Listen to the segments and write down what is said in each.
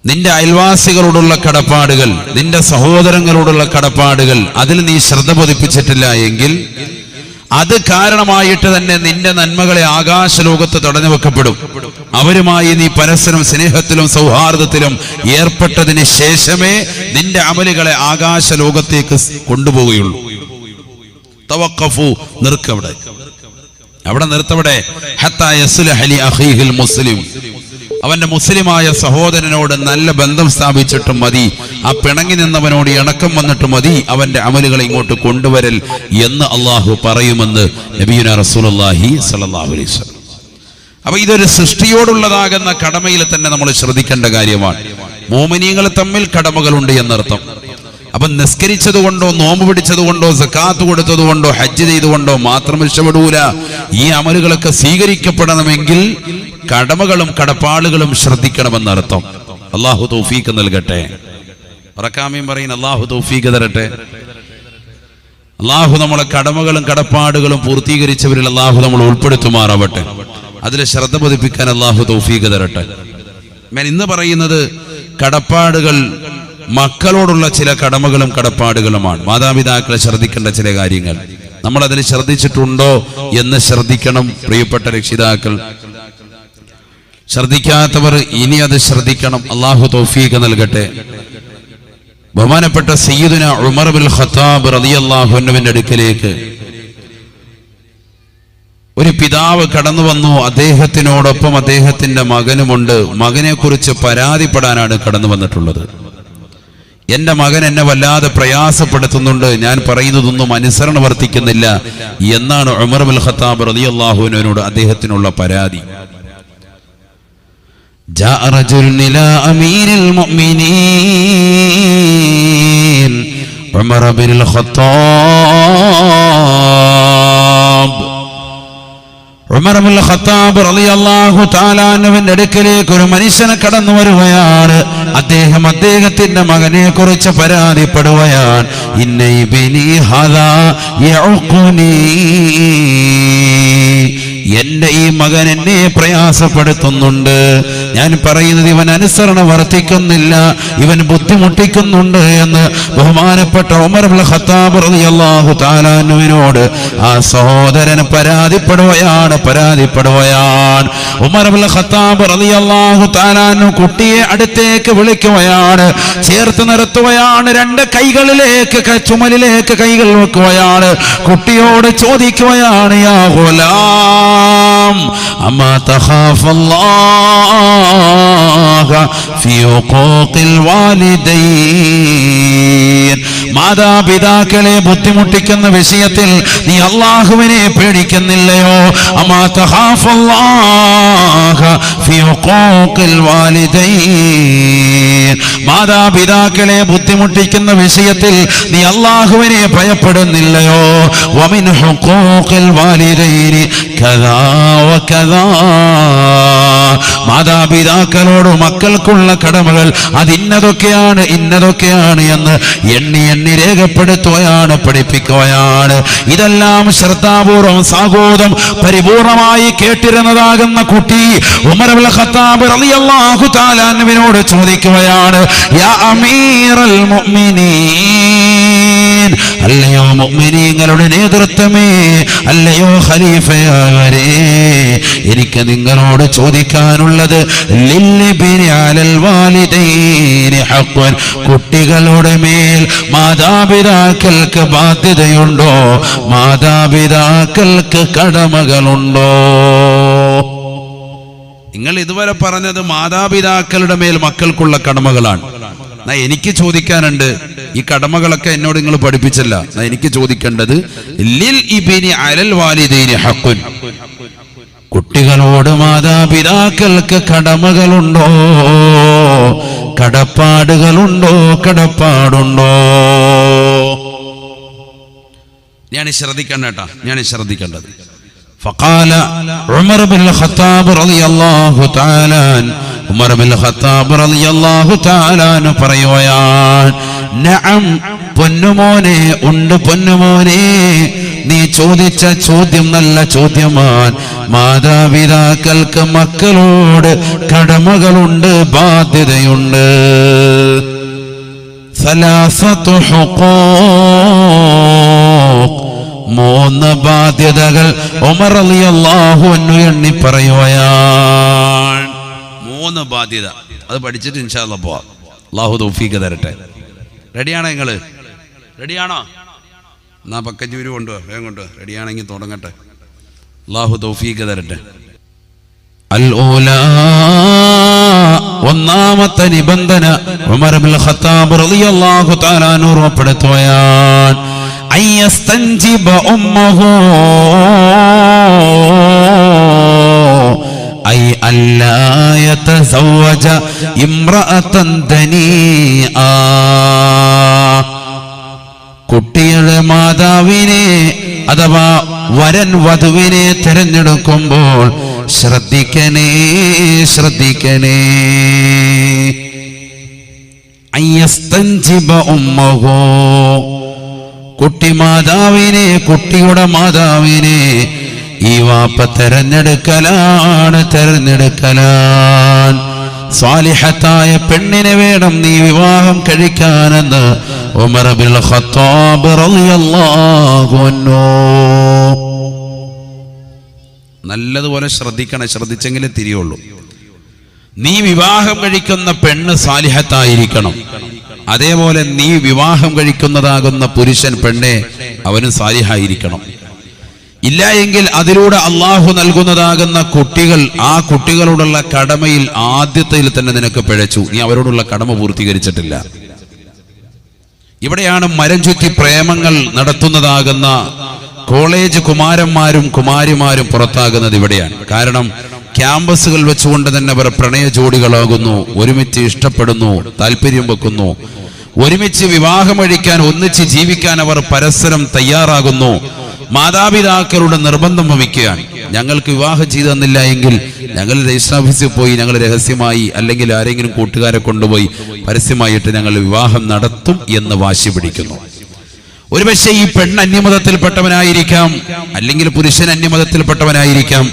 നിന്റെ അയൽവാസികളോടുള്ള കടപ്പാടുകൾ, നിന്റെ സഹോദരങ്ങളോടുള്ള കടപ്പാടുകൾ, അതിൽ നീ ശ്രദ്ധ പതിപ്പിച്ചിട്ടില്ല എങ്കിൽ അത് കാരണമായിട്ട് തന്നെ നിന്റെ നന്മകളെ ആകാശലോകത്ത് തടഞ്ഞു വെക്കപ്പെടും. അവരുമായി നീ പരസ്പരം സ്നേഹത്തിലും സൗഹാർദ്ദത്തിലും ഏർപ്പെട്ടതിന് ശേഷമേ നിന്റെ അമലുകളെ ആകാശലോകത്തേക്ക് കൊണ്ടുപോവുകയുള്ളൂ. തവഖഫു, നിർക്കവിടെ, അവിടെ നിർത്തവിടെ. ഹത്താ യസ്ലഹ ലി അഖീഹിൽ മുസ്ലിം, അവന്റെ മുസ്ലിമായ സഹോദരനോട് നല്ല ബന്ധം സ്ഥാപിച്ചിട്ടും മതി, ആ പിണങ്ങി നിന്നവനോട് ഇണക്കം വന്നിട്ട് മതി അവന്റെ അമലുകളെ ഇങ്ങോട്ട് കൊണ്ടുവരൽ എന്ന് അള്ളാഹു പറയുമെന്ന് നബിയുനാ റസൂലുള്ളാഹി സ്വല്ലല്ലാഹു അലൈഹി വസല്ലം. അപ്പൊ ഇതൊരു സൃഷ്ടിയോടുള്ളതാകുന്ന കടമയിൽ തന്നെ നമ്മൾ ശ്രദ്ധിക്കേണ്ട കാര്യമാണ്. മോമിനീങ്ങൾ തമ്മിൽ കടമകളുണ്ട് എന്നർത്ഥം. അപ്പൊ നിസ്കരിച്ചത് കൊണ്ടോ, നോമ്പ് പിടിച്ചത് കൊണ്ടോ, സക്കാത്ത് കൊടുത്തത് കൊണ്ടോ, ഹജ്ജ് ചെയ്തുകൊണ്ടോ മാത്രം രക്ഷപ്പെടൂല. ഈ അമലുകളൊക്കെ സ്വീകരിക്കപ്പെടണമെങ്കിൽ കടമകളും കടപ്പാടുകളും ശ്രദ്ധിക്കണമെന്നർത്ഥം. അള്ളാഹു തൗഫീഖ് നൽകട്ടെ. ഉറക്കാമീൻ പറയുന്ന അള്ളാഹു തൗഫീഖ് തരട്ടെ. അള്ളാഹു നമ്മളെ കടമകളും കടപ്പാടുകളും പൂർത്തീകരിച്ചവരിൽ അള്ളാഹു നമ്മൾ ഉൾപ്പെടുത്തുമാറാവട്ടെ. അതിൽ ശ്രദ്ധ പതിപ്പിക്കാൻ അള്ളാഹു തൗഫീഖ് തരട്ടെ. ഞാൻ ഇന്ന് പറയുന്നത് കടപ്പാടുകൾ, മക്കളോടുള്ള ചില കടമകളും കടപ്പാടുകളുമാണ്. മാതാപിതാക്കളെ ശ്രദ്ധിക്കേണ്ട ചില കാര്യങ്ങൾ നമ്മൾ അതിൽ ശ്രദ്ധിച്ചിട്ടുണ്ടോ എന്ന് ശ്രദ്ധിക്കണം. പ്രിയപ്പെട്ട രക്ഷിതാക്കൾ, ശ്രദ്ധിക്കാത്തവർ ഇനി അത് ശ്രദ്ധിക്കണം. അള്ളാഹു തൗഫീഖ് നൽകട്ടെ. ബഹുമാനപ്പെട്ട സയ്യിദുന ഉമർ ബിൻ ഖത്താബ് റളിയല്ലാഹു അൻഹുവിന്റെ അടുക്കലേക്ക് ഒരു പിതാവ് കടന്നു വന്നു. അദ്ദേഹത്തിനോടൊപ്പം അദ്ദേഹത്തിന്റെ മകനുമുണ്ട്. മകനെ കുറിച്ച് പരാതിപ്പെടാനാണ് കടന്നു വന്നിട്ടുള്ളത്. എന്റെ മകൻ എന്നെ വല്ലാതെ പ്രയാസപ്പെടുത്തുന്നുണ്ട്, ഞാൻ പറയുന്നതൊന്നും അനുസരണ വർത്തിക്കുന്നില്ല എന്നാണ് ഉമർ ബിൻ ഖത്താബ് റളിയല്ലാഹു അൻഹുവിനോട് അദ്ദേഹത്തിനുള്ള പരാതി. جاء رجل إلى أمير المؤمنين عمر بن الخطاب. ഉമർ ബിൻ ഖത്താബ് റളിയല്ലാഹു തആല അൻഹുവിന്റെ അടുക്കലേക്ക് ഒരു മനുഷ്യനെ കടന്നു വരുകയാണ്. അദ്ദേഹം അദ്ദേഹത്തിന്റെ മകനെ കുറിച്ച് പരാതിപ്പെടുകയാണ്. ഇന്ന ഇബ്നി ഹാദാ യഉഖുനി, എന്റെ ഈ മകൻ എന്നെ പ്രയാസപ്പെടുത്തുന്നുണ്ട്. ഞാൻ പറയുന്നത് ഇവൻ അനുസരണ വർത്തിക്കുന്നില്ല, ഇവൻ ബുദ്ധിമുട്ടിക്കുന്നുണ്ട് എന്ന് ബഹുമാനപ്പെട്ട ഉമർ ബിൻ ഖത്താബ് റളിയല്ലാഹു തആല അൻഹുവിനോട് ആ സഹോദരൻ പരാതിപ്പെടുകയാണ്. ഉമർ ബിൻ ഖത്താബ് റളിയല്ലാഹു തആല അൻഹു കുട്ടിയെ അടുത്തേക്ക് വിളിക്കുകയാണ്, ചേർത്ത് നിർത്തുകയാണ്. രണ്ട് കൈകളിലേക്ക്, ചുമലിലേക്ക് കൈകൾ വെക്കുകയാണ്. കുട്ടിയോട് ചോദിക്കുകയാണ്, യാ ഗുലാം അമാ തഖാഫല്ലാഹ ഫീ ഉഖൂഖിൽ വാലിദൈൻ, മാതാപിതാക്കളെ ബുദ്ധിമുട്ടിക്കുന്ന വിഷയത്തിൽ നീ അല്ലാഹുവിനെ പേടിക്കുന്നില്ലയോ? അമാ തഖാഫല്ലാഹ ഫീ ഉഖൂഖിൽ വാലിദൈൻ, മാതാപിതാക്കളെ ബുദ്ധിമുട്ടിക്കുന്ന വിഷയത്തിൽ നീ അല്ലാഹുവിനെ ഭയപ്പെടുന്നില്ലയോ? വമിൻ ഹുഖൂഖിൽ വാലിദൈനി കദാ വകദാ, മാതാപിതാക്കളോട് മക്കൾക്കുള്ള കടമകൾ അതിന്നതൊക്കെയാണ് ഇന്നതൊക്കെയാണ് എന്ന് എണ്ണി എണ്ണി രേഖപ്പെടുത്തുകയാണ്, പഠിപ്പിക്കുകയാണ്. ഇതെല്ലാം ശ്രദ്ധാപൂർവം സാഗോദം പരിപൂർണമായി കേട്ടിരുന്നതാകുന്ന കുട്ടി ഉമർ ഇബ്നു ഖത്താബ് റളിയല്ലാഹു തആല അൻഹുവിനോട് ചോദിക്കുകയാണ്, യാ അമീറൽ മുഅ്മിനീൻ, അല്ലയോ മുഅ്മിനീങ്ങളുടെ നേതൃത്വമേ, അല്ലയോ ഖലീഫയാവരേ, എനിക്ക് നിങ്ങളോട് ചോദിക്കാനുള്ളത് ലിൽബിനി അലൽ വാലിദൈനി ഹഖ്വൻ, കുട്ടികളുടെ മേൽ മാതാപിതാക്കൾക്ക് ബാധ്യതയുണ്ടോ? മാതാപിതാക്കൾക്ക് കടമകളുണ്ടോ? നിങ്ങൾ ഇതുവരെ പറഞ്ഞത് മാതാപിതാക്കളുടെ മേൽ മക്കൾക്കുള്ള കടമകളാണ്. എനിക്ക് ചോദിക്കാനുണ്ട്, ഈ കടമകളൊക്കെ എന്നോട് നിങ്ങൾ പഠിപ്പിച്ചല്ല. എനിക്ക് ചോദിക്കേണ്ടത് ലിൽ ഇബ്നി അലൽ വാലിദൈനി ഹഖ്വൻ, കുട്ടികളോട് മാതാപിതാക്കൾക്ക് കടമകളുണ്ടോ? കടപ്പാടുകളുണ്ടോ? കടപ്പാടുണ്ടോ? ഞാൻ ശ്രദ്ധിക്കേണ്ടത്. فقال عمر بن الخطاب رضي الله تعالى عنه, ഉമർ ബിൻ ഖത്താബ് റളിയല്ലാഹു തആല അൻഹു പറയുകയാണ്, നഅം, പൊന്നുമോനെ, ഉണ്ട് പൊന്നുമോനെ, നീ ചോദിച്ച ചോദ്യം നല്ല ചോദ്യമാണ്. മാതാപിതാക്കൾക്ക് മക്കളോട് കടമകളുണ്ട്, ബാധ്യതയുണ്ട്. സലാസത്തു ഹുഖൂഖ്, 3 ബാധ്യതകൾ ഉമർ റളിയല്ലാഹു അൻഹു എണ്ണി പറയുകയാണ്. 3 ബാധ്യത. അത് പഠിച്ചിട്ട് ഇൻഷാ അല്ലാഹ് പോവാം. അല്ലാഹു തൗഫീഖ് തരട്ടെ. റെഡിയാണോ നിങ്ങള്? റെഡിയാണോ? എന്നാ പക്കഞ്ചൂര് കൊണ്ടുവാ, വേഗം കൊണ്ടുവാ. റെഡിയാണെങ്കിൽ തുടങ്ങട്ടെ. അല്ലാഹു തൗഫീഖ് തരട്ടെ. ഒന്നാമത്തെ നിബന്ധന ഉമർ ഇബ്നുൽ ഖത്താബ് റളിയല്ലാഹു തആല അൻഹു ഉറപ്പെടുത്തുകയാണ്. അയ്യസ്തൻജിബ ഉമ്മഹു, ഐ അല്ലാ യതസവ്വജ ഇംറഅതൻ ദനീആ. കുട്ടിയുടെ മാതാവിനെ അഥവാ വരൻ വധുവിനെ തിരഞ്ഞെടുക്കുമ്പോൾ ശ്രദ്ധിക്കണേ, ശ്രദ്ധിക്കണേ. അയ്യസ്തൻജിബ ഉമ്മഹു, കുട്ടി മാതാവിനെ, കുട്ടിയുടെ മാതാവിനെ ഈ വാപ്പ തെരഞ്ഞെടുക്കലാണ്, തെരഞ്ഞെടുക്കലാണ്. സ്വാലിഹത്തായ പെണ്ണിനെ വേണം നീ വിവാഹം കഴിക്കാനെന്ന് ഉമർ ഇബ്നുൽ ഖത്താബ് റളിയല്ലാഹു അൻഹു. നല്ലതുപോലെ ശ്രദ്ധിക്കണം, ശ്രദ്ധിച്ചെങ്കിലേ തിരിയുള്ളൂ. നീ വിവാഹം കഴിക്കുന്ന പെണ്ണ് സാലിഹത്തായിരിക്കണം. അതേപോലെ നീ വിവാഹം കഴിക്കുന്നതാകുന്ന പുരുഷൻ പെണ്ണെ അവനും സാലിഹായിരിക്കണം. ഇല്ല എങ്കിൽ അതിലൂടെ അള്ളാഹു നൽകുന്നതാകുന്ന കുട്ടികൾ, ആ കുട്ടികളോടുള്ള കടമയിൽ ആദ്യത്തിൽ തന്നെ നിനക്ക് പിഴച്ചു. നീ അവരോടുള്ള കടമ പൂർത്തീകരിച്ചിട്ടില്ല. ഇവിടെയാണ് മരം ചുറ്റി പ്രേമങ്ങൾ നടത്തുന്നതാകുന്ന കോളേജ് കുമാരന്മാരും കുമാരിമാരും പുറത്താകുന്നത് ഇവിടെയാണ്. കാരണം ക്യാമ്പസുകൾ വെച്ചുകൊണ്ട് തന്നെ അവർ പ്രണയ ജോഡികളാകുന്നു, ഒരുമിച്ച് ഇഷ്ടപ്പെടുന്നു, താല്പര്യം വെക്കുന്നു, ഒരുമിച്ച് വിവാഹം കഴിക്കാൻ, ഒന്നിച്ച് ജീവിക്കാൻ അവർ പരസ്പരം തയ്യാറാകുന്നു. മാതാപിതാക്കളുടെ നിർബന്ധം വമിക്കുകയാണ്. ഞങ്ങൾക്ക് വിവാഹം ചെയ്തു തന്നില്ല എങ്കിൽ ഞങ്ങൾ രജിസ്റ്റർ ഓഫീസിൽ പോയി ഞങ്ങൾ രഹസ്യമായി അല്ലെങ്കിൽ ആരെങ്കിലും കൂട്ടുകാരെ കൊണ്ടുപോയി പരസ്യമായിട്ട് ഞങ്ങൾ വിവാഹം നടത്തും എന്ന് വാശി പിടിക്കുന്നു. ഒരുപക്ഷെ ഈ പെണ്ണ് അന്യമതത്തിൽപ്പെട്ടവനായിരിക്കാം, അല്ലെങ്കിൽ പുരുഷൻ അന്യമതത്തിൽപ്പെട്ടവനായിരിക്കാം.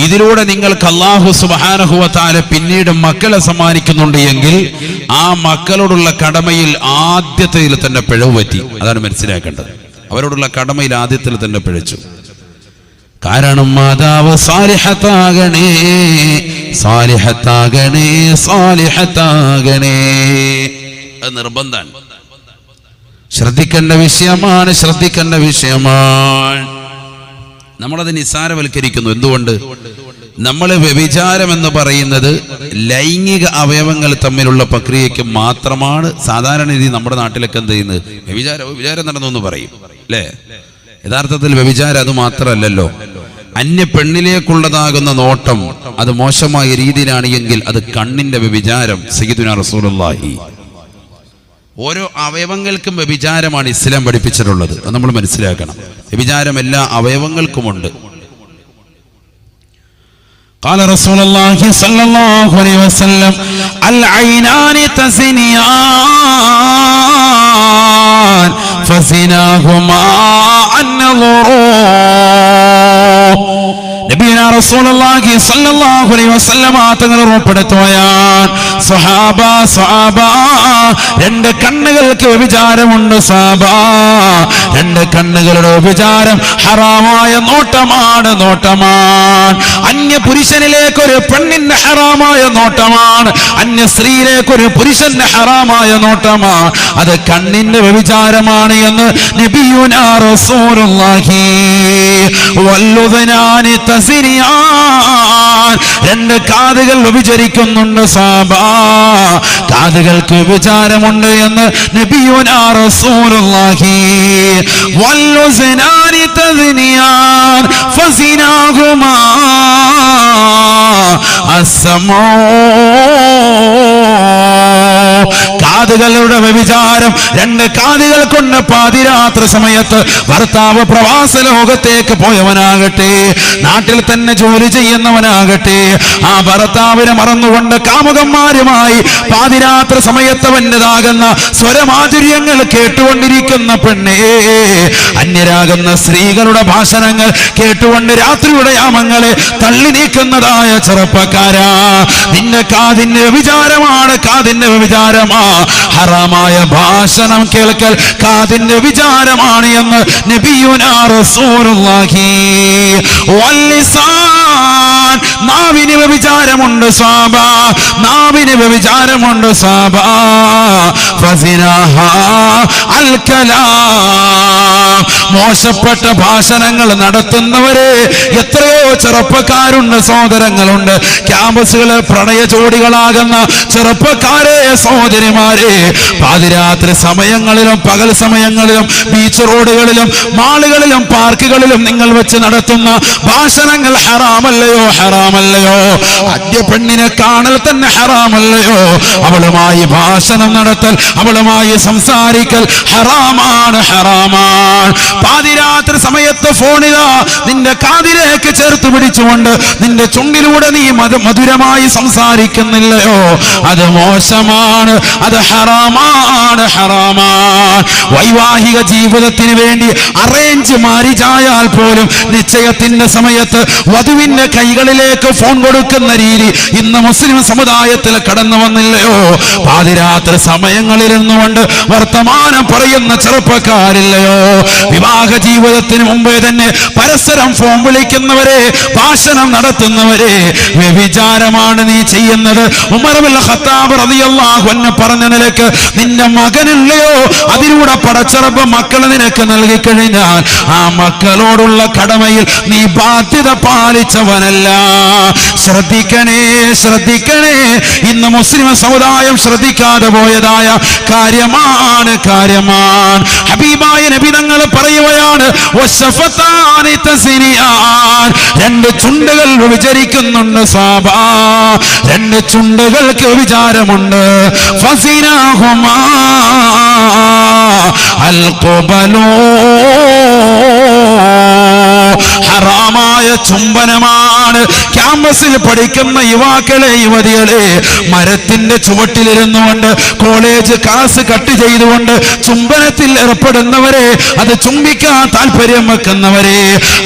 ഇതിലൂടെ നിങ്ങൾക്ക് അല്ലാഹു സുബ്ഹാനഹു വ തആല പിന്നീട് മക്കളെ സമ്മാനിക്കുന്നുണ്ട് എങ്കിൽ ആ മക്കളോടുള്ള കടമയിൽ ആദ്യത്തിൽ തന്നെ പിഴവ് പറ്റി. അതാണ് മനസ്സിലാക്കേണ്ടത്. അവരോടുള്ള കടമയിൽ ആദ്യത്തിൽ തന്നെ പിഴച്ചു. കാരണം മാതാവ് സാലിഹത്താകണേ, സാലിഹത്താകണേ, സാലിഹത്താകണേ, അത് നിർബന്ധമാണ്. ശ്രദ്ധിക്കേണ്ട വിഷയമാണ്, ശ്രദ്ധിക്കേണ്ട വിഷയമാണ്. നമ്മളത് നിസ്സാരവൽക്കരിക്കുന്നു. എന്തുകൊണ്ട്? നമ്മൾ വ്യഭിചാരം എന്ന് പറയുന്നത് ലൈംഗിക അവയവങ്ങൾ തമ്മിലുള്ള പ്രക്രിയയ്ക്ക് മാത്രമാണ്. സാധാരണ രീതി നമ്മുടെ നാട്ടിലൊക്കെ എന്ത് ചെയ്യുന്നത്? വ്യഭിചാരം നടന്നു പറയും, അല്ലേ? യഥാർത്ഥത്തിൽ വ്യഭിചാരം അത് മാത്രമല്ലല്ലോ. അന്യ പെണ്ണിലേക്കുള്ളതാകുന്ന നോട്ടം അത് മോശമായ രീതിയിലാണ് എങ്കിൽ അത് കണ്ണിന്റെ വ്യഭിചാരം. സയ്യിദുനാ റസൂലുള്ളാഹി ഓരോ അവയവങ്ങൾക്കും വ്യഭിചാരമാണ് ഇസ്ലാം പഠിപ്പിച്ചിട്ടുള്ളത്. അത് നമ്മൾ മനസ്സിലാക്കണം. വ്യഭിചാരം എല്ലാ അവയവങ്ങൾക്കുമുണ്ട്. قال رسول الله صلى الله عليه وسلم العينان تزنيان فزناهما النظر. നബിയുനാ റസൂലുള്ളാഹി സ്വല്ലല്ലാഹു അലൈഹി വസല്ലം തങ്ങൾ ഉറപ്പെടുത്തുകയാണ്, സ്വഹാബ സ്വഹാബ, 2 കണ്ണുകൾക്ക് വ്യഭിചാരമുണ്ട് സ്വഹാബ. 2 കണ്ണുകളുടെ വ്യഭിചാരം ഹറാമായ നോട്ടമാണ്, നോട്ടമാണ്. അന്യ പുരുഷനിലേക്ക് ഒരു പെണ്ണിന്റെ ഹറാമായ നോട്ടമാണ്, അന്യ സ്ത്രീയിലേക്ക് ഒരു പുരുഷന്റെ ഹറാമായ നോട്ടമാണ്. അത് കണ്ണിന്റെ വ്യഭിചാരമാണ് എന്ന് നബിയുനാ റസൂലുള്ളാഹി. വല്ലുദനാനി തസിനിയാൻ, 2 കാതുകൾ വ്യഭിചരിക്കുന്നുണ്ട് സാബ. കാതുകൾക്ക് വ്യഭിചാരമുണ്ട് എന്ന് നബിയുനാ റസൂലുള്ളാഹി. വല്ലുസനാനി തസിനിയാൻ ഫസിനാഹുമാ അസ്സമൂ. കാതുകളുടെ വ്യഭിചാരം. 2 കാതുകൾ കൊണ്ട് പാതിരാത്രി സമയത്ത് ഭർത്താവ് പ്രവാസ ലോകത്തേക്ക് പോയവനാകട്ടെ, നാട്ടിൽ തന്നെ ജോലി ചെയ്യുന്നവനാകട്ടെ, ആ ഭർത്താവിനെ മറന്നുകൊണ്ട് കാമുകന്മാരുമായി പാതിരാത്രി സമയത്ത് അവൻ്റെതാകുന്ന സ്വരമാധുര്യങ്ങൾ കേട്ടുകൊണ്ടിരിക്കുന്ന പെണ്ണേ, അന്യരാകുന്ന സ്ത്രീകളുടെ ഭാഷണങ്ങൾ കേട്ടുകൊണ്ട് രാത്രിയുടെ യാമങ്ങളെ തള്ളി നീക്കുന്നതായ ചെറുപ്പക്കാരാ, നിന്റെ കാതിന്റെ വ്യഭിചാരമാണ്, കാതിന്റെ വ്യഭിചാരമാ. ഹറാമായ ഭാഷണം കേൾക്കൽ കാതിന്റെ വിചാരമാണ് എന്ന് നബിയുനാ റസൂലുള്ളാഹി. വല്ലിസാൻ, നാവിന് വ്യഭിചാരമുണ്ട് സാബ, നാവിന് വ്യഭിചാരമുണ്ട് സാബ. ഫസിനാഹാ അൽ കലാം, മോശപ്പെട്ട ഭാഷണങ്ങൾ നടത്തുന്നവരെ എത്രയോ ചെറുപ്പക്കാരുണ്ട്, സഹോദരങ്ങളുണ്ട്. ക്യാമ്പസുകളിൽ പ്രണയ ജോഡികളാകുന്ന ചെറുപ്പക്കാരെ, സഹോദരിമാരെ, പാതിരാത്രി സമയങ്ങളിലും പകൽ സമയങ്ങളിലും ബീച്ച് റോഡുകളിലും മാളുകളിലും പാർക്കുകളിലും നിങ്ങൾ വെച്ച് നടത്തുന്ന ഭാഷണങ്ങൾ ഹറാമല്ലയോ? ഹറാമല്ലയോ? അന്യ പെണ്ണിനെ കാണൽ തന്നെ ഹറാമല്ലയോ? അവളുമായി ഭാഷണം നടത്തൽ, അവളുമായി സംസാരിക്കൽ ഹറാമാണ്, ഹറാമാണ്. പാതിരാത്രി സമയത്ത് ഫോണിതാ നിന്റെ കാതിലേക്ക് ചേർത്ത് പിടിച്ചുകൊണ്ട് നിന്റെ ചുണ്ടിലൂടെ നീ മധുരമായി സംസാരിക്കുന്നില്ലയോ? അത് മോശമാണ്, അത് ഹറാമാണ്, ഹറാമാണ്. വൈവാഹിക ജീവിതത്തിന് വേണ്ടി അറേഞ്ച് മാരിജായാൽ പോലും നിശ്ചയത്തിന്റെ സമയത്ത് വധുവിന്റെ കൈകളിലേക്ക് ഫോൺ കൊടുക്കുന്ന രീതി ഇന്ന് മുസ്ലിം സമുദായത്തിൽ കടന്നു വന്നില്ലയോ? പാതിരാത്രി സമയങ്ങളിൽ നിന്നുകൊണ്ട് വർത്തമാനം പറയുന്ന ചെറുപ്പക്കാരില്ലയോ? വിവാഹ ജീവിതത്തിന് മുമ്പേ തന്നെ പരസ്പരം ഫോൺ വിളിക്കുന്നവരെ, ഭാഷണം നടത്തുന്നവരെ, വ്യഭിചാരമാണ് നീ ചെയ്യുന്നത്. ഉമർ ഇബ്നുൽ ഖത്താബ് റളിയല്ലാഹു അൻഹു പറഞ്ഞ നിലക്ക് നിന്റെ മകനില്ലയോ, അതിലൂടെ പടച്ചറബ് മക്കളെ നിനക്ക് നൽകി കഴിഞ്ഞാൽ ആ മക്കളോടുള്ള കടമയിൽ നീ ബാധ്യത പാലിച്ചവനല്ല. ശ്രദ്ധിക്കണേ, ശ്രദ്ധിക്കണേ. ഇന്ന് മുസ്ലിം സമുദായം ശ്രദ്ധിക്കാതെ പോയതായ കാര്യമാണ്, കാര്യമാണ്. ഹബീബായ നബി തങ്ങൾ പറയുകയാണ്, വശഫതാനി തസ്നിയാൻ, 2 ചുണ്ടുകൾ വിചരിക്കുന്നുണ്ട് സാബാ, 2 ചുണ്ടുകൾക്ക് വിചാരമുണ്ട്. ഫസിനാഹുമാ അൽ ഖബലൂ, ഹറാമായ ചുംബനമാണ്. ക്യാമ്പസിൽ പഠിക്കുന്ന യുവാക്കളെ, യുവതികളെ, മരത്തിന്റെ ചുവട്ടിലിരുന്നു കൊണ്ട് കോളേജ് ക്ലാസ് കട്ട് ചെയ്തുകൊണ്ട് ചുംബനത്തിൽ ഏർപ്പെടുന്നവരെ, അത് ചുംബിക്കാൻ താല്പര്യം വെക്കുന്നവരെ,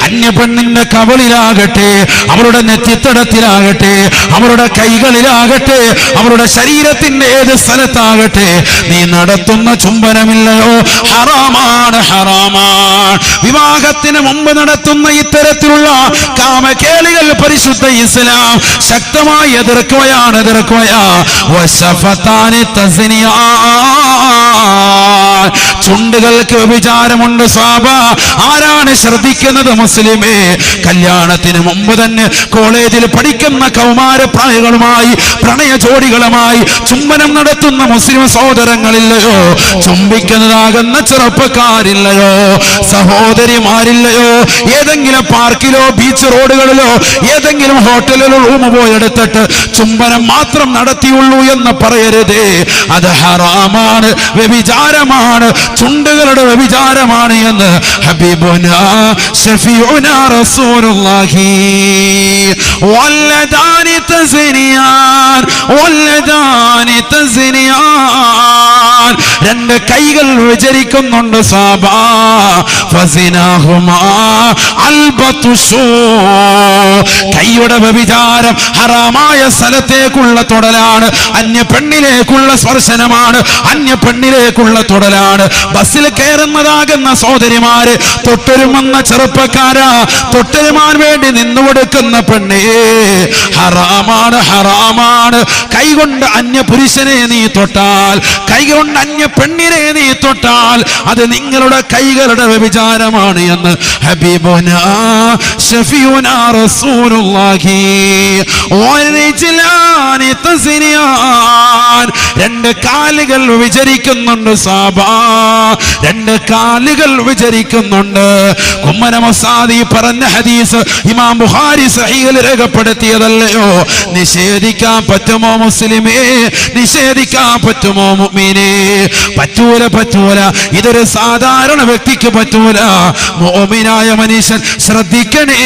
അന്യ പെണ്ണിന്റെ കവളിലാകട്ടെ, അവരുടെ നെറ്റിത്തടത്തിലാകട്ടെ, അവരുടെ കൈകളിലാകട്ടെ, അവരുടെ ശരീരത്തിന്റെ ഏത് സ്ഥലത്താകട്ടെ, നീ നടത്തുന്ന ചുംബനമില്ലയോ? ഹറാമാണ്, ഹറാമാണ്. വിവാഹത്തിന് മുമ്പ് നടത്തുന്ന ഇത്തരത്തിലുള്ള കാമകേളികൾ പരിശുദ്ധ ഇസ്ലാം ശക്തമായി എതിർക്കുകയാണ്, എതിർക്കുകയാ. വശഫതാനി തസ്നിയാൻ, ചുണ്ടുകൾക്ക് വ്യഭിചാരമുണ്ട് സാബ. ആരാണ് ശ്രദ്ധിക്കുന്നത്? മുസ്ലിമേ, കല്യാണത്തിന് മുമ്പ് തന്നെ കോളേജിൽ പഠിക്കുന്ന കൗമാരപ്രായങ്ങളുമായി, പ്രണയ ജോഡികളുമായി ചുംബനം നടത്തുന്ന മുസ്ലിം സഹോദരങ്ങളില്ലയോ? ചുംബിക്കുന്നതാകുന്ന ചെറുപ്പക്കാരില്ലയോ? സഹോദരിമാരില്ലയോ? ഏതെങ്കിലും പാർക്കിലോ ബീച്ച് റോഡുകളിലോ ഏതെങ്കിലും ഹോട്ടലിലോ റൂം പോയി എടുത്തിട്ട് ചുംബനം മാത്രം നടത്തിയുള്ളൂ എന്ന് പറയരുതേ. അത് ഹറാമാണ്, വ്യഭിചാരമാണ്, ചുണ്ടുകളുടെ വ്യഭിചാരമാണ് എന്ന് ഹബീബുനാ ശഫീഉനാ റസൂലുള്ളാഹി. വല്ലദാനി തസ്നിയാൻ, വല്ലദാനി തസ്നിയാൻ, 2 കൈകൾ വിചരിക്കുന്നുണ്ട് സാബാ. ഫസിനാഹുമാ അൽ ബത്ഷൂ, കൈയുടെ വ്യഭിചാരം ഹറാമായ സ്ഥലത്തേക്കുള്ള തൊടലാണ്, അന്യ പെണ്ണിലേക്കുള്ള സ്പർശനമാണ്, അന്യ പെണ്ണിലേക്കുള്ള തൊടലാണ്. ബസ്സിൽ കയറുന്നതാകുന്ന സഹോദരിമാര്, തൊട്ടൊരുമെന്ന ചെറുപ്പക്കാരാ, തൊട്ടൊരുമാൻ വേണ്ടി നിന്നുകൊടുക്കുന്ന പെണ്ണേ, ഹറാമാണ്, ഹറാമാണ്. കൈകൊണ്ട് അന്യ പുരുഷനെ നീ തൊട്ടാൽ, കൈകൊണ്ട് അന്യ പെണ്ണിനെ നീ തൊട്ടാൽ അത് നിങ്ങളുടെ കൈകളുടെ വ്യഭിചാരമാണ് എന്ന് ഹബീബുനാ ശഫീഉനാ റസൂലുള്ളാഹി. വൽരിജ്ലാനി തസ്നിയാൻ, 2 കാൽ കാലുകൾ വിചരിക്കുന്നുണ്ട് സാബാ, രണ്ട് കാലുകൾ വിചരിക്കുന്നുണ്ട്. കുമ്മന മസാദി പറഞ്ഞ ഹദീസ് ഇമാം ബുഖാരി സഹീഹിൽ രേഖപ്പെടുത്തിയതല്ലയോ? നിഷേധിക്കാൻ പറ്റുമോ മുസ്ലിമേ? നിഷേധിക്കാൻ പറ്റുമോ മുഅ്മിനേ? പറ്റൂല, പറ്റൂല. ഇതൊരു സാധാരണ വ്യക്തിക്ക് പറ്റൂല. മുഅ്മിനായ മനുഷ്യൻ ശ്രദ്ധിക്കണേ,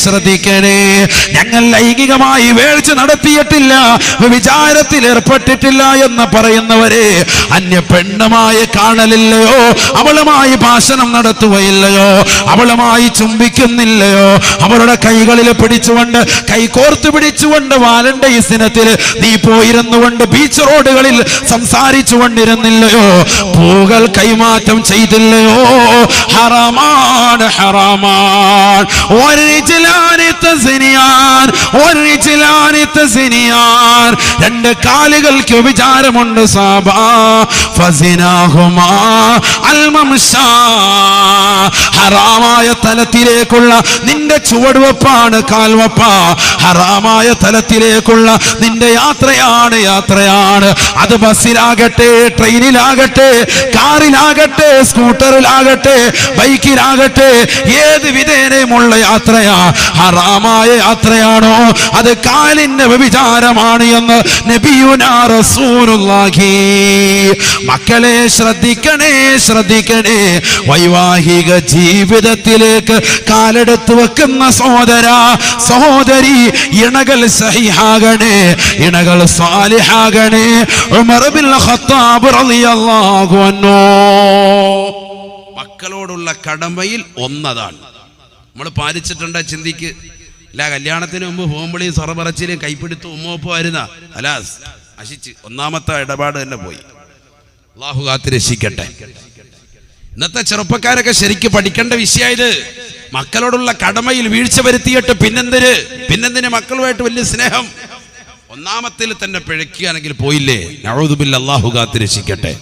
ശ്രദ്ധിക്കണേ. ഞങ്ങൾ ലൈംഗികമായി വേഴ്ച നടത്തിയിട്ടില്ല, വിചാരത്തിൽ ഏർപ്പെട്ടിട്ടില്ല എന്ന് പറയുന്നവരെ അന്യ പെണ്ണുമായി കാണലില്ലയോ? അവളുമായി ഭാഷണം നടത്തുകയില്ലയോ? അവളുമായി ചുംബിക്കുന്നില്ലയോ? അവളുടെ കൈകളിൽ പിടിച്ചുകൊണ്ട്, കൈകോർത്ത് പിടിച്ചുകൊണ്ട് വാലന്റൈൻസ് ദിനത്തിൽ നീ പോയിരുന്നു കൊണ്ട് ബീച്ച് റോഡുകളിൽ സംസാരിച്ചു കൊണ്ടിരുന്നില്ലയോ? പൂകൾ കൈമാറ്റം ചെയ്തില്ലയോ? ഹറാമാണ്, ഹറാമാണ്. രണ്ട് കാലുകൾക്ക് വിചാരമുണ്ട് സാബാ. ഫസിനാഹുമാ അൽമംശാ, ഹറാമായ തലത്തിലേക്കുള്ള നിന്റെ ചുവടുവെപ്പാണ് കാൽവെപ്പ. ഹറാമായ തലത്തിലേക്കുള്ള നിന്റെ യാത്രയാണ്, യാത്രയാണ്. അത് ബസ്സിലാകട്ടെ, ട്രെയിനിലാകട്ടെ, കാറിലാകട്ടെ, സ്കൂട്ടറിലാകട്ടെ, ബൈക്കിലാകട്ടെ, ഏത് വിധേനയുമുള്ള യാത്രയാ. ഹറാമായ യാത്രയാണോ അത് കാലിന്റെ വ്യഭിചാരമാണ് എന്ന് നബിയുനാ റസൂലുള്ളാഹി. മക്കളെ ശ്രദ്ധിക്കണേ, ശ്രദ്ധിക്കണേ. വൈവാഹിക ജീവിതത്തിലേക്ക് കാലെടുത്ത് വെക്കുന്ന സഹോദര, സഹോദരി, ഇണകൾ സഹിഹാകണേ, ഇണകൾ സാലിഹാകണേ. ഉമർ ബിൻ ഖത്താബ് റളിയല്ലാഹു അൻഹു മക്കളോടുള്ള കടമയിൽ ഒന്നതാണ്. നമ്മൾ പാലിച്ചിട്ടുണ്ട ചിന്തിക്ക് ഇല്ല. കല്യാണത്തിന് മുമ്പ് പോകുമ്പോഴേയും സൊറപറച്ചിലും കൈപ്പിടുത്ത് ഉമ്മൊപ്പമായിരുന്ന അലാസ് നശിച്ച് ഒന്നാമത്തെ ഇടപാട് തന്നെ പോയി. അല്ലാഹു കാത്ത് രക്ഷിക്കട്ടെ. ഇന്നത്തെ ചെറുപ്പക്കാരൊക്കെ ശരിക്കും പഠിക്കേണ്ട വിഷയമായത്. മക്കളോടുള്ള കടമയിൽ വീഴ്ച വരുത്തിയിട്ട് പിന്നെന്തിന് മക്കളുമായിട്ട് വലിയ സ്നേഹം. ഒന്നാമത്തിൽ തന്നെ പിഴയ്ക്കുകയാണെങ്കിൽ പോയില്ലേ. നഊദു ബില്ലാഹ്, അല്ലാഹു കാത്ത് രക്ഷിക്കട്ടെ.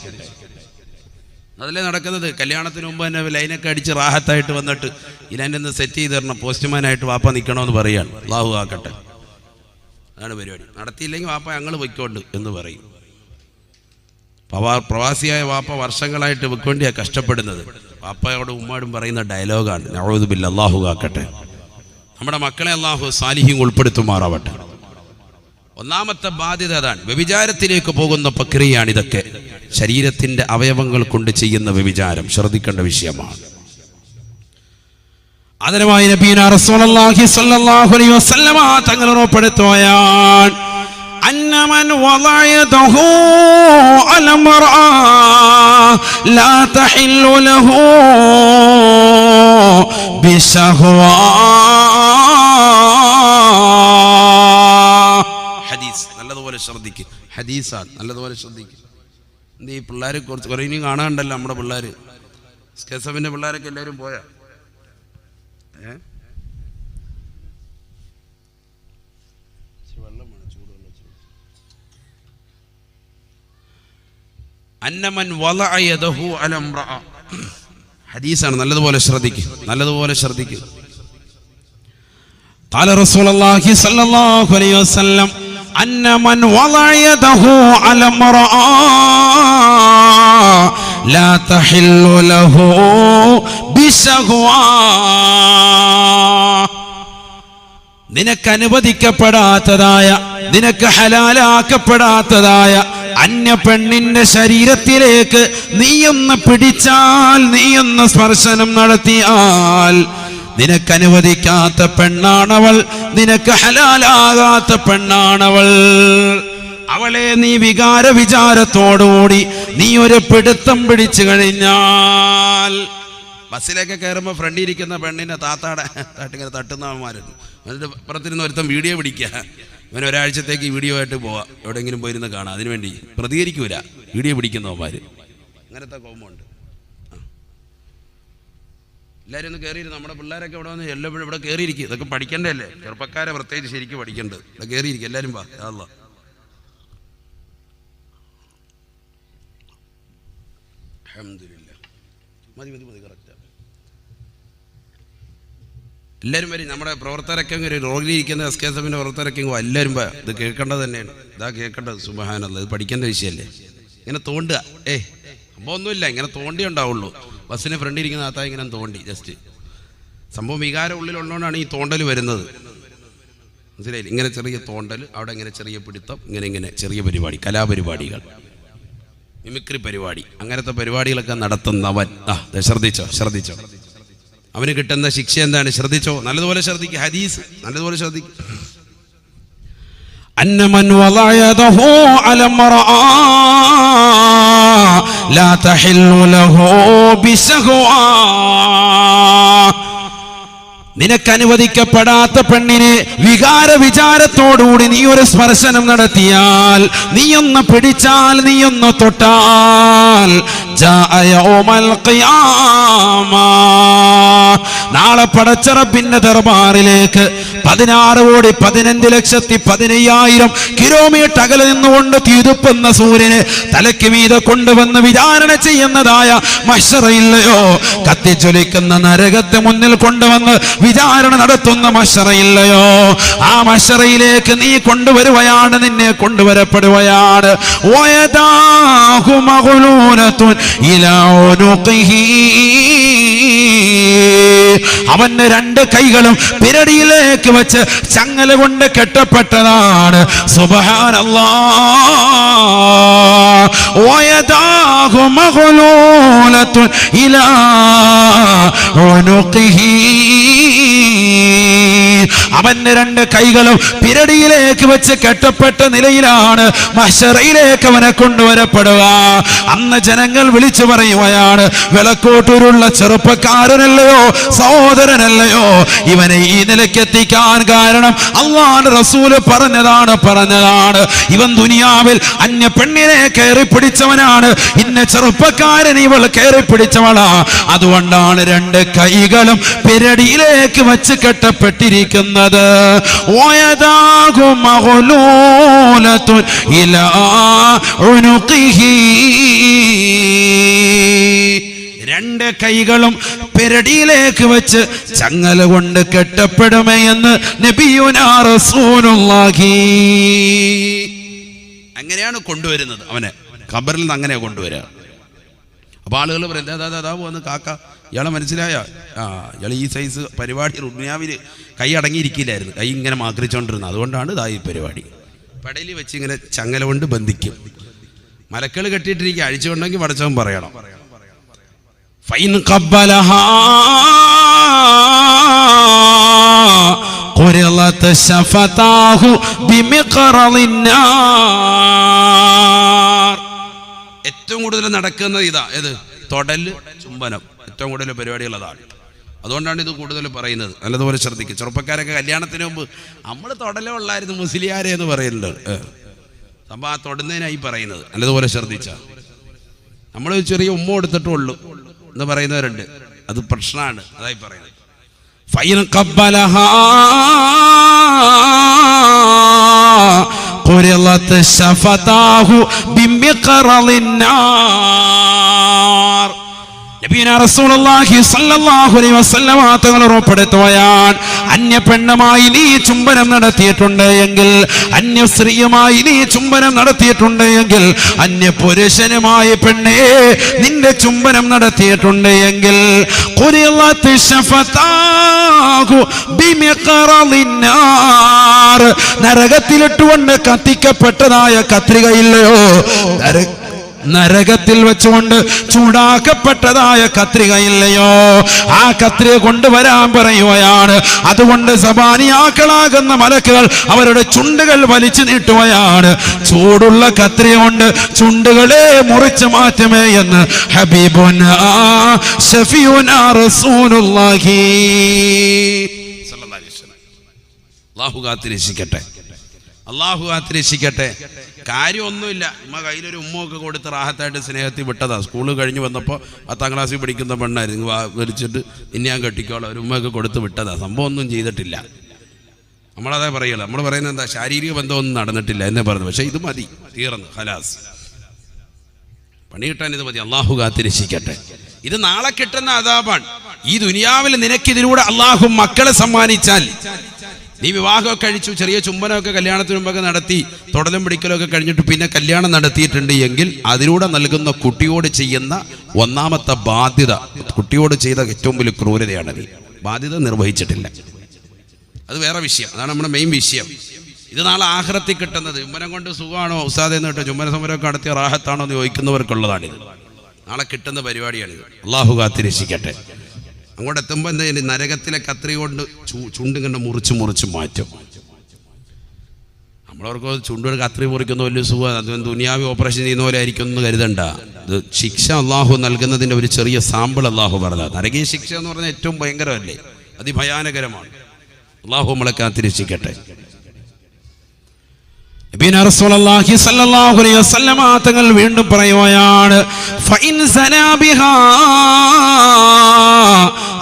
അതിലേ നടക്കുന്നത്. കല്യാണത്തിന് മുമ്പ് തന്നെ ലൈനൊക്കെ അടിച്ച് റാഹത്തായിട്ട് വന്നിട്ട് ഇലൈനൊന്ന് സെറ്റ് ചെയ്ത് തരണം, പോസ്റ്റ്മാനായിട്ട് വാപ്പ നിൽക്കണമെന്ന് പറയാണ്. അല്ലാഹു ആക്കട്ടെ. അതാണ് പരിപാടി. നടത്തിയില്ലെങ്കിൽ വാപ്പ ഞങ്ങൾ പൊയ്ക്കൊണ്ട് എന്ന് പറയും. പ്രവാസിയായ വാപ്പ വർഷങ്ങളായിട്ട് വെക്കൊണ്ടിയാണ് കഷ്ടപ്പെടുന്നത്. വാപ്പയോടും ഉമ്മാടും പറയുന്ന ഡയലോഗാണ്. നഊദു ബില്ലാഹ്, അല്ലാഹു ആക്കട്ടെ. നമ്മുടെ മക്കളെ അല്ലാഹു സാലിഹീൻ ഉൾപ്പെടുത്തുമാറാവട്ടെ. ഒന്നാമത്തെ ബാധ്യത അതാണ്. വ്യഭിചാരത്തിലേക്ക് പോകുന്ന പ്രക്രിയയാണിതൊക്കെ. ശരീരത്തിന്റെ അവയവങ്ങൾ കൊണ്ട് ചെയ്യുന്ന വ്യഭിചാരം ശ്രദ്ധിക്കേണ്ട വിഷയമാണ്. ആദരവായ നബിയുനാ റസൂലുള്ളാഹി സ്വല്ലല്ലാഹു അലൈഹി വസല്ലമ തങ്ങൾ ഉറപ്പെടുത്തുകയാണ്, അന്നമൻ വളയദഹു അൽമർഅ ലാ തഹില്ലു ലഹു ബിശഹവാ. ഹദീസ് നല്ലതുപോലെ ശ്രദ്ധിക്കുക. ഹദീസാണ്, നല്ലതുപോലെ ശ്രദ്ധിക്കുക. ഈ പിള്ളേർ കുറേ ഇനിയും കാണാണ്ടല്ലോ. നമ്മുടെ പിള്ളേർ സ്കെസഫിൻ്റെ പിള്ളേരൊക്കെ എല്ലാവരും പോയാ? അന്നമൻ വളഅ യദഹു അല ഇംറഅ, ഹദീസാണ്. നല്ലതുപോലെ ശ്രദ്ധിക്കുക, നല്ലതുപോലെ ശ്രദ്ധിക്കുക. ഖാല റസൂലുള്ളാഹി സ്വല്ലല്ലാഹു അലൈഹി വസല്ലം അന്നമൻ വളഅ യദഹു അല ഇംറഅ ലാ തഹില്ലു ലഹു ബിശഹ്വാ. നിനക്ക് അനുവദിക്കപ്പെടാത്തതായ, നിനക്ക് ഹലാലാക്കപ്പെടാത്തതായ അന്യ പെണ്ണിന്റെ ശരീരത്തിലേക്ക് നീയൊന്ന് പിടിച്ചാൽ, നീയൊന്ന് സ്പർശനം നടത്തിയാൽ, നിനക്ക് അനുവദിക്കാത്ത പെണ്ണാണവൾ, നിനക്ക് ഹലാലാകാത്ത പെണ്ണാണവൾ. അവളെ നീ വിചാരത്തോടുകൂടി നീ ഒരു പിടുത്തം പിടിച്ചു കഴിഞ്ഞാൽ, ബസ്സിലേക്ക് കയറുമ്പോൾ ഫ്രണ്ടിൽ ഇരിക്കുന്ന പെണ്ണിനെ താട്ടിങ്ങനെ തട്ടുന്നവന്മാരുണ്ട്. അതിൻ്റെ പുറത്തിരുന്ന് ഒരുത്തം വീഡിയോ പിടിക്കുക. ഇവൻ ഒരാഴ്ചത്തേക്ക് വീഡിയോ ആയിട്ട് പോവാം, എവിടെയെങ്കിലും പോയിരുന്ന് കാണാം. അതിനുവേണ്ടി പ്രതികരിക്കൂല വീഡിയോ പിടിക്കുന്നവന്മാർ. അങ്ങനത്തെ കോമ്പുണ്ട്. എല്ലാവരും ഒന്ന് കയറിയിരുന്നു. നമ്മുടെ പിള്ളേരൊക്കെ ഇവിടെ വന്ന് എല്ലാവരും ഇവിടെ കയറിയിരിക്കും. ഇതൊക്കെ പഠിക്കേണ്ടതല്ലേ? ചെറുപ്പക്കാരെ പ്രത്യേകിച്ച് ശരിക്കും പഠിക്കേണ്ടത്. ഇവിടെ കയറിയിരിക്കും എല്ലാവരും. വാ അല്ലാ. അൽഹംദുലില്ലാ. മതി കറക്റ്റ്. എല്ലാവരും വരും. നമ്മുടെ പ്രവർത്തകരൊക്കെ റോഡിലിരിക്കുന്ന SKSFിൻ്റെ പ്രവർത്തകരൊക്കെ എല്ലാവരും ഇത് കേൾക്കേണ്ടത് തന്നെയാണ്. ഇതാ കേൾക്കേണ്ടത്. സുബ്ഹാനല്ലാഹ്, ഇത് പഠിക്കേണ്ട വിഷയമല്ലേ? ഇങ്ങനെ തോണ്ടുക. സംഭവം ഒന്നുമില്ല, ഇങ്ങനെ തോണ്ടി ഉണ്ടാവുള്ളൂ. ബസ്സിന് ഫ്രണ്ടിൽ ഇരിക്കുന്ന ആത്താ ഇങ്ങനെ തോണ്ടി ജസ്റ്റ്. സംഭവം വികാരം ഉള്ളിലുള്ളതുകൊണ്ടാണ് ഈ തോണ്ടൽ വരുന്നത്, മനസ്സിലായില്ല? ഇങ്ങനെ ചെറിയ തോണ്ടൽ, അവിടെ ഇങ്ങനെ ചെറിയ പിടുത്തം, ഇങ്ങനെ ചെറിയ പരിപാടി, കലാപരിപാടികൾ, മിമിക്രി പരിപാടി, അങ്ങനത്തെ പരിപാടികളൊക്കെ നടത്തുന്നവൻ ശ്രദ്ധിച്ചോ. അവന് കിട്ടുന്ന ശിക്ഷ എന്താണ്? ശ്രദ്ധിച്ചോ, നല്ലതുപോലെ ശ്രദ്ധിക്കുക. ഹദീസ് നല്ലതുപോലെ ശ്രദ്ധിക്കുക. അന്നമൻ വളയദഹു അലമറആ ലാ തഹില്ലു ലഹു ബിശഹവാ. നിനക്കനുവദിക്കപ്പെടാത്ത പെണ്ണിനെ വികാര വിചാരത്തോടുകൂടി നീ ഒരു സ്പർശനം നടത്തിയാൽ, നീയൊന്ന് പിടിച്ചാൽ, നീയൊന്ന് തൊട്ടാൽ, നാളെ പടച്ച റബ്ബിന്റെ ദർബാറിലേക്ക് 16,15,15,000 കിലോമീറ്റർ അകലെ നിന്നുകൊണ്ട് തീതുപ്പുന്ന സൂര്യനെ തലയ്ക്ക് മീതെ കൊണ്ടുവന്ന് വിചാരണ ചെയ്യുന്നതായ മഹ്ശറയില്ലയോ? കത്തിജ്വലിക്കുന്ന നരകത്തെ മുന്നിൽ കൊണ്ടുവന്ന് വിചാരണ നടത്തുന്ന മഹ്ശറയില്ലയോ? ആ മഹ്ശറയിലേക്ക് നീ കൊണ്ടുവരുകയാണ്, നിന്നെ കൊണ്ടുവരപ്പെടുകയാണ്. അവന്റെ 2 കൈകളും പിരടിയിലേക്ക് വെച്ച് ചങ്ങല കൊണ്ട് കെട്ടപ്പെട്ടതാണ്. സുബ്ഹാനല്ലാഹ്. വയദാഹു മഗ്ലൂലത്തുൻ ഇലാ ഉനുഖിഹി. അവന്റെ 2 കൈകളും പിരടിയിലേക്ക് വെച്ച് കെട്ടപ്പെട്ട നിലയിലാണ് മഹ്ശറയിലേക്ക് അവനെ കൊണ്ടുവരപ്പെടുക. അന്ന് ജനങ്ങൾ വിളിച്ചു പറയുകയാണ്, വിളക്കോട്ടൂരുള്ള ചെറുപ്പക്കാരനല്ലയോ, സഹോദരനല്ലയോ, ഇവനെ ഈ നിലയ്ക്ക് എത്തിക്കാൻ കാരണം അല്ലാഹുവിന്റെ റസൂൽ പറഞ്ഞതാണ്. ഇവൻ ദുനിയാവിൽ അന്യ പെണ്ണിനെ കയറി പിടിച്ചവനാണ്, ഇന്ന ചെറുപ്പക്കാരൻ ഇവൾ കയറി പിടിച്ചവളാ. അതുകൊണ്ടാണ് 2 കൈകളും പിരടിയിലേക്ക് വെച്ച് കെട്ടപ്പെട്ടിരിക്കുന്നത്. ഇലാ ഉനുഖിഹി. 2 കൈകളും പെരടിയിലേക്ക് വെച്ച് ചങ്ങല കൊണ്ട് കെട്ടപ്പെടുമേ എന്ന് നബിയുനാ റസൂലുള്ളാഹി. അങ്ങനെയാണ് കൊണ്ടുവരുന്നത്. അവനെ ഖബറിൽ നിന്ന് അങ്ങനെ കൊണ്ടുവരിക. അപ്പൊ ആളുകൾ പറയും, ദാ വന്ന് കാക്ക, ഇയാളെ മനസ്സിലായ? ഇയാൾ ഈ സൈസ് പരിപാടി ദുനിയാവിൽ കൈ അടങ്ങിയിരിക്കില്ലായിരുന്നു, കൈ ഇങ്ങനെ മാക്രിച്ചോണ്ടിരുന്നത്. അതുകൊണ്ടാണ് ഇതാ ഈ പരിപാടി. പടയിൽ വെച്ച് ഇങ്ങനെ ചങ്ങല കൊണ്ട് ബന്ധിക്കും. മലക്കൾ കെട്ടിയിട്ടിരിക്കുക, അഴിച്ചുകൊണ്ടെങ്കിൽ പടച്ചവൻ പറയണം. ഫൈൻ ഖബ്ബലഹാ ഖുരിളത ശഫതാഹു ബിമിഖറളിൻ നാർ. ഏറ്റവും കൂടുതൽ നടക്കുന്നത് ഇതാ, ഏത്? തൊടല്, ചുംബനം. ഏറ്റവും കൂടുതൽ പരിപാടികൾ അതാണ്. അതുകൊണ്ടാണ് ഇത് കൂടുതൽ പറയുന്നത്. നല്ലതുപോലെ ശ്രദ്ധിക്കുക. ചെറുപ്പക്കാരൊക്കെ കല്യാണത്തിന് മുമ്പ് നമ്മൾ തൊടലേ ഉള്ളായിരുന്നു മുസ്ലിയാരെ എന്ന് പറയുന്നുണ്ട്. സംഭവം ആ തൊടുന്നതിനായി പറയുന്നത്. നല്ലതുപോലെ ശ്രദ്ധിച്ച നമ്മൾ ചെറിയ ഉമ്മ കൊടുത്തിട്ടുള്ളൂ എന്ന് പറയുന്നവരുണ്ട്, അത് പ്രശ്നമാണ്. അതായി പറയുന്നത്. ഫൈൻ ഖബ്ബലഹാ ഖുരിളത ശഫതാഹു ബിമിഖറളിൻ നാർ. നബിയുനാ റസൂലുള്ളാഹി സ്വല്ലല്ലാഹു അലൈഹി വസല്ലം തങ്ങൾ ഉറപ്പെടുത്തുകയാണ്, അന്യ പെണ്ണുമായി നീ ചുംബനം നടത്തിയിട്ടുണ്ട് എങ്കിൽ, അന്യ സ്ത്രീയുമായി നീ ചുംബനം നടത്തിയിട്ടുണ്ട് എങ്കിൽ, അന്യ പുരുഷനുമായി പെണ്ണേ നിന്റെ ചുംബനം നടത്തിയിട്ടുണ്ട് എങ്കിൽ, ഖുരിളത ശഫതാഹു ബിമിഖറളിൻ നാർ. നരകത്തിലിട്ടുകൊണ്ട് കത്തിക്കപ്പെട്ടതായ കത്രികയില്ലയോ, നരകത്തിൽ വെച്ചുകൊണ്ട് ചൂടാക്കപ്പെട്ടതായ കത്രികയില്ലയോ, ആ കത്രിക കൊണ്ടുവരാൻ പറയുകയാണ്. അതുകൊണ്ട് സബാനിയാക്കളാകുന്ന മലക്കുകൾ അവരുടെ ചുണ്ടുകൾ വലിച്ചു നീട്ടുകയാണ്. ചൂടുള്ള കത്രിക കൊണ്ട് ചുണ്ടുകളെ മുറിച്ചു മാറ്റുമേ എന്ന് ഹബീബുനാ ശഫീഉനാ റസൂലുള്ളാഹി സ്വല്ലല്ലാഹു അലൈഹി വസല്ലം. അല്ലാഹു കാത്തിരക്ഷിക്കട്ടെ, അല്ലാഹു കാത്തിരക്ഷിക്കട്ടെ. കാര്യമൊന്നുമില്ല, ഉമ്മ കയ്യിലൊരു ഉമ്മയൊക്കെ കൊടുത്ത് റാഹത്തായിട്ട് സ്നേഹത്തിൽ വിട്ടതാ. സ്കൂള് കഴിഞ്ഞ് വന്നപ്പോൾ 10ാം ക്ലാസ്സിൽ പഠിക്കുന്ന പെണ്ണായിരുന്നു, വലിച്ചിട്ട് ഇനി ഞാൻ കെട്ടിക്കോളാം, ഒരു ഉമ്മയൊക്കെ കൊടുത്ത് വിട്ടതാ. സംഭവം ഒന്നും ചെയ്തിട്ടില്ല. നമ്മളതേ പറയുള്ളൂ. നമ്മൾ പറയുന്നത് എന്താ, ശാരീരിക ബന്ധമൊന്നും നടന്നിട്ടില്ല എന്നേ പറഞ്ഞു. പക്ഷെ ഇത് മതി, തീർന്നു, ഖലാസ്. പണി കിട്ടാൻ ഇത് മതി. അള്ളാഹു കാത്തിരക്ഷിക്കട്ടെ. ഇത് നാളെ കിട്ടുന്ന അദാബാണ്. ഈ ദുനിയാവിൽ നിനക്കിതിലൂടെ അള്ളാഹു മക്കളെ സമ്മാനിച്ചാൽ നീ വിവാഹമൊക്കെ കഴിച്ചു, ചെറിയ ചുംബനമൊക്കെ കല്യാണത്തിന് മുമ്പൊക്കെ നടത്തി, തൊടലും പിടിക്കലൊക്കെ കഴിഞ്ഞിട്ട് പിന്നെ കല്യാണം നടത്തിയിട്ടുണ്ട് എങ്കിൽ അതിലൂടെ നൽകുന്ന കുട്ടിയോട് ചെയ്യുന്ന ഒന്നാമത്തെ ബാധ്യത, കുട്ടിയോട് ചെയ്ത ഏറ്റവും വലിയ ക്രൂരതയാണത്. ബാധ്യത നിർവഹിച്ചിട്ടില്ല. അത് വേറെ വിഷയം, അതാണ് നമ്മുടെ മെയിൻ വിഷയം. ഇത് നാളെ ആഖിറത്തിൽ കിട്ടുന്നത്. ചുംബനം കൊണ്ട് സുഖമാണോ ഉസ്താദ് എന്ന് കേട്ടോ, ചുംബന സമരമൊക്കെ നടത്തിയ റാഹത്താണോ എന്ന് ചോദിക്കുന്നവർക്കുള്ളതാണിത്. നാളെ കിട്ടുന്ന പരിപാടിയാണിത്. അള്ളാഹു കാത്തിരക്ഷിക്കട്ടെ. അങ്ങോട്ട് എത്തുമ്പോൾ എന്താ, നരകത്തിലെ കത്രി കൊണ്ട് ചുണ്ടും കണ്ട് മുറിച്ച് മാറ്റും. നമ്മളവർക്ക് ചുണ്ടുകൾ കത്രി മുറിക്കുന്ന വലിയ സുഖം, അത് ദുനിയാവി ഓപ്പറേഷൻ ചെയ്യുന്ന പോലെ ആയിരിക്കും എന്ന് കരുതണ്ട. ഇത് ശിക്ഷ അള്ളാഹു നൽകുന്നതിൻ്റെ ഒരു ചെറിയ സാമ്പിൾ അള്ളാഹു പറഞ്ഞത്. നരകീയ ശിക്ഷ എന്ന് പറഞ്ഞാൽ ഏറ്റവും ഭയങ്കരമല്ലേ, അതിഭയാനകരമാണ്. അള്ളാഹു നമ്മളെ കാത്തിരക്ഷിക്കട്ടെ. തങ്ങൾ വീണ്ടും പറയുകയാണ്,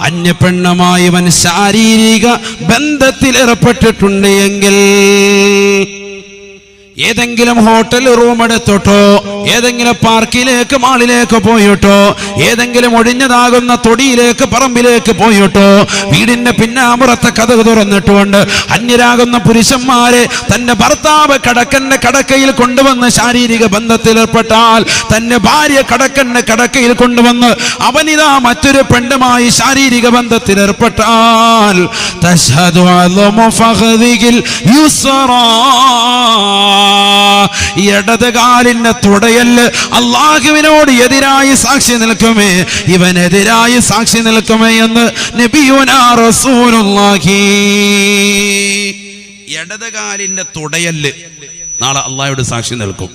അന്യ പെണ്ണുമായി ഇവൻ ശാരീരിക ബന്ധത്തിൽ ഏർപ്പെട്ടിട്ടുണ്ട് എങ്കിൽ, ഏതെങ്കിലും ഹോട്ടൽ റൂം എടുത്തോട്ടോ, ഏതെങ്കിലും പാർക്കിലേക്ക് മാളിലേക്ക് പോയിട്ടോ, ഏതെങ്കിലും ഒഴിഞ്ഞതാകുന്ന തൊടിയിലേക്ക് പറമ്പിലേക്ക് പോയിട്ടോ, വീടിന്റെ പിന്നാമ്പുറത്തെ കതക് തുറന്നിട്ടുകൊണ്ട് അന്യരാകുന്ന പുരുഷന്മാരെ തന്റെ ഭർത്താവ് കടക്കന്റെ കടക്കയിൽ കൊണ്ടുവന്ന് ശാരീരിക ബന്ധത്തിൽ ഏർപ്പെട്ടാൽ, തന്റെ ഭാര്യ കടക്കന്റെ കടക്കയിൽ കൊണ്ടുവന്ന് അവനിതാ മറ്റൊരു പെണ്ണുമായി ശാരീരിക ബന്ധത്തിൽ ഏർപ്പെട്ടാൽ, തശ്ഹദു അലമു ഫഖദിൽ യുസ്റാ, ഇടത് കാലിന്റെ തുടയല് അള്ളാഹുവിനോട് എതിരായി സാക്ഷി നിൽക്കുമേ, ഇവനെതിരായി സാക്ഷി നിൽക്കുമേ എന്ന് നബിയുനാ റസൂലുള്ളാഹി. ഇടത് കാലിന്റെ തുടയല് നാളെ അള്ളാഹുവോട് സാക്ഷി നിൽക്കും.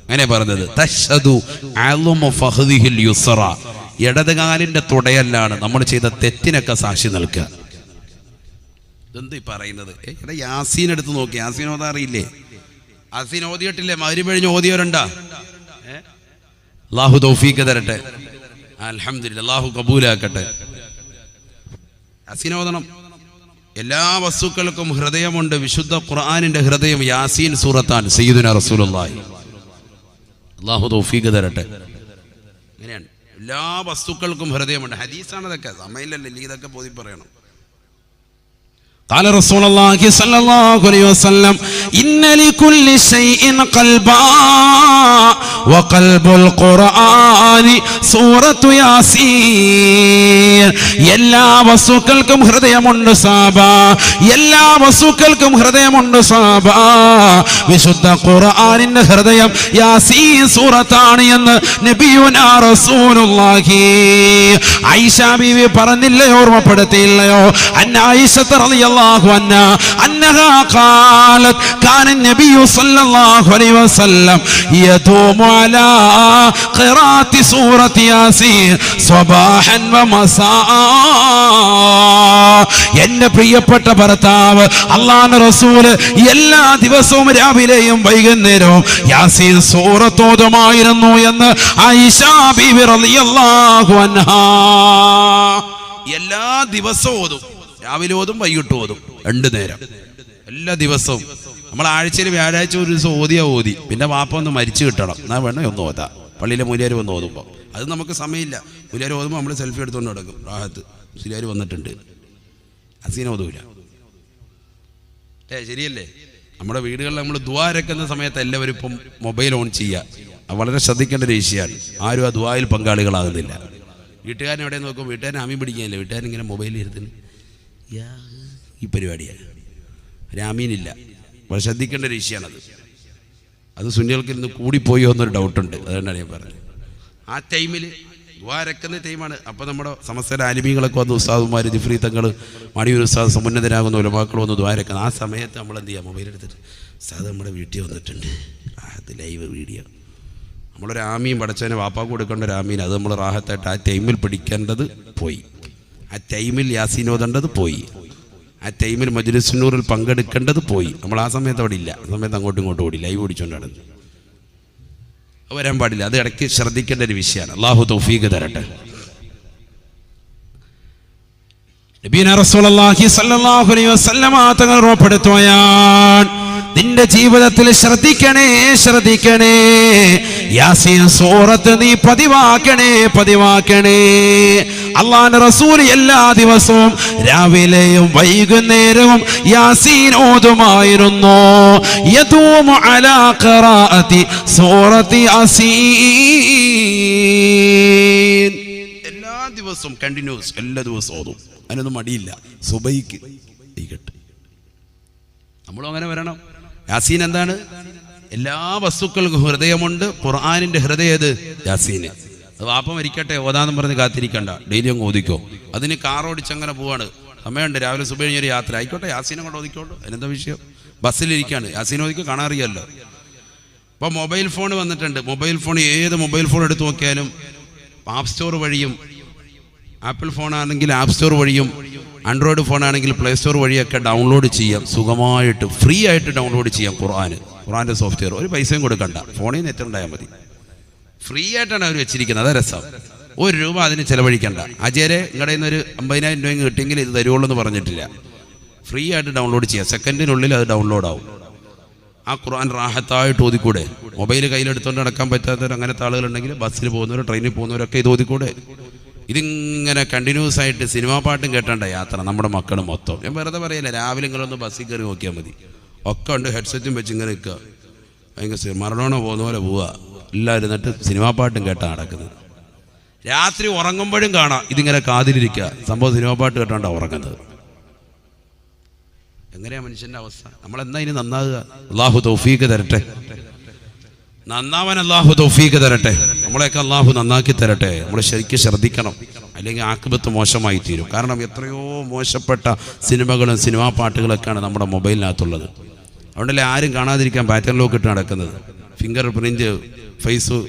അങ്ങനെ പറഞ്ഞത്, തശ്ഹദു അലമു ഫഖദിൽ യുസ്റാ, ഇടത് കാലിന്റെ തുടയല്ലാണ് നമ്മൾ ചെയ്ത തെറ്റിനൊക്കെ സാക്ഷി നിൽക്കുക. ഇതെന്ത് പറയുന്നത്? യാസീൻ എടുത്ത് നോക്കി, യാസീൻ ഓതാൻ അറിയില്ലേ? യാസീൻ ഓതിയിട്ടില്ലേ? മഗ്‌രിബ് കഴിഞ്ഞ് ഓതിയവരുണ്ടാ? അല്ലാഹു തൗഫീഖ് തരട്ടെ. അൽഹംദുലില്ലാഹ്, അല്ലാഹു കബൂലാക്കട്ടെ. യാസീൻ ഓതണം. എല്ലാ വസ്തുക്കൾക്കും ഹൃദയമുണ്ട്. വിശുദ്ധ ഖുർആനിന്റെ ഹൃദയം യാസീൻ സൂറത്താണ്. സയ്യിദുനാ റസൂലുള്ളാഹി, അല്ലാഹു തൗഫീഖ് തരട്ടെ. അങ്ങനെയാണ്, എല്ലാ വസ്തുക്കൾക്കും ഹൃദയമുണ്ട്. ഹദീസാണ് ഇതൊക്കെ, സമയമില്ലല്ലോ ഇതൊക്കെ പോയി പറയണം. قال رسول الله صلى الله عليه وسلم إن لكل شيء قلبا وقلب القرآن سورة ياسين. എല്ലാ വസ്തുക്കൾക്കും ഹൃദയമുണ്ട് സാബ, എല്ലാ വസ്തുക്കൾക്കും ഹൃദയമുണ്ട് സാബ. വിശുദ്ധ ഖുർആനിന്റെ ഹൃദയം യാസീൻ സൂറത്താണ് എന്ന് നബിയുനാ റസൂലുള്ളാഹി. ആയിഷ ബീവി പറഞ്ഞില്ലയോ, ഓർമ്മപ്പെടുത്തിയില്ലയോ? അന്ന ആയിഷ റളിയല്ലാഹു عنها أنها قالت كان النبي صلى الله عليه وسلم يدوم على قراءة سورة ياسين صباحا ومساء. എന്റെ പ്രിയപ്പെട്ട ഭർത്താവ് അല്ലാഹുവിന്റെ റസൂല് എല്ലാ ദിവസവും രാവിലെയും വൈകുന്നേരവും യാസീൻ സൂറത്ത് ഓതുമായിരുന്നു എന്ന് ആയിഷ ബീവി റളിയല്ലാഹു അൻഹാ. എല്ലാ ദിവസവും ഓതും, രാവിലെ ഓതും വൈകിട്ട് ഓതും, 2 നേരം എല്ലാ ദിവസവും. നമ്മൾ ആഴ്ചയിൽ വ്യാഴാഴ്ച ഒരു ദിവസം ഓതി, പിന്നെ വാപ്പ ഒന്ന് മരിച്ചു കിട്ടണം, എന്നാൽ വേണം ഒന്ന് ഓതാ. പള്ളിയിലെ മൂല്യാർ വന്ന് ഓതുമ്പോൾ അത് നമുക്ക് സമയമില്ല. മൂല്യാർ ഓതുമ്പോൾ നമ്മൾ സെൽഫി എടുത്തുകൊണ്ട് നടക്കും. റാഹത്ത് മുസ്ലിയാർ വന്നിട്ടുണ്ട്, അസീന ഓതൂല. ശരിയല്ലേ? നമ്മുടെ വീടുകളിൽ നമ്മൾ ദുആ ഇറക്കുന്ന സമയത്ത് എല്ലാവരും ഇപ്പം മൊബൈൽ ഓൺ ചെയ്യുക. വളരെ ശ്രദ്ധിക്കേണ്ട ഒരു വിഷയമാണ്. ആരും ആ ദുആയിൽ പങ്കാളികളാകുന്നില്ല. വീട്ടുകാരൻ എവിടെ നോക്കും, വീട്ടുകാരൻ ആമീൻ പിടിക്കാനില്ല, വീട്ടുകാരൻ ഇങ്ങനെ മൊബൈലിൽ ഇരുത്തിന് ഈ പരിപാടിയാണ്. രാമീനില്ല. വളരെ ശ്രദ്ധിക്കേണ്ട ഒരു വിഷയമാണത്. അത് സുന്നികൾക്ക് ഇന്ന് കൂടിപ്പോയോ എന്നൊരു ഡൗട്ടുണ്ട്. അതുകൊണ്ടാണ് ഞാൻ പറഞ്ഞത്. ആ ടൈമിൽ ദ്വാരക്കുന്ന ടൈമാണ്. അപ്പോൾ നമ്മുടെ സമസ്തയുടെ ആലിമീങ്ങളൊക്കെ വന്ന് ഉസ്താദുമാർ, ജിഫ്രി തങ്ങൾ, മണിയൂർ ഉസ്താദ്, സമുന്നതരാകുന്ന ഉലമാക്കൾ വന്ന് ദ്വാരക്കുന്ന ആ സമയത്ത് നമ്മൾ എന്ത് ചെയ്യുക, മൊബൈൽ എടുത്തിട്ട് ഉസ്താദ് നമ്മുടെ വീട്ടിൽ വന്നിട്ടുണ്ട്, അത് ലൈവ് വീഡിയോ. നമ്മളൊരു ആമീൻ പടച്ചവനെ വാപ്പാക്ക് കൊടുക്കേണ്ട ഒരു ആമീൻ, അത് നമ്മൾ റാഹത്തായിട്ട് ആ ടൈമിൽ പിടിക്കേണ്ടത് പോയി. ആ ടൈമിൽ യാസീൻ ഓതേണ്ടത് പോയി. ആ ടൈമിൽ മജ്‌ലിസുൻ നൂറിൽ പങ്കെടുക്കേണ്ടത് പോയി. നമ്മൾ ആ സമയത്ത് അവിടെ ഇല്ല. ആ സമയത്ത് അങ്ങോട്ടും ഇങ്ങോട്ടും ഓടി ലൈവ് ഓടിച്ചുകൊണ്ടാണ്. അത് വരാൻ പാടില്ല. അത് ഇടയ്ക്ക് ശ്രദ്ധിക്കേണ്ട ഒരു വിഷയമാണ്. അല്ലാഹു തൗഫീഖ് തരട്ടെ. നബിയുനാ റസൂലുള്ളാഹി സ്വല്ലല്ലാഹു അലൈഹി വസല്ലമ തങ്ങൾ ഉറപ്പെടുത്തുകയാണ്, നിന്റെ ജീവിതത്തിൽ ശ്രദ്ധിക്കണേ. യാസീൻ സൂറത്ത് നീ പതിവാക്കണേ. അല്ലാഹുവിന്റെ റസൂൽ എല്ലാ ദിവസവും രാവിലെയും വൈകുന്നേരവും യാസീൻ ഓതുമായിരുന്നു. യദൂമു അലാ ഖിറാഅത്തി സൂറത്തി യാസീൻ. എല്ലാ ദിവസവും കണ്ടിന്യൂസ്, എല്ലാ ദിവസവും ഓതും. അതിനൊന്നും മടിയില്ല. സുബൈക്ക് നമ്മളും അങ്ങനെ വരണം. യാസീൻ എന്താണ്? എല്ലാ വസ്തുക്കൾക്കും ഹൃദയമുണ്ട്. ഖുർആനിന്റെ ഹൃദയം ഏത്? യാസീന്. അത് വാപ്പ മരിക്കട്ടെ ഓതാന്നും പറഞ്ഞ് കാത്തിരിക്കണ്ട, ഡെയിലി അങ്ങ് ഓദിക്കോ. അതിന് കാറോടിച്ചങ്ങനെ പോവാണ്, സമയമുണ്ട്, രാവിലെ സുബഹി കഴിഞ്ഞൊരു യാത്ര ആയിക്കോട്ടെ, യാസീനെ കൊണ്ട് ഓദിക്കോളൂ. അതിനെന്താ വിഷയം? ബസ്സിലിരിക്കുകയാണ്, യാസീൻ ഓദിക്കോ, കാണാറിയല്ലോ. ഇപ്പോൾ മൊബൈൽ ഫോൺ വന്നിട്ടുണ്ട്. ഏത് മൊബൈൽ ഫോൺ എടുത്ത് നോക്കിയാലും ആപ്പ് സ്റ്റോർ വഴിയും, ആപ്പിൾ ഫോണാണെങ്കിൽ ആപ്പ് സ്റ്റോർ വഴിയും, ആൻഡ്രോയിഡ് ഫോണാണെങ്കിൽ പ്ലേ സ്റ്റോർ വഴിയൊക്കെ ഡൗൺലോഡ് ചെയ്യാം. സുഖമായിട്ട് ഫ്രീ ആയിട്ട് ഡൗൺലോഡ് ചെയ്യാം ഖുർആൻ്റെ സോഫ്റ്റ്വെയർ. ഒരു പൈസയും കൊടുക്കണ്ട, ഫോണിൽ നെറ്റ് ഉണ്ടായാൽ മതി. ഫ്രീ ആയിട്ടാണ് അവർ വെച്ചിരിക്കുന്നത്. അതാ രസം. 1 രൂപ അതിന് ചിലവഴിക്കണ്ട. അജയരെ നിങ്ങളുടെ നിന്ന് ഒരു 50,000 രൂപ കിട്ടിയെങ്കിൽ ഇത് തരുവുള്ളൂ എന്ന് പറഞ്ഞിട്ടില്ല. ഫ്രീ ആയിട്ട് ഡൗൺലോഡ് ചെയ്യാം. സെക്കൻഡിനുള്ളിൽ അത് ഡൗൺലോഡ് ആവും. ആ ഖുർആൻ റാഹത്തായിട്ട് ഓതിക്കൂടെ? മൊബൈൽ കയ്യിലെടുത്തുകൊണ്ട് നടക്കാൻ പറ്റാത്തവർ, അങ്ങനത്തെ ആളുകളുണ്ടെങ്കിൽ ബസ്സിൽ പോകുന്നവർ, ട്രെയിനിൽ പോകുന്നവരൊക്കെ ഇത് ഓതിക്കൂടെ? ഇതിങ്ങനെ കണ്ടിന്യൂസ് ആയിട്ട് സിനിമാ പാട്ടും കേട്ടണ്ട യാത്ര നമ്മുടെ മക്കൾ മൊത്തം. ഞാൻ വെറുതെ പറയില്ല, രാവിലെ ഇങ്ങളൊന്ന് ബസ്സിൽ കയറി നോക്കിയാൽ മതി. ഒക്കെ ഉണ്ട്, ഹെഡ്സെറ്റും വെച്ച് ഇങ്ങനെ നിൽക്കുക, ഭയങ്കര മറഡോണ പോകുന്ന പോലെ പോവുക. എല്ലാവരും എന്നിട്ട് സിനിമാ പാട്ടും കേട്ടാണ് നടക്കുന്നത്. രാത്രി ഉറങ്ങുമ്പോഴും കാണാം ഇതിങ്ങനെ കാതിലിരിക്കുക. സംഭവം സിനിമാ പാട്ട് കേട്ടാണ്ടാണ് ഉറങ്ങുന്നത്. എങ്ങനെയാ മനുഷ്യൻ്റെ അവസ്ഥ? നമ്മളെന്നാ ഇനി നന്നാകുക? അള്ളാഹു തൗഫീഖ് തരട്ടെ. നന്നാവാൻ അള്ളാഹു തൗഫീഖ് തരട്ടെ. നമ്മളെയൊക്കെ അള്ളാഹു നന്നാക്കി തരട്ടെ. നമ്മൾ ശരിക്കും ശ്രദ്ധിക്കണം, അല്ലെങ്കിൽ ആക്ബത്ത് മോശമായി തീരും. കാരണം എത്രയോ മോശപ്പെട്ട സിനിമകളും സിനിമാ പാട്ടുകളൊക്കെയാണ് നമ്മുടെ മൊബൈലിനകത്തുള്ളത്. അതുകൊണ്ടല്ലേ ആരും കാണാതിരിക്കാൻ പാറ്റേൺ ലോക്ക് ഇട്ട് നടക്കുന്നത്. ഫിംഗർ പ്രിൻ്റ്, ഫേസ്,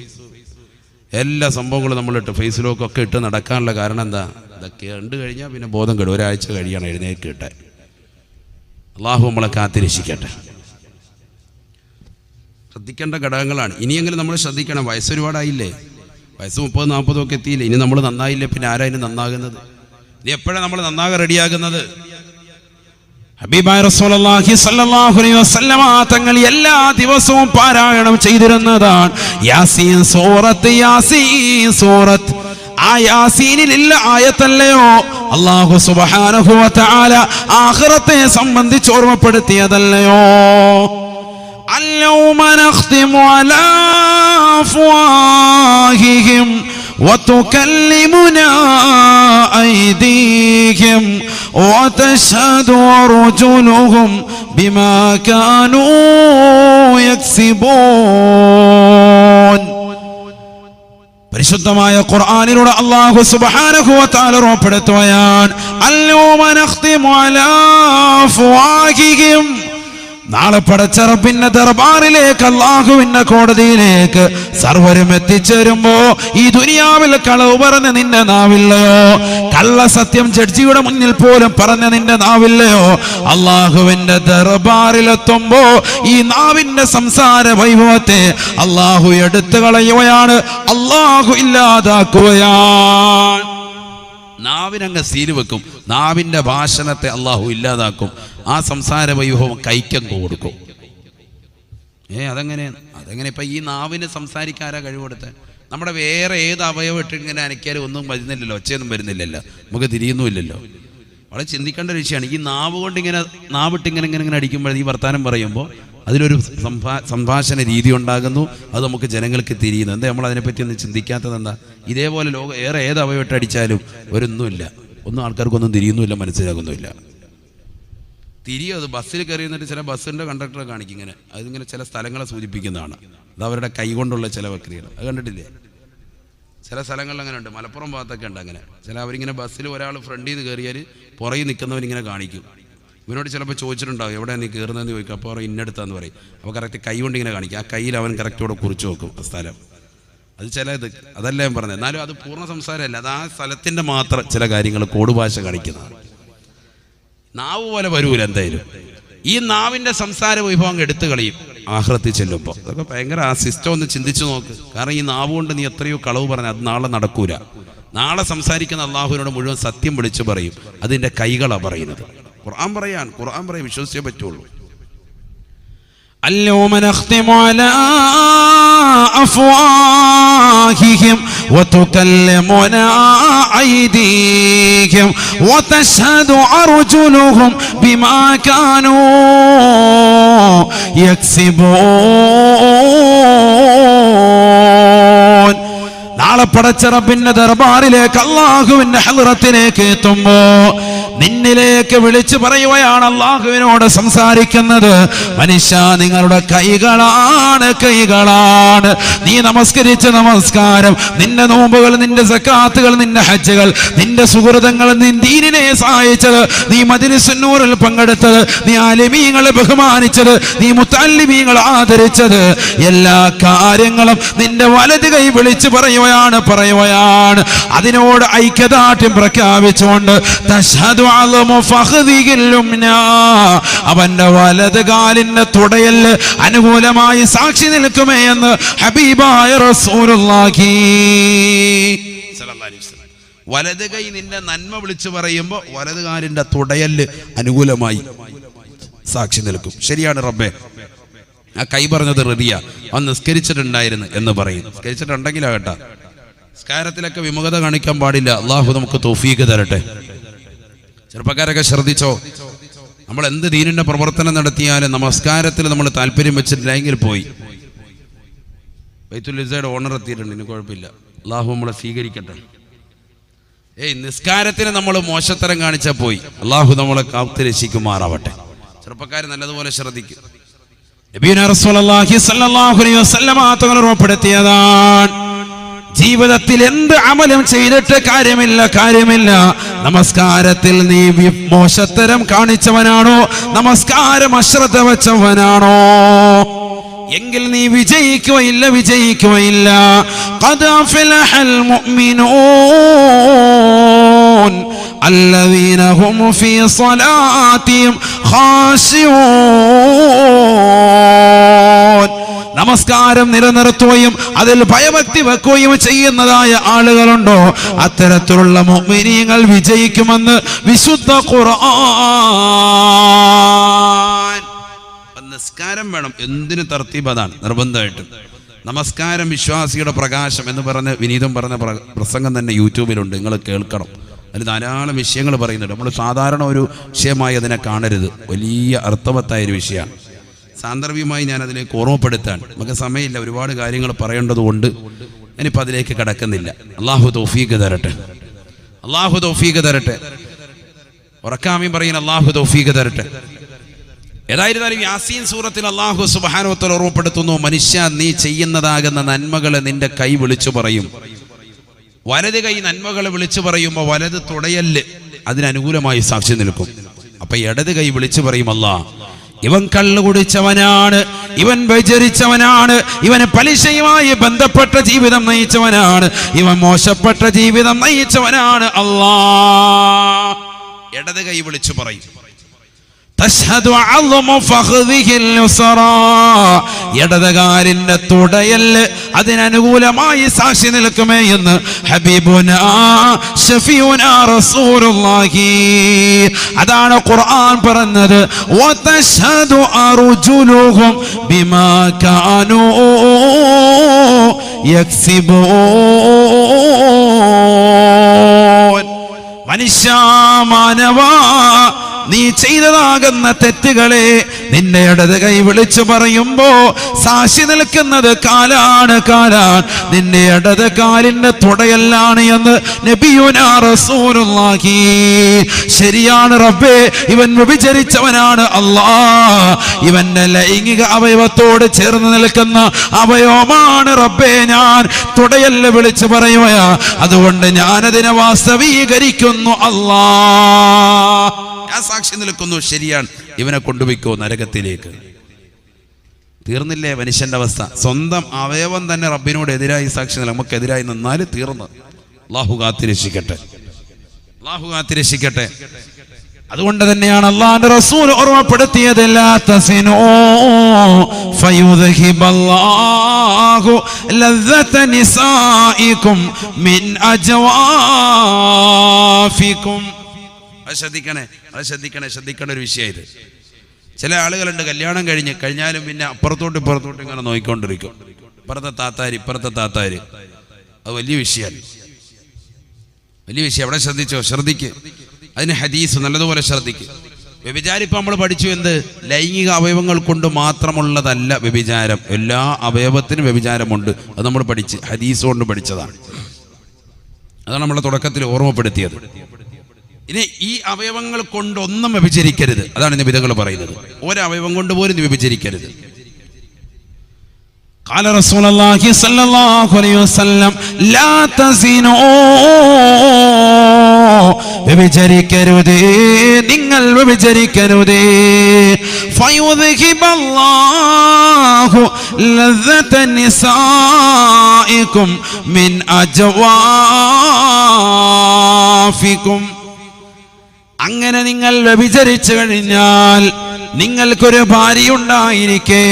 എല്ലാ സംഭവങ്ങളും നമ്മളിട്ട് ഫേസ് ലോക്കൊക്കെ ഇട്ട് നടക്കാനുള്ള കാരണം എന്താ? ഇതൊക്കെ കണ്ടു കഴിഞ്ഞാൽ പിന്നെ ബോധം കെടും. ഒരാഴ്ച കഴിയണം എഴുന്നേറ്റ് കിട്ടാൻ. അള്ളാഹു നമ്മളെ കാത്തിരക്ഷിക്കട്ടെ. ശ്രദ്ധിക്കേണ്ട ഘടകങ്ങളാണ്. ഇനിയെങ്കിലും നമ്മൾ ശ്രദ്ധിക്കണം. വയസ്സൊരുപാടായില്ലേ? വയസ്സ് 30-40 ഒക്കെ എത്തിയില്ലേ? ഇനി നമ്മൾ നന്നായില്ലേ പിന്നെ ആരാ ഇനി നന്നാകുന്നത്? ഇനി എപ്പോഴാണ് നമ്മൾ നന്നാകാൻ റെഡിയാകുന്നത്? ഹബീബായ റസൂലുള്ളാഹി സ്വല്ലല്ലാഹു അലൈഹി വസല്ലമ തങ്ങൾ എല്ലാ ദിവസവും പാരായണം ചെയ്തിരുന്നതാണ് യാസീൻ സൂറത്ത്. ആ യാസീനിലുള്ള ആയത്തല്ലയോ അല്ലാഹു സുബ്ഹാനഹു വ തആല ആഖിറത്തെ സംബന്ധിച്ച് ഓർമ്മപ്പെടുത്തിയതല്ലയോ? اليوم نختم على أفواههم وتكلمنا أيديهم وتشهد أرجلهم بما كانوا يكسبون. പരിശുദ്ധമായ ഖുർആനിലൂടെ അല്ലാഹു സുബ്ഹാനഹു വ തആല ഓർമ്മപ്പെടുത്തുകയാണ്, اليوم نختم على أفواههم. നാളെ പടച്ച റബ്ബിന്റെ ദർബാറിലേക്ക്, അല്ലാഹുവിന്റെ കോടതിയിലേക്ക് സർവരും എത്തിച്ചേരുമ്പോ ഈ ദുനിയാവിൽ കളവ് പറഞ്ഞ നിന്റെ നാവില്ലയോ? കള്ള സത്യം ജഡ്ജിയുടെ മുന്നിൽ പോലും പറഞ്ഞ നിന്റെ നാവില്ലയോ? അല്ലാഹുവിന്റെ ദർബാറിലെത്തുമ്പോ ഈ നാവിന്റെ സംസാര വൈഭവത്തെ അല്ലാഹു എടുത്തു കളയുകയാണ്, അല്ലാഹു ഇല്ലാതാക്കുകയാണ്. നാവിനങ്ങ് സീല് വെക്കും. നാവിന്റെ ഭാഷണത്തെ അല്ലാഹു ഇല്ലാതാക്കും. ആ സംസാര വൈഭവം കൈക്കങ്ങ് കൊടുക്കും. അതെങ്ങനെ? ഇപ്പൊ ഈ നാവിന് സംസാരിക്കാരാ കഴിവെടുത്ത്? നമ്മുടെ വേറെ ഏത് അവയവം ഇട്ട് ഇങ്ങനെ അനക്കിയാലും ഒന്നും വരുന്നില്ലല്ലോ, ഒച്ചയൊന്നും വരുന്നില്ലല്ലോ, നമുക്ക് തിരിയുന്നുമില്ലല്ലോ. വളരെ ചിന്തിക്കേണ്ട ഒരു വിഷയമാണ്. ഈ നാവ് കൊണ്ട് ഇങ്ങനെ നാവിട്ട് ഇങ്ങനെ അടിക്കുമ്പോൾ ഈ വർത്താനം പറയുമ്പോൾ അതിലൊരു സംഭാഷണ രീതി ഉണ്ടാകുന്നു. അത് നമുക്ക് ജനങ്ങൾക്ക് തിരിയുന്നു. എന്താ നമ്മൾ അതിനെപ്പറ്റി ഒന്നും ചിന്തിക്കാത്തത്? എന്താ? ഇതേപോലെ ഏറെ ഏത് അവയവം അടിച്ചാലും ഒരൊന്നുമില്ല, ഒന്നും ആൾക്കാർക്കൊന്നും തിരിയുന്നുമില്ല, മനസ്സിലാകുന്നുമില്ല. തിരിയും. അത് ബസ്സിൽ കയറി എന്നിട്ട് ചില ബസ്സിൻ്റെ കണ്ടക്ടറെ കാണിക്കും ഇങ്ങനെ, അതിങ്ങനെ ചില സ്ഥലങ്ങളെ സൂചിപ്പിക്കുന്നതാണ്. അത് അവരുടെ കൈ കൊണ്ടുള്ള ചില പ്രക്രിയകൾ. അത് കണ്ടിട്ടില്ലേ? ചില സ്ഥലങ്ങളിൽ അങ്ങനെ ഉണ്ട്. മലപ്പുറം ഭാഗത്തൊക്കെ ഉണ്ട് അങ്ങനെ. അവരിങ്ങനെ ബസ്സിൽ ഒരാൾ ഫ്രണ്ടിൽ നിന്ന് കയറിയാൽ പുറകിൽ നിൽക്കുന്നവരിങ്ങനെ കാണിക്കും. ഇവനോട് ചിലപ്പോൾ ചോദിച്ചിട്ടുണ്ടാകും എവിടെയാണ് നീ കയറുന്നതെന്ന് ചോദിക്കും. അപ്പോൾ ഇന്നെടുത്താന്ന് പറയും. അപ്പോൾ കറക്റ്റ് കൈ കൊണ്ട് ഇങ്ങനെ കാണിക്കും. ആ കയ്യിൽ അവൻ കറക്റ്റോടെ കുറിച്ച് നോക്കും ആ സ്ഥലം. അത് അതല്ല ഞാൻ പറഞ്ഞത്. എന്നാലും അത് പൂർണ്ണ സംസാരമല്ല, അത് ആ സ്ഥലത്തിൻ്റെ മാത്രം ചില കാര്യങ്ങൾ കോഡ് ഭാഷ കാണിക്കുന്നതാണ്. നാവ് പോലെ വരൂല എന്തായാലും. ഈ നാവിൻ്റെ സംസാര വൈഭവം എടുത്തു കളയും ആഖിറത്തിൽ ചെല്ലുമ്പോൾ. അതൊക്കെ ഭയങ്കര ആ സിസ്റ്റം ഒന്ന് ചിന്തിച്ചു നോക്ക്. കാരണം ഈ നാവ് കൊണ്ട് നീ എത്രയോ കളവ് പറഞ്ഞാൽ അത് നാളെ നടക്കൂല. നാളെ സംസാരിക്കുന്ന അള്ളാഹുവിനോട് മുഴുവൻ സത്യം വിളിച്ചു പറയും. അതിൻ്റെ കൈകളാണ് പറയുന്നത്. ഖുർആൻ പറയാൻ വിശ്വസിച്ചേ പറ്റുള്ളൂ. اليوم نختم على أفواههم وتكلمنا أيديهم وتشهد أرجلهم بما كانوا يكسبون. നാളെ പടച്ച റബ്ബിന്റെ ദർബാറിലേക്ക് അല്ലാഹുവിന്റെ ഹദ്റത്തിലേക്ക് എത്തുമ്പോ നിന്നിലേക്ക് വിളിച്ചു പറയുകയാണ്, അല്ലാഹുവിനോട് സംസാരിക്കുന്നത്, മനുഷ്യ നിങ്ങളുടെ കൈകളാണ് നീ നമസ്കരിച്ച നമസ്കാരം, നിന്റെ നോമ്പുകൾ, നിന്റെ സക്കാത്തുകൾ, നിന്റെ ഹജ്ജുകൾ, നിന്റെ സുഹൃതങ്ങൾ, നീ ദീനിനെ സഹായിച്ചത്, നീ മജ്‌ലിസുൻ നൂറിൽ പങ്കെടുത്തത്, നീ ആലിമീങ്ങളെ ബഹുമാനിച്ചത്, നീ മുത്തല്ലിമീങ്ങളെ ആദരിച്ചത്, എല്ലാ കാര്യങ്ങളും നിന്റെ വലത് കൈ വിളിച്ചു പറയുകയാണ്. അതിനോട് ഐക്യദാർഢ്യം പ്രഖ്യാപിച്ചുകൊണ്ട് തശ്ഹദു അലമു ഫഖദിഹിൽ യുംനാ, അവന്റെ വലത് കാലിന്റെ തുടയിൽ അനുകൂലമായി സാക്ഷി നിൽക്കുമേ എന്ന് ഹബീബായ റസൂലുള്ളാഹി സ്വല്ലല്ലാഹു അലൈഹി വസല്ലം. വലത് കൈ നിന്റെ നന്മ വിളിച്ചു പറയുമ്പോൾ വലത് കാലിന്റെ തുടയിൽ അനുകൂലമായി സാക്ഷി നിൽക്കും. ശരിയാണ് റബ്ബേ, ആ കൈ പറഞ്ഞത് റെഡിയ, അവൻ നിസ്കരിച്ചിട്ടുണ്ടായിരുന്നു എന്ന് പറയും. നിസ്കരിച്ചിട്ടുണ്ടെങ്കിലാകട്ടെ, നിസ്കാരത്തിലൊക്കെ വിമുഖത കാണിക്കാൻ പാടില്ല. അള്ളാഹു നമുക്ക് തൗഫീഖ് തരട്ടെ. ചെറുപ്പക്കാരൊക്കെ ശ്രദ്ധിച്ചോ, നമ്മൾ എന്ത് ദീനിന്റെ പ്രവർത്തനം നടത്തിയാലും നമസ്കാരത്തിൽ നമ്മൾ താല്പര്യം വെച്ചിട്ടില്ലെങ്കിൽ പോയി. ബൈത്തുൽ ഇസ്സയുടെ ഓണർ എത്തിയിട്ടുണ്ട്, ഇനി കുഴപ്പമില്ല, അള്ളാഹു നമ്മളെ സ്വീകരിക്കട്ടെ. നിസ്കാരത്തിന് നമ്മൾ മോശത്തരം കാണിച്ചാൽ പോയി, അള്ളാഹു നമ്മളെ കാത്ത് രക്ഷിക്കുമാറാവട്ടെ. ചെറുപ്പക്കാർ നല്ലതുപോലെ ശ്രദ്ധിക്കും. നബിയുനാ റസൂലുള്ളാഹി സ്വല്ലല്ലാഹു അലൈഹി വസല്ലം തങ്ങൾ ഉറപ്പെടുത്തിയതാണ്, ജീവിതത്തിൽ എന്ത് അമലും ചെയ്തിട്ട് കാര്യമില്ല. നമസ്കാരത്തിൽ നീ മോശത്തരം കാണിച്ചവനാണോ, നമസ്കാരം അശ്രദ്ധ വെച്ചവനാണോ എങ്കിൽ നീ വിജയിക്കുകയില്ല. ഖദ് അഫ്ലഹൽ മുഅ്മിനൂൻ الذين هم في صلاتهم خاشعون. നമസ്കാരം നിലനിർത്തുകയും അതിൽ ഭയഭക്തി വെക്കുകയും ചെയ്യുന്നതായ ആളുകളുണ്ടോ, അത്തരത്തിലുള്ള മുഅ്മിനീങ്ങൾ വിജയിക്കുമെന്ന് വിശുദ്ധ ഖുർആൻ. നിസ്കാരം വേണം, എന്തിനു തർത്തീബ്, അതാണ് നിർബന്ധമായിട്ടും. നമസ്കാരം വിശ്വാസിയുടെ പ്രകാശം എന്ന് പറഞ്ഞ് വിനീതം പറഞ്ഞ പ്രസംഗം തന്നെ യൂട്യൂബിലുണ്ട്, നിങ്ങൾ കേൾക്കണം. അതിൽ ധാരാളം വിഷയങ്ങൾ പറയുന്നുണ്ട്. നമ്മൾ സാധാരണ ഒരു വിഷയമായി അതിനെ കാണരുത്, വലിയ അർത്ഥവത്തായൊരു വിഷയമാണ്. സാന്ദർഭികമായി ഞാൻ അതിലേക്ക് ഓർമ്മപ്പെടുത്താൻ നമുക്ക് സമയമില്ല, ഒരുപാട് കാര്യങ്ങൾ പറയേണ്ടതുകൊണ്ട് ഞാനിപ്പോൾ അതിലേക്ക് കടക്കുന്നില്ല. അള്ളാഹു തൗഫീഖ് തരട്ടെ. ഉറക്കാമീൻ പറയുന്ന അള്ളാഹു തൗഫീഖ് തരട്ടെ. ഏതായിരുന്നാലും യാസീൻ സൂറത്തിൽ അള്ളാഹു സുബ്ഹാനഹു വ തആല ഓർമ്മപ്പെടുത്തുന്നു, മനുഷ്യ നീ ചെയ്യുന്നതാകുന്ന നന്മകളെ നിന്റെ കൈ വിളിച്ചു പറയും. വലത് കൈ നന്മകളെ വിളിച്ചു പറയുമ്പോൾ വലത് തുടയല് അതിനനുകൂലമായി സാക്ഷി നിൽക്കും. അപ്പൊ ഇടത് കൈ വിളിച്ചു പറയും, അല്ലാഹ് ഇവൻ കള്ളു കുടിച്ചവനാണ്, ഇവൻ വ്യഭിചരിച്ചവനാണ്, ഇവന് പലിശയുമായി ബന്ധപ്പെട്ട ജീവിതം നയിച്ചവനാണ്, ഇവൻ മോശപ്പെട്ട ജീവിതം നയിച്ചവനാണ്. അല്ലാഹ് ഇടത് കൈ വിളിച്ചു പറയും. തശ്ഹദു അളമു ഫഖദിഹിൽ യുസ്റാ, ഇടതുകാലിന്റെ തുടയല് അതിനനുകൂലമായി സാക്ഷി നിൽക്കുമേ എന്ന് ഹബീബുനാ ശഫീഉനാ റസൂലുള്ളാഹി. അതാണ് ഖുർആൻ പറഞ്ഞത്, വതശ്ഹദു അർജുലുഹും ബിമാ കാനൂ യക്സിബൂൻ. മനുഷ്യ മാനവ, നീ ചെയ്തതാകുന്ന തെറ്റുകളെ നിന്റെ ഇടത് കൈ വിളിച്ചു പറയുമ്പോ സാക്ഷി നിൽക്കുന്നത് കാലാണ്. നിന്റെ ഇടത് കാലിന്റെ തുടയല്ലാണ് എന്ന് നബിയുനാ റസൂലുള്ളാഹി. ശരിയാണ് റബ്ബേ, ഇവൻ വ്യഭിചരിച്ചവനാണ്. അല്ലാഹ് ഇവന്റെ ലൈംഗിക അവയവത്തോട് ചേർന്ന് നിൽക്കുന്ന അവയവമാണ് റബ്ബേ, ഞാൻ തുടയല്ല വിളിച്ചു പറയുകയാ, അതുകൊണ്ട് ഞാനതിനെ വാസ്തവീകരിക്കുന്നു. അല്ലാഹ് ഞാൻ സാക്ഷി നിൽക്കുന്നു, ശരിയാണ്, ഇവനെ കൊണ്ടുപോയിക്കോ നരകത്തിലേക്ക്. തീർന്നില്ലേ മനുഷ്യന്റെ അവസ്ഥ? സ്വന്തം അവയവം തന്നെ റബ്ബിനോട് എതിരായി സാക്ഷി നമുക്കെതിരായി നിന്നാൽ തീർന്ന്. അല്ലാഹു കാത്തിരക്ഷിക്കട്ടെ. അതുകൊണ്ട് തന്നെയാണ് അല്ലാഹുവിന്റെ റസൂൽ ഓർമ്മപ്പെടുത്തിയത്, ലാ തസിനൂ ഫയുദ്ഹിബല്ലാഹു ലദ്ദത നിസായികും മിൻ അജ്വാഫികും. ശ്രദ്ധിക്കണ ഒരു വിഷയം ഇത്. ചില ആളുകളുണ്ട് കല്യാണം കഴിഞ്ഞാലും പിന്നെ അപ്പുറത്തോട്ട് ഇപ്പുറത്തോട്ട് ഇങ്ങനെ നോക്കിക്കൊണ്ടിരിക്കും. ഇപ്പുറത്തെ താത്താര് അത് വലിയ വിഷയമാണ്. അവിടെ ശ്രദ്ധിക്ക്. അതിന് ഹദീസ് നല്ലതുപോലെ ശ്രദ്ധിക്ക്. വ്യഭിചാരം ഇപ്പം നമ്മൾ പഠിച്ചു എന്ത്? ലൈംഗിക അവയവങ്ങൾ കൊണ്ട് മാത്രമുള്ളതല്ല വ്യഭിചാരം, എല്ലാ അവയവത്തിനും വ്യഭിചാരമുണ്ട്. അത് നമ്മൾ പഠിച്ച് ഹദീസ് കൊണ്ട് പഠിച്ചതാണ്. അതാണ് നമ്മളെ തുടക്കത്തിൽ ഓർമ്മപ്പെടുത്തിയത്. ഇനി ഈ അവയവങ്ങൾ കൊണ്ടൊന്നും വ്യഭിചരിക്കരുത്. അതാണ് നബിതങ്ങൾ പറയുന്നത്. ഒരവയവം കൊണ്ട് പോലും വ്യഭിചരിക്കരുത്. قال رسول الله صلى الله عليه وسلم لا تزنوا വ്യഭിചരിക്കരുതേ, നിങ്ങൾ വ്യഭിചരിക്കരുതേ. فيذهب الله لذة نسائكم من أجوافكم. അങ്ങനെ നിങ്ങൾ വ്യഭിചരിച്ചു കഴിഞ്ഞാൽ, നിങ്ങൾക്കൊരു ഭാര്യയുണ്ടായിരിക്കെ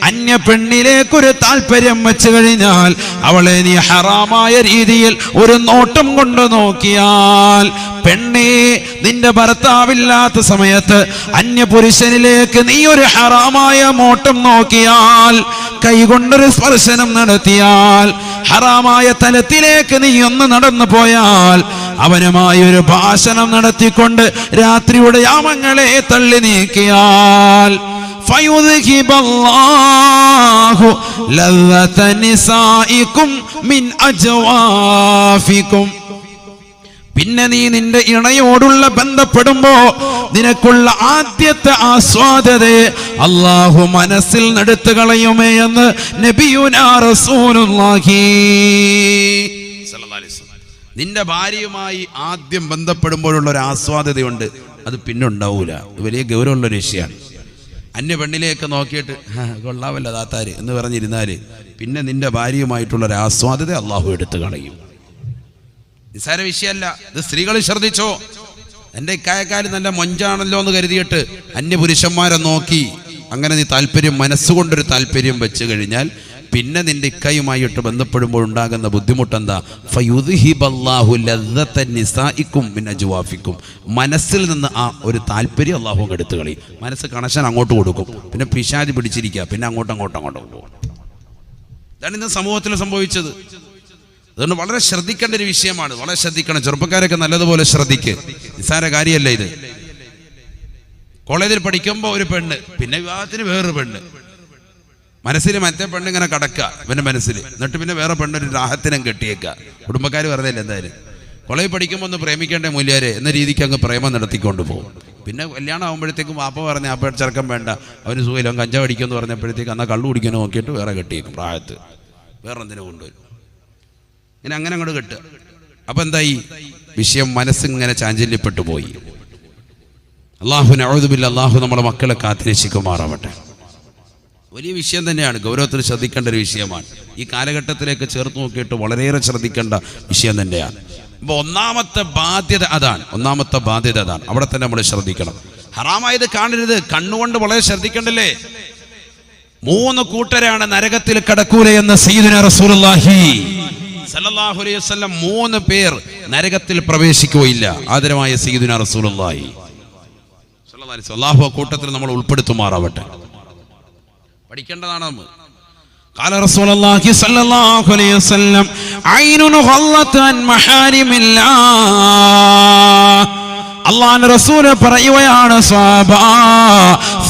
അന്യ പെണ്ണിലേക്കൊരു താല്പര്യം വെച്ചു കഴിഞ്ഞാൽ, അവളെ നീ ഹറാമായ രീതിയിൽ ഒരു നോട്ടം കൊണ്ട് നോക്കിയാൽ, പെണ്ണേ നിന്റെ ഭർത്താവില്ലാത്ത സമയത്ത് അന്യ പുരുഷനിലേക്ക് നീ ഒരു ഹറാമായ നോട്ടം നോക്കിയാൽ, കൈകൊണ്ടൊരു സ്പർശനം നടത്തിയാൽ, ഹറാമായ തലത്തിലേക്ക് നീ ഒന്ന് നടന്നു പോയാൽ, അവനുമായി ഒരു ഭാഷണം നടത്തിക്കൊണ്ട് രാത്രിയുടെ യാമങ്ങളെ തള്ളി നീക്കിയാൽ, فيذهب الله لذة نسائكم من أجوافكم. പിന്നെ നീ നിന്റെ ഇണയോടുള്ള ബന്ധപ്പെടുമ്പോ നിനക്കുള്ള ആദ്യത്തെ ആസ്വാദതയെ അല്ലാഹു മനസ്സിൽ നടത്തു കളയുമേ എന്ന് നബിയുനാ റസൂലുള്ളാഹി സ്വല്ലല്ലാഹു അലൈഹി വസല്ലം. നിന്റെ ഭാര്യയുമായി ആദ്യം ബന്ധപ്പെടുമ്പോഴുള്ള ഒരു ആസ്വാദതയുണ്ട്, അത് പിന്നെ ഉണ്ടാവൂല. വലിയ ഗൗരവമുള്ളൊരു വിഷയമാണ്. അന്യ പെണ്ണിലേക്ക് നോക്കിയിട്ട് കൊള്ളാവല്ല താത്താര് എന്ന് പറഞ്ഞിരുന്നാല് പിന്നെ നിന്റെ ഭാര്യയുമായിട്ടുള്ളൊരു ആസ്വാദത അള്ളാഹു എടുത്തു കളയും. നിസ്സാര വിഷയമല്ല ഇത്. സ്ത്രീകൾ ശ്രദ്ധിച്ചോ. എൻ്റെ ഇക്കായക്കാല് നല്ല മൊഞ്ചാണല്ലോ എന്ന് കരുതിയിട്ട് അന്യപുരുഷന്മാരെ നോക്കി അങ്ങനെ നീ താല്പര്യം, മനസ്സുകൊണ്ടൊരു താല്പര്യം വെച്ച് കഴിഞ്ഞാൽ പിന്നെ നിന്റെ ഇക്കയുമായിട്ട് ബന്ധപ്പെടുമ്പോൾ ഉണ്ടാകുന്ന ബുദ്ധിമുട്ടെന്താ? ഫയുദ്ഹിബല്ലാഹു ലദ്ദത നിസാഇക്കും മിൻ അജ്വാഫിക്കും. മനസ്സിൽ നിന്ന് ആ ഒരു താല്പര്യം അള്ളാഹു എടുത്തു കളയും. മനസ്സ് കണക്ഷൻ അങ്ങോട്ട് കൊടുക്കും. പിന്നെ പിശാച് പിടിച്ചിരിക്കുക, പിന്നെ അങ്ങോട്ടും പോകും. ഇതാണ് ഇന്ന് സമൂഹത്തിൽ സംഭവിച്ചത്. അതുകൊണ്ട് വളരെ ശ്രദ്ധിക്കേണ്ട ഒരു വിഷയമാണ്. വളരെ ശ്രദ്ധിക്കണം. ചെറുപ്പക്കാരൊക്കെ നല്ലതുപോലെ ശ്രദ്ധിക്ക്. നിസ്സാര കാര്യമല്ല ഇത്. കോളേജിൽ പഠിക്കുമ്പോൾ ഒരു പെണ്ണ്, പിന്നെ വിവാഹത്തിന് വേറൊരു പെണ്ണ്, മനസ്സിൽ മറ്റേ പെണ്ണിങ്ങനെ കടക്കുക ഇവൻ്റെ മനസ്സിൽ. എന്നിട്ട് പിന്നെ വേറെ പെണ്ണൊരു രാഹത്തിനും കെട്ടിയേക്കുക. കുടുംബക്കാർ പറഞ്ഞില്ല എന്തായാലും കോളേജിൽ പഠിക്കുമ്പോൾ ഒന്ന് പ്രേമിക്കേണ്ട മൂല്യാരെ എന്ന രീതിക്ക് അങ്ങ് പ്രേമം നടത്തിക്കൊണ്ട് പോകും. പിന്നെ കല്യാണം ആകുമ്പോഴത്തേക്കും വാപ്പ പറഞ്ഞ ആ ചെറുക്കം വേണ്ട, അവന് സുഖമില്ല, അവൻ കഞ്ചാവ് അടിക്കുമെന്ന് പറഞ്ഞപ്പോഴത്തേക്ക് എന്നാൽ കള്ളു കുടിക്കാനോ നോക്കിയിട്ട് വേറെ കെട്ടിയേക്കും. പ്രായത്ത് വേറെ എന്തിനു കൊണ്ടുവരും. ഇങ്ങനെ അങ്ങനെ അങ്ങോട്ട് കെട്ടുക. അപ്പം എന്തായി? വിഷയം മനസ്സിങ്ങനെ ചാഞ്ചല്യപ്പെട്ടു പോയി. അള്ളാഹു നഊദുബില്ലാ, അള്ളാഹു നമ്മുടെ മക്കളെ കാത്തിരക്ഷിക്കുമാറാവട്ടെ. വലിയ വിഷയം തന്നെയാണ്, ഗൗരവത്തിൽ ശ്രദ്ധിക്കേണ്ട ഒരു വിഷയമാണ്. ഈ കാലഘട്ടത്തിലേക്ക് ചേർത്ത് നോക്കിയിട്ട് വളരെയേറെ ശ്രദ്ധിക്കേണ്ട വിഷയം തന്നെയാണ്. അപ്പോൾ ഒന്നാമത്തെ ബാധ്യത അതാണ്. അവിടെ തന്നെ നമ്മൾ ശ്രദ്ധിക്കണം. ഹറാമായത് കാണരുത്. കണ്ണുകൊണ്ട് വളരെ ശ്രദ്ധിക്കണ്ടല്ലേ. 3 കൂട്ടരാണ് നരകത്തിൽ കടക്കൂല എന്ന് സയ്യിദുനാ റസൂലുള്ളാഹി സല്ലല്ലാഹു അലൈഹി വസല്ലം 3 പേർ നരകത്തിൽ പ്രവേശിക്കുകയില്ല. ആദരമായ സയ്യിദുനാ റസൂലുള്ളാഹി സല്ലല്ലാഹു അലൈഹി വസല്ലം അല്ലാഹു ആ കൂട്ടത്തിൽ നമ്മൾ ഉൾപ്പെടുത്തുമാറാവട്ടെ. പഠിക്കേണ്ടതാണ് നമ്മൾ. قال رسول الله صلى الله عليه وسلم عين غلت عن محارم الله. അല്ലാഹുവിന്റെ റസൂൽ പറയുകയാണ്, സ്വഹാബാ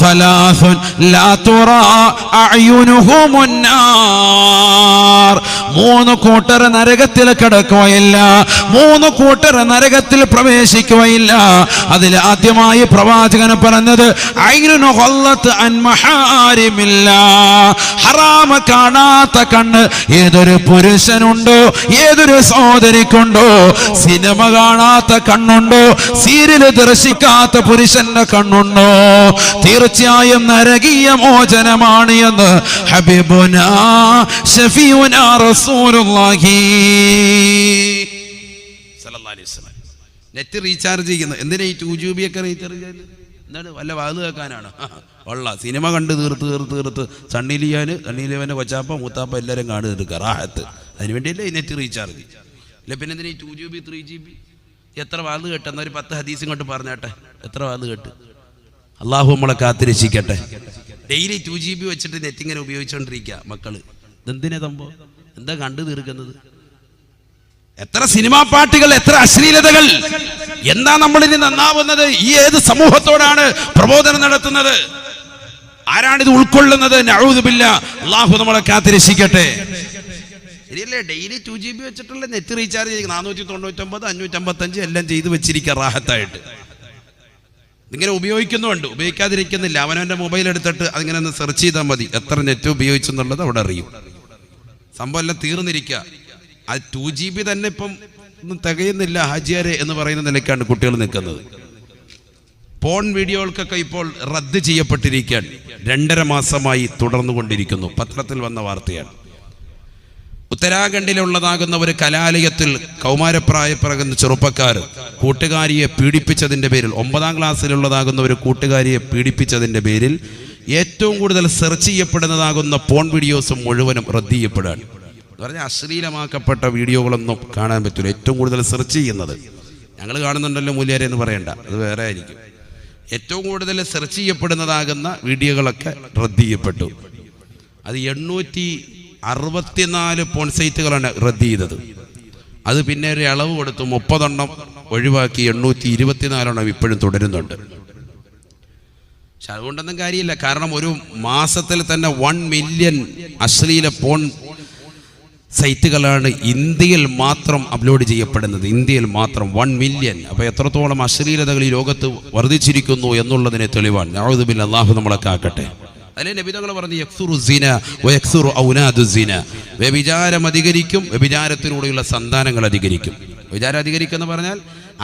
സലാസുൻ ലാ തുറാ അഅ്യുനുഹുമുൻ നാർ. 3 കൂട്ടർ നരകത്തിൽ കടക്കുകയില്ല, 3 കൂട്ടർ നരകത്തിൽ പ്രവേശിക്കുകയില്ല. അതിൽ ആദ്യമായി പ്രവാചകൻ പറഞ്ഞത് ഐനുൻ ഗല്ലത്ത് അൻ മഹാരിമില്ലാഹ്. ഹറാമ കാണാത്ത കണ്ണ് ഏതൊരു പുരുഷനുണ്ടോ, ഏതൊരു സഹോദരിക്കുണ്ടോ, സിനിമ കാണാത്ത കണ്ണുണ്ടോ, സീരിയല് ദർശിക്കാത്ത പുരുഷന്റെ കണ്ണുണ്ടോ, തീർച്ചയായും നരകീയ മോചനമാണ് എന്ന് ഹബീബുനാ ശഫീഉനാ റസൂലുള്ളാഹി സല്ലല്ലാഹു അലൈഹി വസല്ലം. നെറ്റ് റീചാർജ് ചെയ്യുന്നത് എന്തിനാ? ഈ 2GB ഒക്കെ റീചാർജ് ചെയ്യുന്നത് എന്താണ്? വല്ല വാത് കേൾക്കാനാണ്? ഉള്ള സിനിമ കണ്ട് തീർത്ത് സണ്ണി ലിയോന്റെ കൊച്ചാപ്പ മൂത്താപ്പ എല്ലാവരും കാണുക റാഹത്ത്. അതിന് വേണ്ടിയല്ലേ ഈ നെറ്റ് റീചാർജ്. അല്ല പിന്നെ എന്തിനാ ഈ 2GB 3GB? എത്ര വാത് കേട്ട്? എന്നാൽ ഒരു 10 ഹദീസ് ഇങ്ങോട്ട് പറഞ്ഞാട്ടെ. എത്ര വാത് കേട്ട്? അള്ളാഹു നമ്മളെ കാത്തിരക്ഷിക്കട്ടെ. ഡെയിലി 2GB വെച്ചിട്ട് നെറ്റിങ്ങനെ ഉപയോഗിച്ചുകൊണ്ടിരിക്കുക മക്കള്. ഇതെന്തിനാ സംഭവം? എന്താ കണ്ടു തീർക്കുന്നത്? എത്ര സിനിമാ പാട്ടുകൾ, എത്ര അശ്ലീലതകൾ! എന്താ നമ്മളിനി നന്നാവുന്നത്? ഈ ഏത് സമൂഹത്തോടാണ് പ്രബോധനം നടത്തുന്നത്? ആരാണിത് ഉൾക്കൊള്ളുന്നത്? നഊദു ബില്ലാഹ്. അള്ളാഹു നമ്മളെ കാത്തിരക്ഷിക്കട്ടെ. ശരിയല്ലേ? ഡെയിലി 2GB വെച്ചിട്ടുള്ള നെറ്റ് റീചാർജ് ചെയ്ത് 499, 555 എല്ലാം ചെയ്ത് വെച്ചിരിക്കുക റാഹത്തായിട്ട്. ഇങ്ങനെ ഉപയോഗിക്കുന്നുണ്ട്, ഉപയോഗിക്കാതിരിക്കുന്നില്ല. അവനവൻ്റെ മൊബൈൽ എടുത്തിട്ട് അതിങ്ങനെ ഒന്ന് സെർച്ച് ചെയ്താൽ മതി എത്ര നെറ്റ് ഉപയോഗിച്ചെന്നുള്ളത് അവിടെ അറിയും. സംഭവം എല്ലാം തീർന്നിരിക്കുക. അത് 2GB തന്നെ ഇപ്പം ഒന്നും തികയുന്നില്ല ഹാജിയാരെ എന്ന് പറയുന്ന നിലയ്ക്കാണ് കുട്ടികൾ നിൽക്കുന്നത്. പോൺ വീഡിയോകൾക്കൊക്കെ ഇപ്പോൾ റദ്ദ് ചെയ്യപ്പെട്ടിരിക്കുകയാണ്. 2.5 മാസമായി തുടർന്നുകൊണ്ടിരിക്കുന്നു. പത്രത്തിൽ വന്ന വാർത്തയാണ്. ഉത്തരാഖണ്ഡിലുള്ളതാകുന്ന ഒരു കലാലയത്തിൽ കൗമാരപ്രായപ്രകുന്ന ചെറുപ്പക്കാർ കൂട്ടുകാരിയെ പീഡിപ്പിച്ചതിൻ്റെ പേരിൽ, 9ാം ക്ലാസ്സിലുള്ളതാകുന്ന ഒരു കൂട്ടുകാരിയെ പീഡിപ്പിച്ചതിൻ്റെ പേരിൽ ഏറ്റവും കൂടുതൽ സെർച്ച് ചെയ്യപ്പെടുന്നതാകുന്ന പോൺ വീഡിയോസും മുഴുവനും റദ്ദ് ചെയ്യപ്പെടുകയാണ്. എന്ന് പറഞ്ഞാൽ അശ്ലീലമാക്കപ്പെട്ട വീഡിയോകളൊന്നും കാണാൻ പറ്റില്ല. ഏറ്റവും കൂടുതൽ സെർച്ച് ചെയ്യുന്നത് ഞങ്ങൾ കാണുന്നുണ്ടല്ലോ മൂല്യരെ എന്ന് പറയണ്ട, അത് വേറെ ആയിരിക്കും. ഏറ്റവും കൂടുതൽ സെർച്ച് ചെയ്യപ്പെടുന്നതാകുന്ന വീഡിയോകളൊക്കെ റദ്ദ് ചെയ്യപ്പെട്ടു. അത് 864 പോൺ സൈറ്റുകളാണ് റദ്ദ് ചെയ്തത്. അത് പിന്നെ ഒരു അളവ് കൊടുത്തു 30 എണ്ണം ഒഴിവാക്കി 824 എണ്ണം ഇപ്പോഴും തുടരുന്നുണ്ട്. പക്ഷെ അതുകൊണ്ടൊന്നും കാര്യമില്ല. കാരണം ഒരു മാസത്തിൽ തന്നെ 1 മില്യൺ അശ്ലീല പോൺ സൈറ്റുകളാണ് ഇന്ത്യയിൽ മാത്രം അപ്ലോഡ് ചെയ്യപ്പെടുന്നത്. ഇന്ത്യയിൽ മാത്രം 1 മില്യൺ. അപ്പോൾ എത്രത്തോളം അശ്ലീലതകൾ ഈ ലോകത്ത് വർദ്ധിച്ചിരിക്കുന്നു എന്നുള്ളതിനെ തെളിവാണ്. നഊദു ബില്ലാഹ്. അല്ലാഹു നമ്മളെ കാക്കട്ടെ. അതിലെ നബി തങ്ങൾ പറഞ്ഞു യക്സുറു സിന വയക്സുറു ഔനാദു സിന. വ്യഭിചാരം അധികരിക്കും, വ്യഭിചാരത്തിലൂടെയുള്ള സന്താനങ്ങൾ അധികരിക്കും. വ്യഭിചാരം അധികരിക്കും എന്ന് പറഞ്ഞാൽ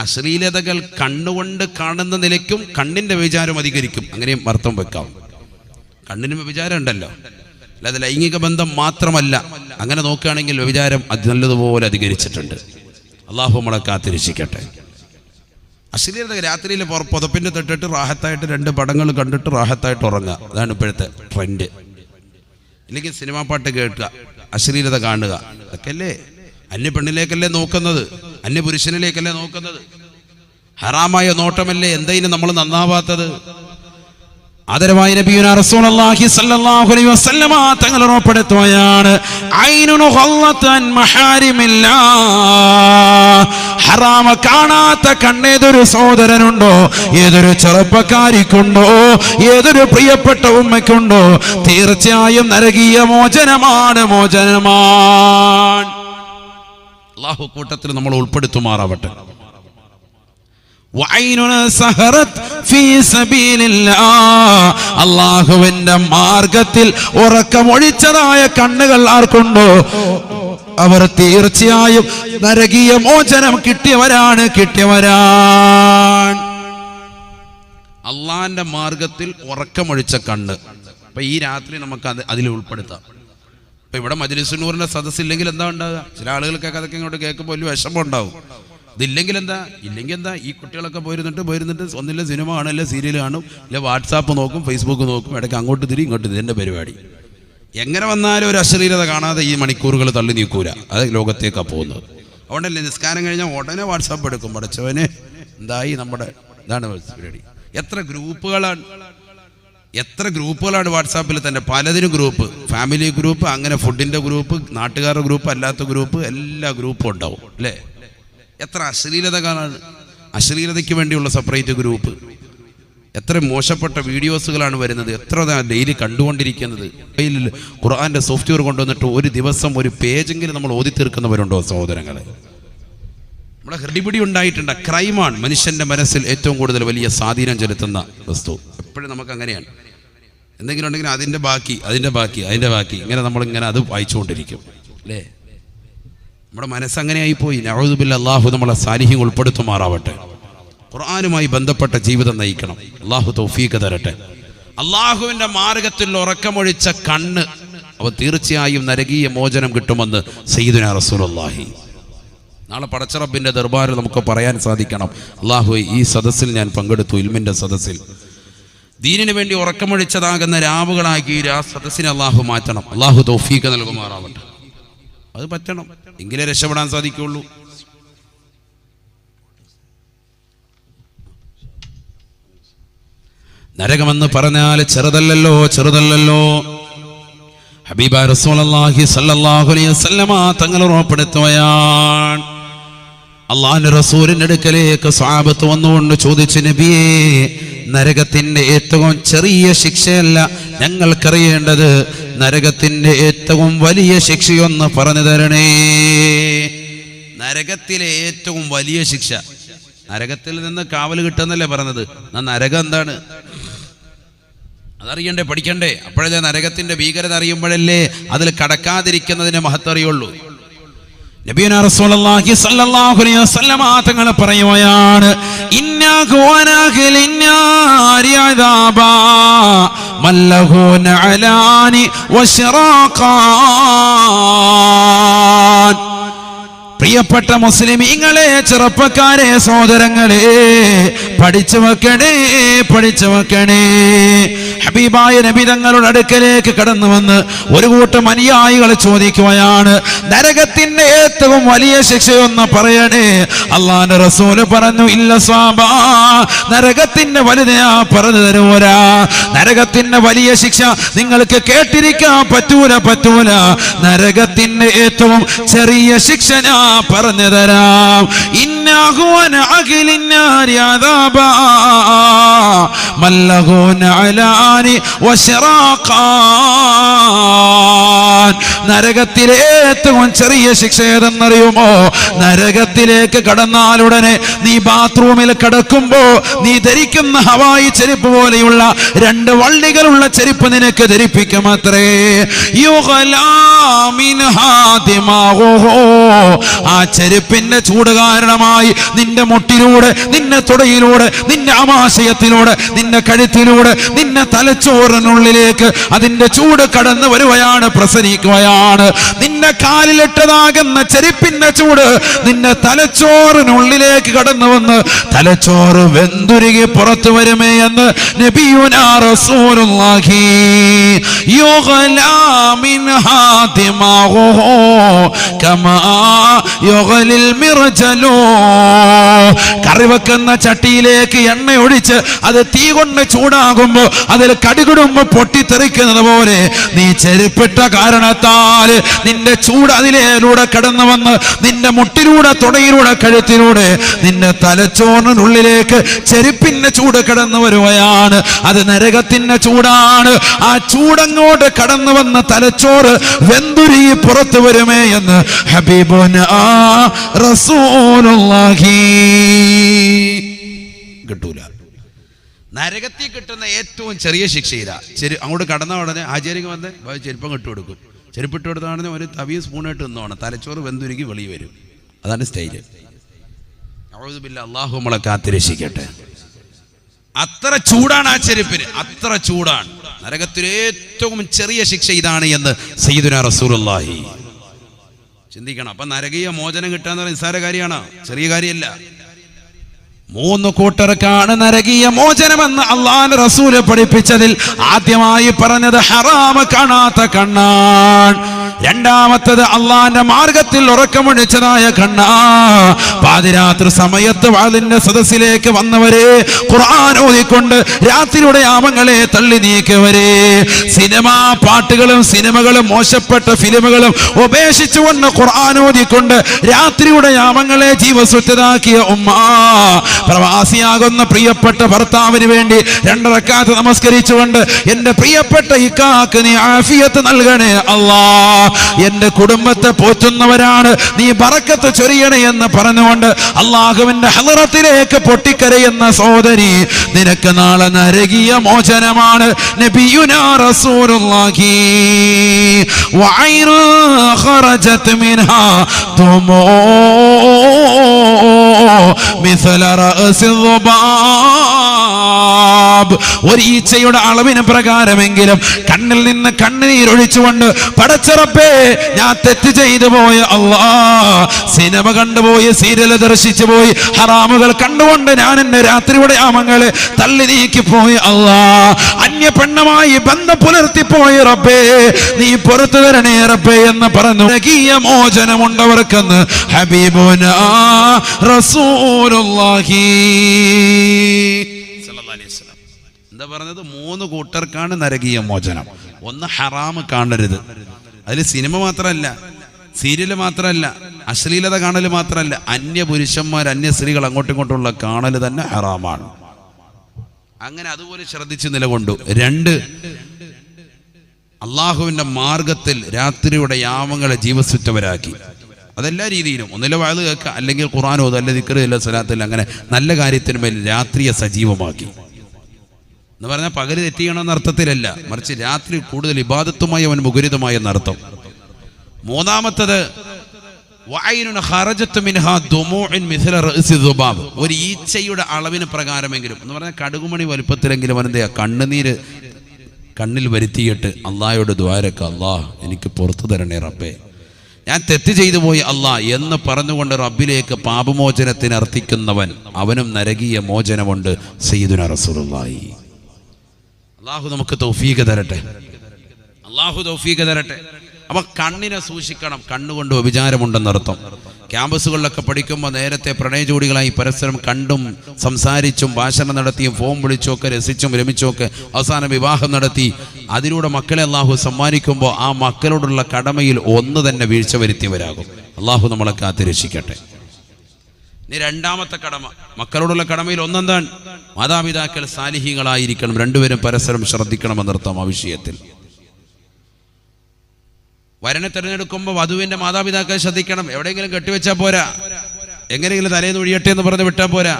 അശ്ലീലതകൾ കണ്ണുകൊണ്ട് കാണുന്ന നിലയ്ക്കും കണ്ണിന്റെ വ്യഭിചാരം അധികരിക്കും. അങ്ങനെയും അർത്ഥം വെക്കാം. കണ്ണിന് വ്യഭിചാരം ഉണ്ടല്ലോ, അല്ലാതെ ലൈംഗിക ബന്ധം മാത്രമല്ല. അങ്ങനെ നോക്കുകയാണെങ്കിൽ വ്യഭിചാരം അത് നല്ലതുപോലെ അധികരിച്ചിട്ടുണ്ട്. അള്ളാഹു നമ്മളെ കാത്തിരക്ഷിക്കട്ടെ. അശ്ലീലത രാത്രിയിൽ പുതപ്പിൻ്റെ തൊട്ടിട്ട് റാഹത്തായിട്ട് 2 പടങ്ങൾ കണ്ടിട്ട് റാഹത്തായിട്ട് ഉറങ്ങുക. അതാണ് ഇപ്പോഴത്തെ ട്രെൻഡ്. ഇല്ലെങ്കിൽ സിനിമാ പാട്ട് കേൾക്കുക, അശ്ലീലത കാണുക. അതൊക്കെയല്ലേ അന്യ പെണ്ണിലേക്കല്ലേ നോക്കുന്നത്, അന്യ പുരുഷനിലേക്കല്ലേ നോക്കുന്നത്. ഹറാമായ നോട്ടമല്ലേ. എന്തായാലും നമ്മൾ നന്നാവാത്തത്? ആദരവായ നബിയുനാ റസൂലുള്ളാഹി സ്വല്ലല്ലാഹു അലൈഹി വസല്ലമ തങ്ങൾ ഉറപ്പെടുത്തുകയാണ്, ഐനുൻ ഖല്ലതൻ മഹാരിമില്ലാഹ്. ഹറാമ കാണാത്ത കണ്ണേതൊരു സഹോദരനുണ്ടോ, ഏതൊരു ചെറുപ്പക്കാരിക്കുണ്ടോ, ഏതൊരു പ്രിയപ്പെട്ട ഉമ്മയ്ക്കുണ്ടോ, തീർച്ചയായും നരകീയ മോചനമാണ്. അല്ലാഹു കൂട്ടത്തിൽ നമ്മൾ ഉൾപ്പെടുത്തുമാറാവട്ടെ. അല്ലാഹുവിന്റെ മാർഗത്തിൽ ഉറക്കമൊഴിച്ചതായ കണ്ണുകൾ ആർക്കുണ്ടോ അവർ തീർച്ചയായും നരകീയ മോചനം കിട്ടിയവരാണ്. അള്ളാന്റെ മാർഗത്തിൽ ഉറക്കമൊഴിച്ച കണ്ണ്. അപ്പൊ ഈ രാത്രി നമുക്ക് അതിൽ ഉൾപ്പെടുത്താം. അപ്പൊ ഇവിടെ മജ്‌ലിസുൻ നൂറിന്റെ സദസ്സില്ലെങ്കിൽ എന്താ ഉണ്ടാകുക? ചില ആളുകൾക്കൊക്കെ അതൊക്കെ ഇങ്ങോട്ട് കേൾക്കുമ്പോൾ വലിയ വിഷമം ഉണ്ടാവും. ഇതില്ലെങ്കിൽ എന്താ? ഈ കുട്ടികളൊക്കെ പോയിരുന്നിട്ട് ഒന്നില്ല സിനിമ കാണും, അല്ലെ സീരിയൽ കാണും, അല്ലെ വാട്സാപ്പ് നോക്കും, ഫേസ്ബുക്ക് നോക്കും, ഇടയ്ക്ക് അങ്ങോട്ട് തിരി ഇങ്ങോട്ട് തിരി. എൻ്റെ പരിപാടി. എങ്ങനെ വന്നാലും ഒരു അശ്ലീലത കാണാതെ ഈ മണിക്കൂറുകൾ തള്ളി നീക്കൂല. അത് ലോകത്തേക്കാണ് പോകുന്നത്. അതുകൊണ്ടല്ലേ നിസ്കാരം കഴിഞ്ഞാൽ ഉടനെ വാട്സാപ്പ് എടുക്കും. പഠിച്ചവന് എന്തായി നമ്മുടെ ഇതാണ് പരിപാടി. എത്ര ഗ്രൂപ്പുകളാണ് വാട്സാപ്പിൽ തന്നെ. പലതിനും ഗ്രൂപ്പ്, ഫാമിലി ഗ്രൂപ്പ്, അങ്ങനെ ഫുഡിൻ്റെ ഗ്രൂപ്പ്, നാട്ടുകാരുടെ ഗ്രൂപ്പ്, അല്ലാത്ത ഗ്രൂപ്പ്, എല്ലാ ഗ്രൂപ്പും ഉണ്ടാവും അല്ലേ? എത്ര അശ്ലീലതകളാണ്. അശ്ലീലതയ്ക്ക് വേണ്ടിയുള്ള സെപ്പറേറ്റ് ഗ്രൂപ്പ്. എത്ര മോശപ്പെട്ട വീഡിയോസുകളാണ് വരുന്നത്. എത്ര ഡെയിലി കണ്ടുകൊണ്ടിരിക്കുന്നത്. ഖുർആന്റെ സോഫ്റ്റ്വെയർ കൊണ്ടുവന്നിട്ട് ഒരു ദിവസം ഒരു പേജെങ്കിലും നമ്മൾ ഓതി തീർക്കുന്നവരുണ്ടോ സഹോദരങ്ങളെ? നമ്മളെ ഹൃദിപിടി ഉണ്ടായിട്ടുണ്ട്. ക്രൈമാണ് മനുഷ്യന്റെ മനസ്സിൽ ഏറ്റവും കൂടുതൽ വലിയ സ്വാധീനം ചെലുത്തുന്ന വസ്തു. എപ്പോഴും നമുക്ക് അങ്ങനെയാണ്. എന്തെങ്കിലും ഉണ്ടെങ്കിൽ അതിൻ്റെ ബാക്കി ഇങ്ങനെ നമ്മളിങ്ങനെ അത് വായിച്ചുകൊണ്ടിരിക്കും അല്ലേ? നമ്മുടെ മനസ്സങ്ങനെയായിപ്പോയി. നഊദു ബില്ലാഹ്. അല്ലാഹു നമ്മളെ സാലിഹ്യങ്ങൾ ഉൾപ്പെടുത്തുമാറാവട്ടെ. ഖുർആനുമായി ബന്ധപ്പെട്ട ജീവിതം നയിക്കണം. അല്ലാഹു തൗഫീഖ് തരട്ടെ. അല്ലാഹുവിൻ്റെ മാർഗത്തിൽ ഉറക്കമൊഴിച്ച കണ്ണ് അവ തീർച്ചയായും നരകീയ മോചനം കിട്ടുമെന്ന് സയ്യിദുനാ റസൂലുള്ളാഹി. നാളെ പടച്ച റബ്ബിൻ്റെ ദർബാറിൽ നമുക്ക് പറയാൻ സാധിക്കണം, അല്ലാഹു ഈ സദസ്സിൽ ഞാൻ പങ്കെടുത്തു, ഇൽമിൻ്റെ സദസ്സിൽ. ദീനിന് വേണ്ടി ഉറക്കമൊഴിച്ചതാകുന്ന രാവുകളാക്കി ആ സദസ്സിനെ അല്ലാഹു മാറ്റണം. അല്ലാഹു തൗഫീഖ് നൽകുമാറാവട്ടെ. അത് പറ്റണം, എങ്കിലേ രക്ഷപ്പെടാൻ സാധിക്കുള്ളൂ. നരകമെന്ന് പറഞ്ഞാൽ ചെറുതല്ലല്ലോ, ചെറുതല്ലല്ലോ. ഹബീബ റസൂലുള്ളാഹി സ്വല്ലല്ലാഹു അലൈഹി വസല്ലമ തങ്ങൾ ഉറപ്പെടുത്തുകയാണ്. അല്ലാഹുവിന്റെ റസൂലിന്റെ അടുക്കലേക്ക് സ്വഹാബത്ത് വന്നുകൊണ്ട് ചോദിച്ചു, നബിയേ, നരകത്തിന്റെ ഏറ്റവും ചെറിയ ശിക്ഷയല്ല ഞങ്ങൾക്കറിയേണ്ടത്, നരകത്തിന്റെ ഏറ്റവും വലിയ ശിക്ഷയൊന്ന് പറഞ്ഞു തരണേ. നരകത്തിലെ ഏറ്റവും വലിയ ശിക്ഷ, നരകത്തിൽ നിന്ന് കാവൽ കിട്ടുന്നല്ലേ പറഞ്ഞത്. നരകം എന്താണ് അതറിയണ്ടേ, പഠിക്കണ്ടേ. അപ്പോഴേ നരകത്തിന്റെ ഭീകരത അറിയുമ്പോഴല്ലേ അതിൽ കടക്കാതിരിക്കുന്നതിന് മഹത്വം അറിയുള്ളൂ. നബിയുനാ റസൂലുള്ളാഹി സ്വല്ലല്ലാഹു അലൈഹി വസല്ലമ തങ്ങൾ പറയുകയാണ്, ഇന്നഹു വനഖലിന്നാരി അദാബാ മല്ലഹു നഅലാനി വശറാഖാൻ. പ്രിയപ്പെട്ട മുസ്ലിമീങ്ങളെ, ചെറുപ്പക്കാരെ, സഹോദരങ്ങളെ, പഠിച്ചു വെക്കണേ, പഠിച്ചു വെക്കണേ. ഹബീബായ നബി തങ്ങളുടെ അടുക്കലേക്ക് കടന്നു വന്ന് ഒരു കൂട്ടം അനുയായികൾ ചോദിക്കുകയാണ്, നരകത്തിന്റെ ഏറ്റവും വലിയ ശിക്ഷയൊന്ന് പറയണേ. അള്ളാന്റെ റസൂല് പറഞ്ഞു, ഇല്ല സ്വാബാ, നരകത്തിന്റെ വലുത് ഞാൻ പറഞ്ഞു തരൂല. നരകത്തിന്റെ വലിയ ശിക്ഷ നിങ്ങൾക്ക് കേട്ടിരിക്കാൻ പറ്റൂല, പറ്റൂല. നരകത്തിന്റെ ഏറ്റവും ചെറിയ ശിക്ഷ ഞാൻ പറഞ്ഞു തരാം. ഇന്നഹു വനഅഖലിന്നാരി അദാബാ മല്ലഹു നഅലാനി വശറാഖാൻ. നരകത്തിലെ ഏറ്റവും ചെറിയ ശിക്ഷ ഏതെന്നറിയുമോ? നരകത്തിലേക്ക് കടന്നാലുടനെ നീ ബാത്റൂമിൽ കിടക്കുമ്പോ നീ ധരിക്കുന്ന ഹവായി ചെരുപ്പ് പോലെയുള്ള 2 വള്ളികളുള്ള ചെരുപ്പ് നിനക്ക് ധരിപ്പിക്കുമത്രേ. ആ ചെരുപ്പിന്റെ ചൂട് കാരണമായി നിന്റെ മുട്ടിലൂടെ, നിന്റെ തുടയിലൂടെ, നിന്റെ ആമാശയത്തിലൂടെ, നിന്റെ കഴുത്തിലൂടെ, നിന്റെ തലച്ചോറിനുള്ളിലേക്ക് അതിന്റെ ചൂട് കടന്നു വരുകയാണ്, പ്രസരിക്കുകയാണ്. നിന്റെ കാലിലിട്ടതാകുന്ന ചെരുപ്പിന്റെ ചൂട് നിന്റെ തലച്ചോറിനുള്ളിലേക്ക് കടന്നു വന്ന് തലച്ചോറ് വെന്തുരുകി പുറത്തു വരുമേ എന്ന് നബിയുനാ റസൂലുള്ളാഹി. യുഗ്ലാ മിൻഹാ ദിമാഗുഹു കമാ യുഗ്ലിൽ മിർജലു. കറി വെക്കുന്ന ചട്ടിയിലേക്ക് എണ്ണ ഒഴിച്ച് അത് തീ കൊണ്ട് ചൂടാകുമ്പോ അതിൽ കടുകിടുമ്പോ പൊട്ടിത്തെറിക്കുന്നത് പോലെ നീ ചെരുപ്പിട്ട കാരണത്താൽ നിന്റെ ചൂട് അതിലൂടെ കടന്നു വന്ന് നിന്റെ മുട്ടിലൂടെ, തുടയിലൂടെ, കഴുത്തിലൂടെ, നിന്റെ തലച്ചോറിനുള്ളിലേക്ക് ചെരുപ്പിന്റെ ചൂട് കടന്നു വരുകയാണ്. അത് നരകത്തിന്റെ ചൂടാണ്. ആ ചൂടങ്ങോട്ട് കടന്നു വന്ന തലച്ചോറ് വെന്തുരുകി പുറത്തു വരുമേ എന്ന് ഹബീബുനാ റസൂലുള്ളാഹി. കിട്ടൂല. നരകത്തിൽ കിട്ടുന്ന ഏറ്റവും ചെറിയ ശിക്ഷ ഇതാ. അങ്ങോട്ട് കടന്ന ഉടനെ ആചാര്യക്ക് വന്ന് ചെരുപ്പം കിട്ടു കൊടുക്കും. ചെരുപ്പിട്ട് കൊടുത്താണെന്ന് ഒരു തവിയ സ്പൂണായിട്ട് നിന്നോണം, തലച്ചോറ് വെന്തുരുക്കി വെളി വരും. അതാണ് സ്റ്റൈല്. അല്ലാഹു നമ്മളെ കാത്തിരക്ഷിക്കട്ടെ. അത്ര ചൂടാണ് ആ ചെരുപ്പിന്, അത്ര ചൂടാണ്. നരകത്തിൽ ഏറ്റവും ചെറിയ ശിക്ഷ ഇതാണ് എന്ന് സയ്യിദുനാ റസൂലുള്ളാഹി. ചിന്തിക്കണം. അപ്പൊ നരകീയ മോചനം കിട്ടാന്ന് പറയുന്നത് നിസ്സാര കാര്യമാണ്, ചെറിയ കാര്യമല്ല. 3 കൂട്ടർക്കാണ് നരകീയ മോചനമെന്ന് അള്ളാഹുവിന്റെ റസൂല് പഠിപ്പിച്ചതിൽ ആദ്യമായി പറഞ്ഞത് ഹറാമ് കാണാത്ത കണ്ണാൻ. രണ്ടാമത്തത് അള്ളാന്റെ മാർഗത്തിൽ ഉറക്കമൊഴിച്ചതായ കണ്ണാ. പാതിരാത്രി സമയത്ത് വാളിന്റെ സദസ്സിലേക്ക് വന്നവരെ, ഖുർആൻ ഓതിക്കൊണ്ട് രാത്രിയുടെ യാമങ്ങളെ തള്ളി നീക്കിയവരെ, സിനിമാ പാട്ടുകളും സിനിമകളും മോശപ്പെട്ട ഫിലിമുകളും ഉപേക്ഷിച്ചുകൊണ്ട് ഖുർആൻ ഓതിക്കൊണ്ട് രാത്രിയുടെ യാമങ്ങളെ ജീവസ്വത്തതാക്കിയ ഉമ്മ, പ്രവാസിയാകുന്ന പ്രിയപ്പെട്ട ഭർത്താവിന് വേണ്ടി 2 റക്അത്ത് നമസ്കരിച്ചുകൊണ്ട് എന്റെ പ്രിയപ്പെട്ട ഇക്കാക്ക് നീ ആഫിയത്ത് നൽകണേ അല്ലാ, എന്റെ കുടുംബത്തെ പോറ്റുന്നവരാണ്, നീ ബറക്കത്ത് ചൊരിയണേ എന്ന് പറഞ്ഞുകൊണ്ട് അള്ളാഹുവിന്റെ ഹളറത്തിലേക്ക് പൊട്ടിക്കരയുന്ന സഹോദരി, നിനക്ക് നാളെ നരകീയ മോചനമാണ്. നബിയുനാ റസൂലുള്ളാഹി. വഅയ്റു ഖറജത് മിൻഹാ തുമൂ മിസ്ല റഅസിൽ ദുബാബ്. ഒരു ഈച്ചയുടെ അളവിന് പ്രകാരമെങ്കിലും കണ്ണിൽ നിന്ന് കണ്ണുനീരൊഴിച്ചുകൊണ്ട്, പടച്ചറപ്പേ ഞാൻ തെറ്റ് ചെയ്തു പോയ അല്ലാ, സിനിമ കണ്ടുപോയി, സീരിയൽ ദർശിച്ചു പോയി, ഹറാമുകൾ കണ്ടുകൊണ്ട് ഞാൻ എന്റെ രാത്രിയുടെ യാമങ്ങളെ തള്ളി നീക്കിപ്പോയി അല്ലാ, അന്യ പെണ്ണുമായി ബന്ധം പുലർത്തിപ്പോയി റബ്ബേ, നീ പുറത്തു തരണേ റബ്ബേ എന്ന് പറഞ്ഞു. നരകീയ മോചനമുണ്ടവർക്കെന്ന് ഹബീബുനാ റസൂലുള്ളാഹി. എന്താ പറഞ്ഞത്? 3 കൂട്ടർക്കാണ് നരകീയ മോചനം. ഒന്ന്, ഹറാമ് കാണരുത്. അതിൽ സിനിമ മാത്രമല്ല, സീരിയൽ മാത്രമല്ല, അശ്ലീലത കാണൽ മാത്രമല്ല, അന്യ പുരുഷന്മാർ, അന്യ സ്ത്രീകൾ അങ്ങോട്ടും ഇങ്ങോട്ടുള്ള കാണൽ തന്നെ ഹറാമാണ്. അങ്ങനെ അതുപോലെ ശ്രദ്ധിച്ച് നിലകൊണ്ടു. 2, അള്ളാഹുവിൻ്റെ മാർഗത്തിൽ രാത്രിയുടെ യാമങ്ങളെ ജീവസുറ്റവരാക്കി. അതെല്ലാ രീതിയിലും, ഒന്നിലെ വഅദ് കേൾക്കുക, അല്ലെങ്കിൽ ഖുർആൻ ഓതുക, അല്ലെങ്കിൽ ദിക്ർ, അല്ലെങ്കിൽ സ്വലാത്ത്, അങ്ങനെ നല്ല കാര്യത്തിനുമേൽ രാത്രിയെ സജീവമാക്കി. എന്ന് പറഞ്ഞാൽ പകല് തെറ്റ് ചെയ്യണമെന്ന അർത്ഥത്തിലല്ല, മറിച്ച് രാത്രി കൂടുതൽ ഇബാദത്തുമായി അവൻ മുഖരിതമായ എന്നർത്ഥം. 3-മത്തത് ഒരു ഈച്ചയുടെ അളവിന് പ്രകാരമെങ്കിലും, എന്ന് പറഞ്ഞാൽ കടുകുമണി വലുപ്പത്തിലെങ്കിലും അവനെന്താ കണ്ണുനീര് കണ്ണിൽ വരുത്തിയിട്ട് അള്ളാഹയോട് ദ്വാരക്ക, അള്ളാഹ് എനിക്ക് പുറത്തു തരണേ റബ്ബേ, ഞാൻ തെറ്റ് ചെയ്തു പോയി അള്ളാ എന്ന് പറഞ്ഞുകൊണ്ട് റബ്ബിലേക്ക് പാപമോചനത്തിന് അർത്ഥിക്കുന്നവൻ അവനും നരകീയ മോചനമുണ്ട്. സയ്യിദുനാ റസൂലുള്ളാഹി. അള്ളാഹു നമുക്ക് തൗഫീഖ് തരട്ടെ, അള്ളാഹു തൗഫീഖ് തരട്ടെ. അപ്പൊ കണ്ണിനെ സൂക്ഷിക്കണം. കണ്ണുകൊണ്ട് വ്യഭിചാരമുണ്ടെന്നർത്ഥം. ക്യാമ്പസുകളിലൊക്കെ പഠിക്കുമ്പോൾ നേരത്തെ പ്രണയജോഡികളായി പരസ്പരം കണ്ടും സംസാരിച്ചും ഭാഷണം നടത്തിയും ഫോം വിളിച്ചുമൊക്കെ രസിച്ചും രമിച്ചുമൊക്കെ അവസാനം വിവാഹം നടത്തി അതിലൂടെ മക്കളെ അള്ളാഹു സമ്മാനിക്കുമ്പോൾ ആ മക്കളോടുള്ള കടമയിൽ ഒന്ന് തന്നെ വീഴ്ച വരുത്തിയവരാകും. അള്ളാഹു നമ്മളെ കാത്തിരക്ഷിക്കട്ടെ. ഇനി 2-മത്തെ കടമ, മക്കളോടുള്ള കടമയിൽ ഒന്നെന്താണ്? മാതാപിതാക്കൾ സാലിഹീങ്ങളായിരിക്കണം. 2 പേരും പരസ്പരം ശ്രദ്ധിക്കണമെന്നർത്ഥം. ആ വിഷയത്തിൽ വരനെ തിരഞ്ഞെടുക്കുമ്പോൾ വധുവിൻ്റെ മാതാപിതാക്കൾ ശ്രദ്ധിക്കണം. എവിടെയെങ്കിലും കെട്ടിവെച്ചാൽ പോരാ, എങ്ങനെയെങ്കിലും തലേന്ന് ഒഴിയട്ടെ എന്ന് പറഞ്ഞ് വിട്ടാൽ പോരാ.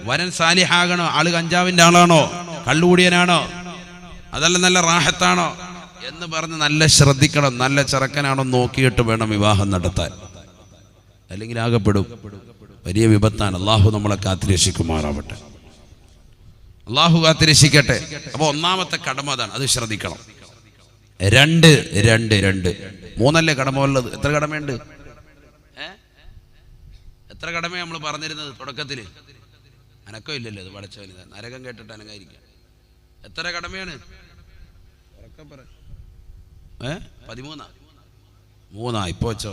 വരൻ സാലിഹാകണോ? ആള് കഞ്ചാവിൻ്റെ ആളാണോ, കള്ളുകൂടിയനാണോ, അതല്ല നല്ല റാഹത്താണോ എന്ന് പറഞ്ഞ് നല്ല ശ്രദ്ധിക്കണം. നല്ല ചെറുക്കനാണോ നോക്കിയിട്ട് വേണം വിവാഹം നടത്താൻ, അല്ലെങ്കിൽ ആകപ്പെടും, വലിയ വിപത്താണ്. അള്ളാഹു നമ്മളെ കാത്തിരക്ഷിക്കുമാറാവട്ടെ, അള്ളാഹു കാത്തിരക്ഷിക്കട്ടെ. അപ്പോൾ 1-മത്തെ കടമ അതാണ്, അത് ശ്രദ്ധിക്കണം. 2 3 കടമ ഉള്ളത്. എത്ര കടമയുണ്ട്? എത്ര കടമ നമ്മൾ പറഞ്ഞിരുന്നത് തുടക്കത്തിൽ? അനക്കം ഇല്ലല്ലോ, അത് പടച്ചവന് നരകം കേട്ടിട്ട് അനങ്ങായിരിക്കാം. എത്ര കടമയാണ്? 13 ഇപ്പൊ വെച്ചോ.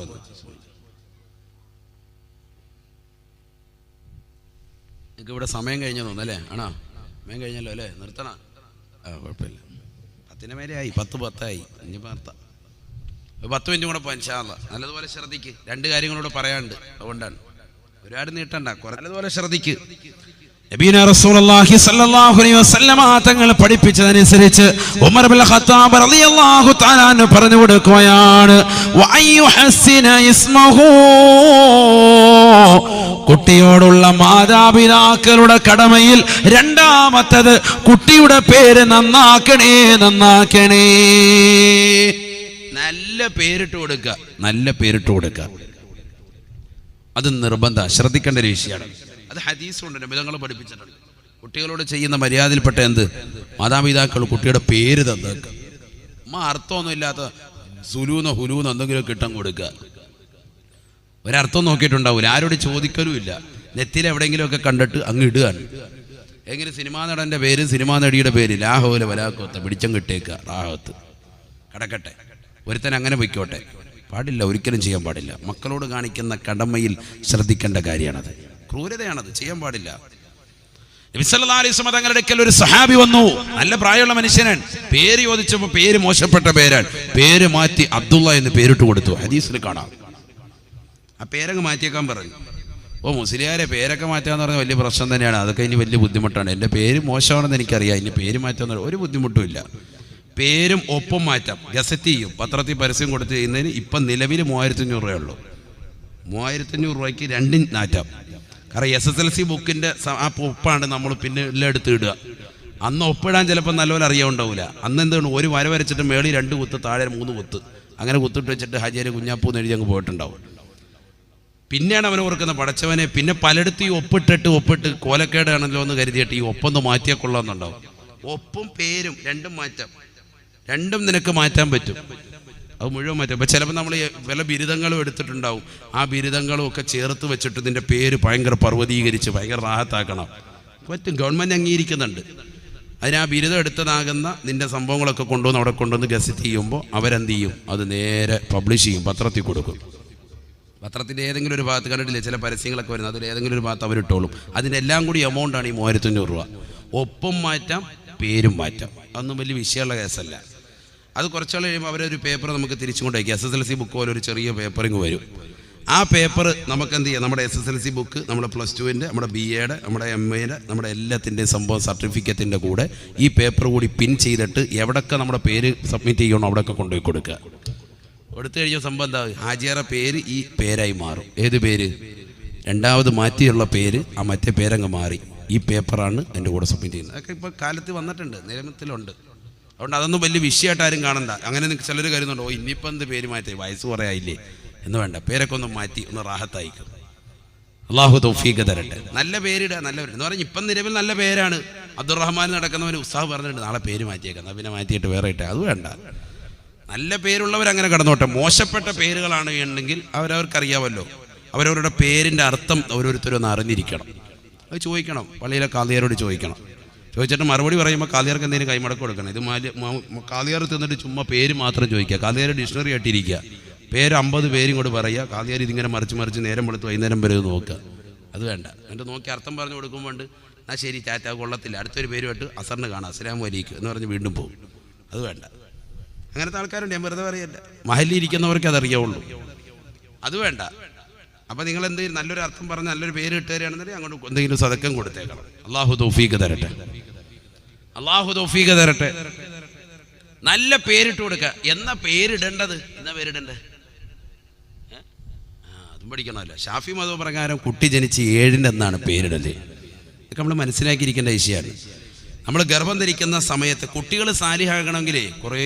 നിങ്ങൾക്ക് ഇവിടെ സമയം കഴിഞ്ഞു തോന്നല്ലേ? ആണോ? സമയം കഴിഞ്ഞല്ലോ അല്ലേ? നിർത്തണ? കുഴപ്പമില്ല. 10 മേലെ ആയി, 10 ഇനി 10 മിനിറ്റ് കൂടെ പോകാൻ ഇൻഷാ അല്ലാഹ്. നല്ലതുപോലെ ശ്രദ്ധിക്ക്. 2 കാര്യങ്ങളോട് പറയാനുണ്ട്, അതുകൊണ്ടാണ് ഒരുപാട് നീട്ടണ്ട, നല്ലതുപോലെ ശ്രദ്ധിക്ക്. നബിയുനാ റസൂലുള്ളാഹി സ്വല്ലല്ലാഹു അലൈഹി വസല്ലമ തങ്ങൾ പഠിപ്പിച്ചതനുസരിച്ച് ഉമർ ഇബ്നുൽ ഖത്താബ് റളിയല്ലാഹു തആല അൻഹു പറഞ്ഞു കൊടുക്കുകയാണ്, വഅയ്യുഹസ്സിന ഇസ്മഹു, കുട്ടിയോടുള്ള മാതാപിതാക്കളുടെ കടമയിൽ 2-മത്തത് കുട്ടിയുടെ പേര് നന്നാക്കണേ. നല്ല പേരിട്ട് കൊടുക്കുക, നല്ല പേരിട്ട് കൊടുക്കുക. അത് നിർബന്ധം, ശ്രദ്ധിക്കേണ്ട ഒരു വിഷയമാണ്. അത് ഹദീസുണ്ട്, നബിതങ്ങൾ പഠിപ്പിച്ചിട്ടുണ്ട്. കുട്ടികളോട് ചെയ്യുന്ന മര്യാദയിൽപ്പെട്ട എന്ത്? മാതാപിതാക്കൾ കുട്ടിയുടെ പേര് തന്നേക്കുക. അർത്ഥമൊന്നും ഇല്ലാത്ത സുലൂന്നോ ഹുലൂന്നോ എന്തെങ്കിലും കിട്ടാൻ കൊടുക്കുക. ഒരർത്ഥം നോക്കിയിട്ടുണ്ടാവില്ല, ആരോട് ചോദിക്കലും ഇല്ല. നെറ്റിൽ എവിടെയെങ്കിലുമൊക്കെ കണ്ടിട്ട് അങ്ങ് ഇടുകയാണ്. എങ്ങനെ സിനിമാ നടൻ്റെ പേര്, സിനിമാ നടിയുടെ പേര്, ലാഹോല വലാക്കോത്ത പിടിച്ചം കിട്ടേക്കുക, റാഹത്ത് കിടക്കട്ടെ, ഒരുത്തൻ അങ്ങനെ വയ്ക്കോട്ടെ. പാടില്ല, ഒരിക്കലും ചെയ്യാൻ പാടില്ല. മക്കളോട് കാണിക്കുന്ന കടമയിൽ ശ്രദ്ധിക്കേണ്ട കാര്യമാണത്, ക്രൂരതയാണത്, ചെയ്യാൻ പാടില്ല. നബി സല്ലല്ലാഹു അലൈഹി വസല്ലം തങ്ങളുടെ അടുക്കൽ ഒരു സഹാബി വന്നു, നല്ല പ്രായമുള്ള മനുഷ്യനാണ്. പേര് ചോദിച്ചപ്പോൾ പേര് മോശപ്പെട്ട പേരാണ്. പേര് മാറ്റി അബ്ദുള്ള എന്ന് പേരിട്ട് കൊടുത്തു. ഹദീസിൽ കാണാം. ആ പേരങ്ങ് മാറ്റിയേക്കാൻ പറഞ്ഞു. മുസ്ലിയാരെ പേരൊക്കെ മാറ്റാന്ന് പറഞ്ഞാൽ വലിയ പ്രശ്നം തന്നെയാണ്. അതൊക്കെ ഇനി വലിയ ബുദ്ധിമുട്ടാണ്. എൻ്റെ പേര് മോശമാണെന്ന് എനിക്കറിയാം, ഇനി പേര് മാറ്റാന്ന് ഒരു ബുദ്ധിമുട്ടും ഇല്ല. പേരും ഒപ്പം മാറ്റാം, ഗസറ്റ് ചെയ്യും, പത്രത്തിൽ പരസ്യം കൊടുത്ത് ചെയ്യുന്നതിന് ഇപ്പം നിലവിൽ 3500 രൂപയുള്ളൂ. 3500 രൂപയ്ക്ക് 2 മാറ്റാം. കാരണം SSLC ബുക്കിൻ്റെ ആ ഒപ്പാണ് നമ്മൾ പിന്നെ എല്ലാം എടുത്ത് ഇടുക. അന്ന് ഒപ്പിടാൻ ചിലപ്പോൾ നല്ലപോലെ അറിയാവുണ്ടാവില്ല. അന്ന് എന്താണ്, ഒരു വര വരച്ചിട്ട് മേളിൽ 2 കുത്ത്, താഴെ 3 കുത്ത്, അങ്ങനെ കുത്തിട്ട് വെച്ചിട്ട് ഹാജിയാർ കുഞ്ഞാപ്പൂന്ന് എഴുതി അങ്ങ് പോയിട്ടുണ്ടാവും. പിന്നെയാണ് അവൻ ഓർക്കുന്ന, പടച്ചവനെ പിന്നെ പലയിടത്തും ഈ ഒപ്പിട്ട് കോലക്കേടാണല്ലോ എന്ന് കരുതിയിട്ട് ഈ ഒപ്പൊന്ന് മാറ്റിയാൽ കൊള്ളാമെന്നുണ്ടാവും. ഒപ്പും പേരും 2 മാറ്റാം, 2 നിനക്ക് മാറ്റാൻ പറ്റും, അത് മുഴുവൻ മാറ്റാം. അപ്പം ചിലപ്പോൾ നമ്മൾ പല ബിരുദങ്ങളും എടുത്തിട്ടുണ്ടാവും. ആ ബിരുദങ്ങളും ഒക്കെ ചേർത്ത് വെച്ചിട്ട് നിൻ്റെ പേര് ഭയങ്കര പർവ്വതീകരിച്ച് ഭയങ്കര റാഹത്താക്കണം പറ്റും. ഗവൺമെൻറ് അംഗീകരിക്കുന്നുണ്ട്. അതിന് ആ ബിരുദം എടുത്തതാകുന്ന നിൻ്റെ സംഭവങ്ങളൊക്കെ കൊണ്ടുവന്ന് അവിടെ കൊണ്ടുവന്ന് ഗസറ്റ് ചെയ്യുമ്പോൾ അവരെന്ത് ചെയ്യും, അത് നേരെ പബ്ലിഷ് ചെയ്യും, പത്രത്തിൽ കൊടുക്കും. പത്രത്തിൻ്റെ ഏതെങ്കിലും ഒരു ഭാഗത്ത് കണ്ടിട്ടില്ലേ ചില പരസ്യങ്ങളൊക്കെ വരുന്നത്, അതിൽ ഏതെങ്കിലും ഒരു ഭാഗത്ത് അവരിട്ടോളും. അതിൻ്റെ എല്ലാം കൂടി എമൗണ്ടാണ് ഈ 3500 രൂപ. ഒപ്പം മാറ്റാം, പേരും മാറ്റാം. അതൊന്നും വലിയ വിഷയമുള്ള കേസല്ല. അത് കുറച്ചാൾ കഴിയുമ്പോൾ അവരൊരു പേപ്പർ നമുക്ക് തിരിച്ചുകൊണ്ട് വയ്ക്കുക. SSLC ബുക്ക് പോലെ ഒരു ചെറിയ പേപ്പറിങ് വരും. ആ പേപ്പർ നമുക്ക് എന്ത് ചെയ്യാം, നമ്മുടെ SSLC ബുക്ക്, നമ്മുടെ +2-ൻ്റെ, നമ്മുടെ BA-യുടെ, നമ്മുടെ MA-യുടെ, നമ്മുടെ എല്ലാത്തിൻ്റെയും സംഭവം സർട്ടിഫിക്കറ്റിൻ്റെ കൂടെ ഈ പേപ്പർ കൂടി പിൻ ചെയ്തിട്ട് എവിടെയൊക്കെ നമ്മുടെ പേര് സബ്മിറ്റ് ചെയ്യണോ അവിടെയൊക്കെ കൊണ്ടുപോയി കൊടുക്കുക. കൊടുത്തു കഴിഞ്ഞ സംഭവം എന്താ, ഹാജിയാറെ പേര് ഈ പേരായി മാറും. ഏത് പേര്? രണ്ടാമത് മാറ്റിയുള്ള പേര് ആ മറ്റേ പേരങ്ങ് മാറി. ഈ പേപ്പറാണ് എൻ്റെ കൂടെ സബ്മിറ്റ് ചെയ്യുന്നത്. അതൊക്കെ ഇപ്പോൾ കാലത്ത് വന്നിട്ടുണ്ട്, നിയമത്തിലുണ്ട്. അതുകൊണ്ട് അതൊന്നും വലിയ വിഷയമായിട്ട് ആരും കാണണ്ട. അങ്ങനെ ചിലർ കരുതുന്നുണ്ടോ, ഇനിയിപ്പോൾ എന്ത് പേര് മാറ്റി, വയസ്സ് കുറേ ആയില്ലേ എന്ന് വേണ്ട, പേരൊക്കെ ഒന്ന് മാറ്റി ഒന്ന് റാഹത്തായിക്കും. അള്ളാഹു തൗഫീഖ് തരട്ടെ. നല്ല പേരിടുക, നല്ല പേര് എന്ന് പറഞ്ഞാൽ ഇപ്പം നിലവിൽ നല്ല പേരാണ്. അബ്ദുറഹ്മാൻ നടക്കുന്നവന് ഉസ്താദ് പറഞ്ഞിട്ടുണ്ട് നാളെ പേര് മാറ്റിയേക്കാം, പിന്നെ മാറ്റിയിട്ട് വേറെ ഇട്ടേ. അത് വേണ്ട, നല്ല പേരുള്ളവരങ്ങനെ കടന്നോട്ടെ. മോശപ്പെട്ട പേരുകളാണ് ഉണ്ടെങ്കിൽ അവരവർക്കറിയാമല്ലോ, അവരവരുടെ പേരിൻ്റെ അർത്ഥം ഓരോരുത്തരും ഒന്ന് അറിഞ്ഞിരിക്കണം. അത് ചോദിക്കണം, പള്ളിയിലെ കാളിയാരോട് ചോദിക്കണം. ചോദിച്ചിട്ട് മറുപടി പറയുമ്പോൾ കാളിയാർക്ക് എന്തെങ്കിലും കൈമടക്ക് കൊടുക്കണം. ഇത് കാളിയാർ തിന്നിട്ട് ചുമ്മാ പേര് മാത്രം ചോദിക്കുക. കാളിയാർ ഡിക്ഷണറി ആയിട്ടിരിക്കുക, പേര് 50 പേരും കൂടെ പറയുക. കാളിയാർ ഇതിങ്ങനെ മറിച്ച് നേരം വെളുത്ത് വൈകുന്നേരം വരെ നോക്കുക. അത് വേണ്ട. എന്നിട്ട് നോക്കി അർത്ഥം പറഞ്ഞു കൊടുക്കുമ്പോൾ എന്നാൽ ശരി ചാറ്റ കൊള്ളത്തില്ല, അടുത്തൊരു പേരുമായിട്ട് അസറിന് കാണാം, അസ്സലാമു അലൈക്കും എന്ന് പറഞ്ഞ് വീണ്ടും പോകും. അത് വേണ്ട. അങ്ങനത്തെ ആൾക്കാരുണ്ട്, ഞാൻ വെറുതെ പറയല്ല, മഹല്ലിൽ ഇരിക്കുന്നവർക്ക് അതറിയാവുള്ളൂ. അത് വേണ്ട. അപ്പോൾ നിങ്ങൾ എന്തെങ്കിലും നല്ലൊരു അർത്ഥം പറഞ്ഞ് നല്ലൊരു പേര് ഇട്ട് തരികയാണെന്നുണ്ടെങ്കിൽ അങ്ങോട്ട് എന്തെങ്കിലും സദക്കം കൊടുത്തേക്കണം. അള്ളാഹു തൗഫീഖ് തരട്ടെ, അള്ളാഹു തൗഫീഖ് തരട്ടെ. നല്ല പേരിട്ട് കൊടുക്കുക. എന്നാ പേരിടേണ്ടത്, എന്നാ പേരിടേണ്ടത് അതും പഠിക്കണമല്ലോ. ഷാഫി മതം പ്രകാരം കുട്ടി ജനിച്ച് 7-ൻ്റെ അന്നാണ് പേരിടല്. ഇതൊക്കെ നമ്മൾ മനസ്സിലാക്കിയിരിക്കേണ്ട വിഷയമാണ്. നമ്മൾ ഗർഭം ധരിക്കുന്ന സമയത്ത് കുട്ടികൾ സാലിഹാകണമെങ്കിൽ കുറേ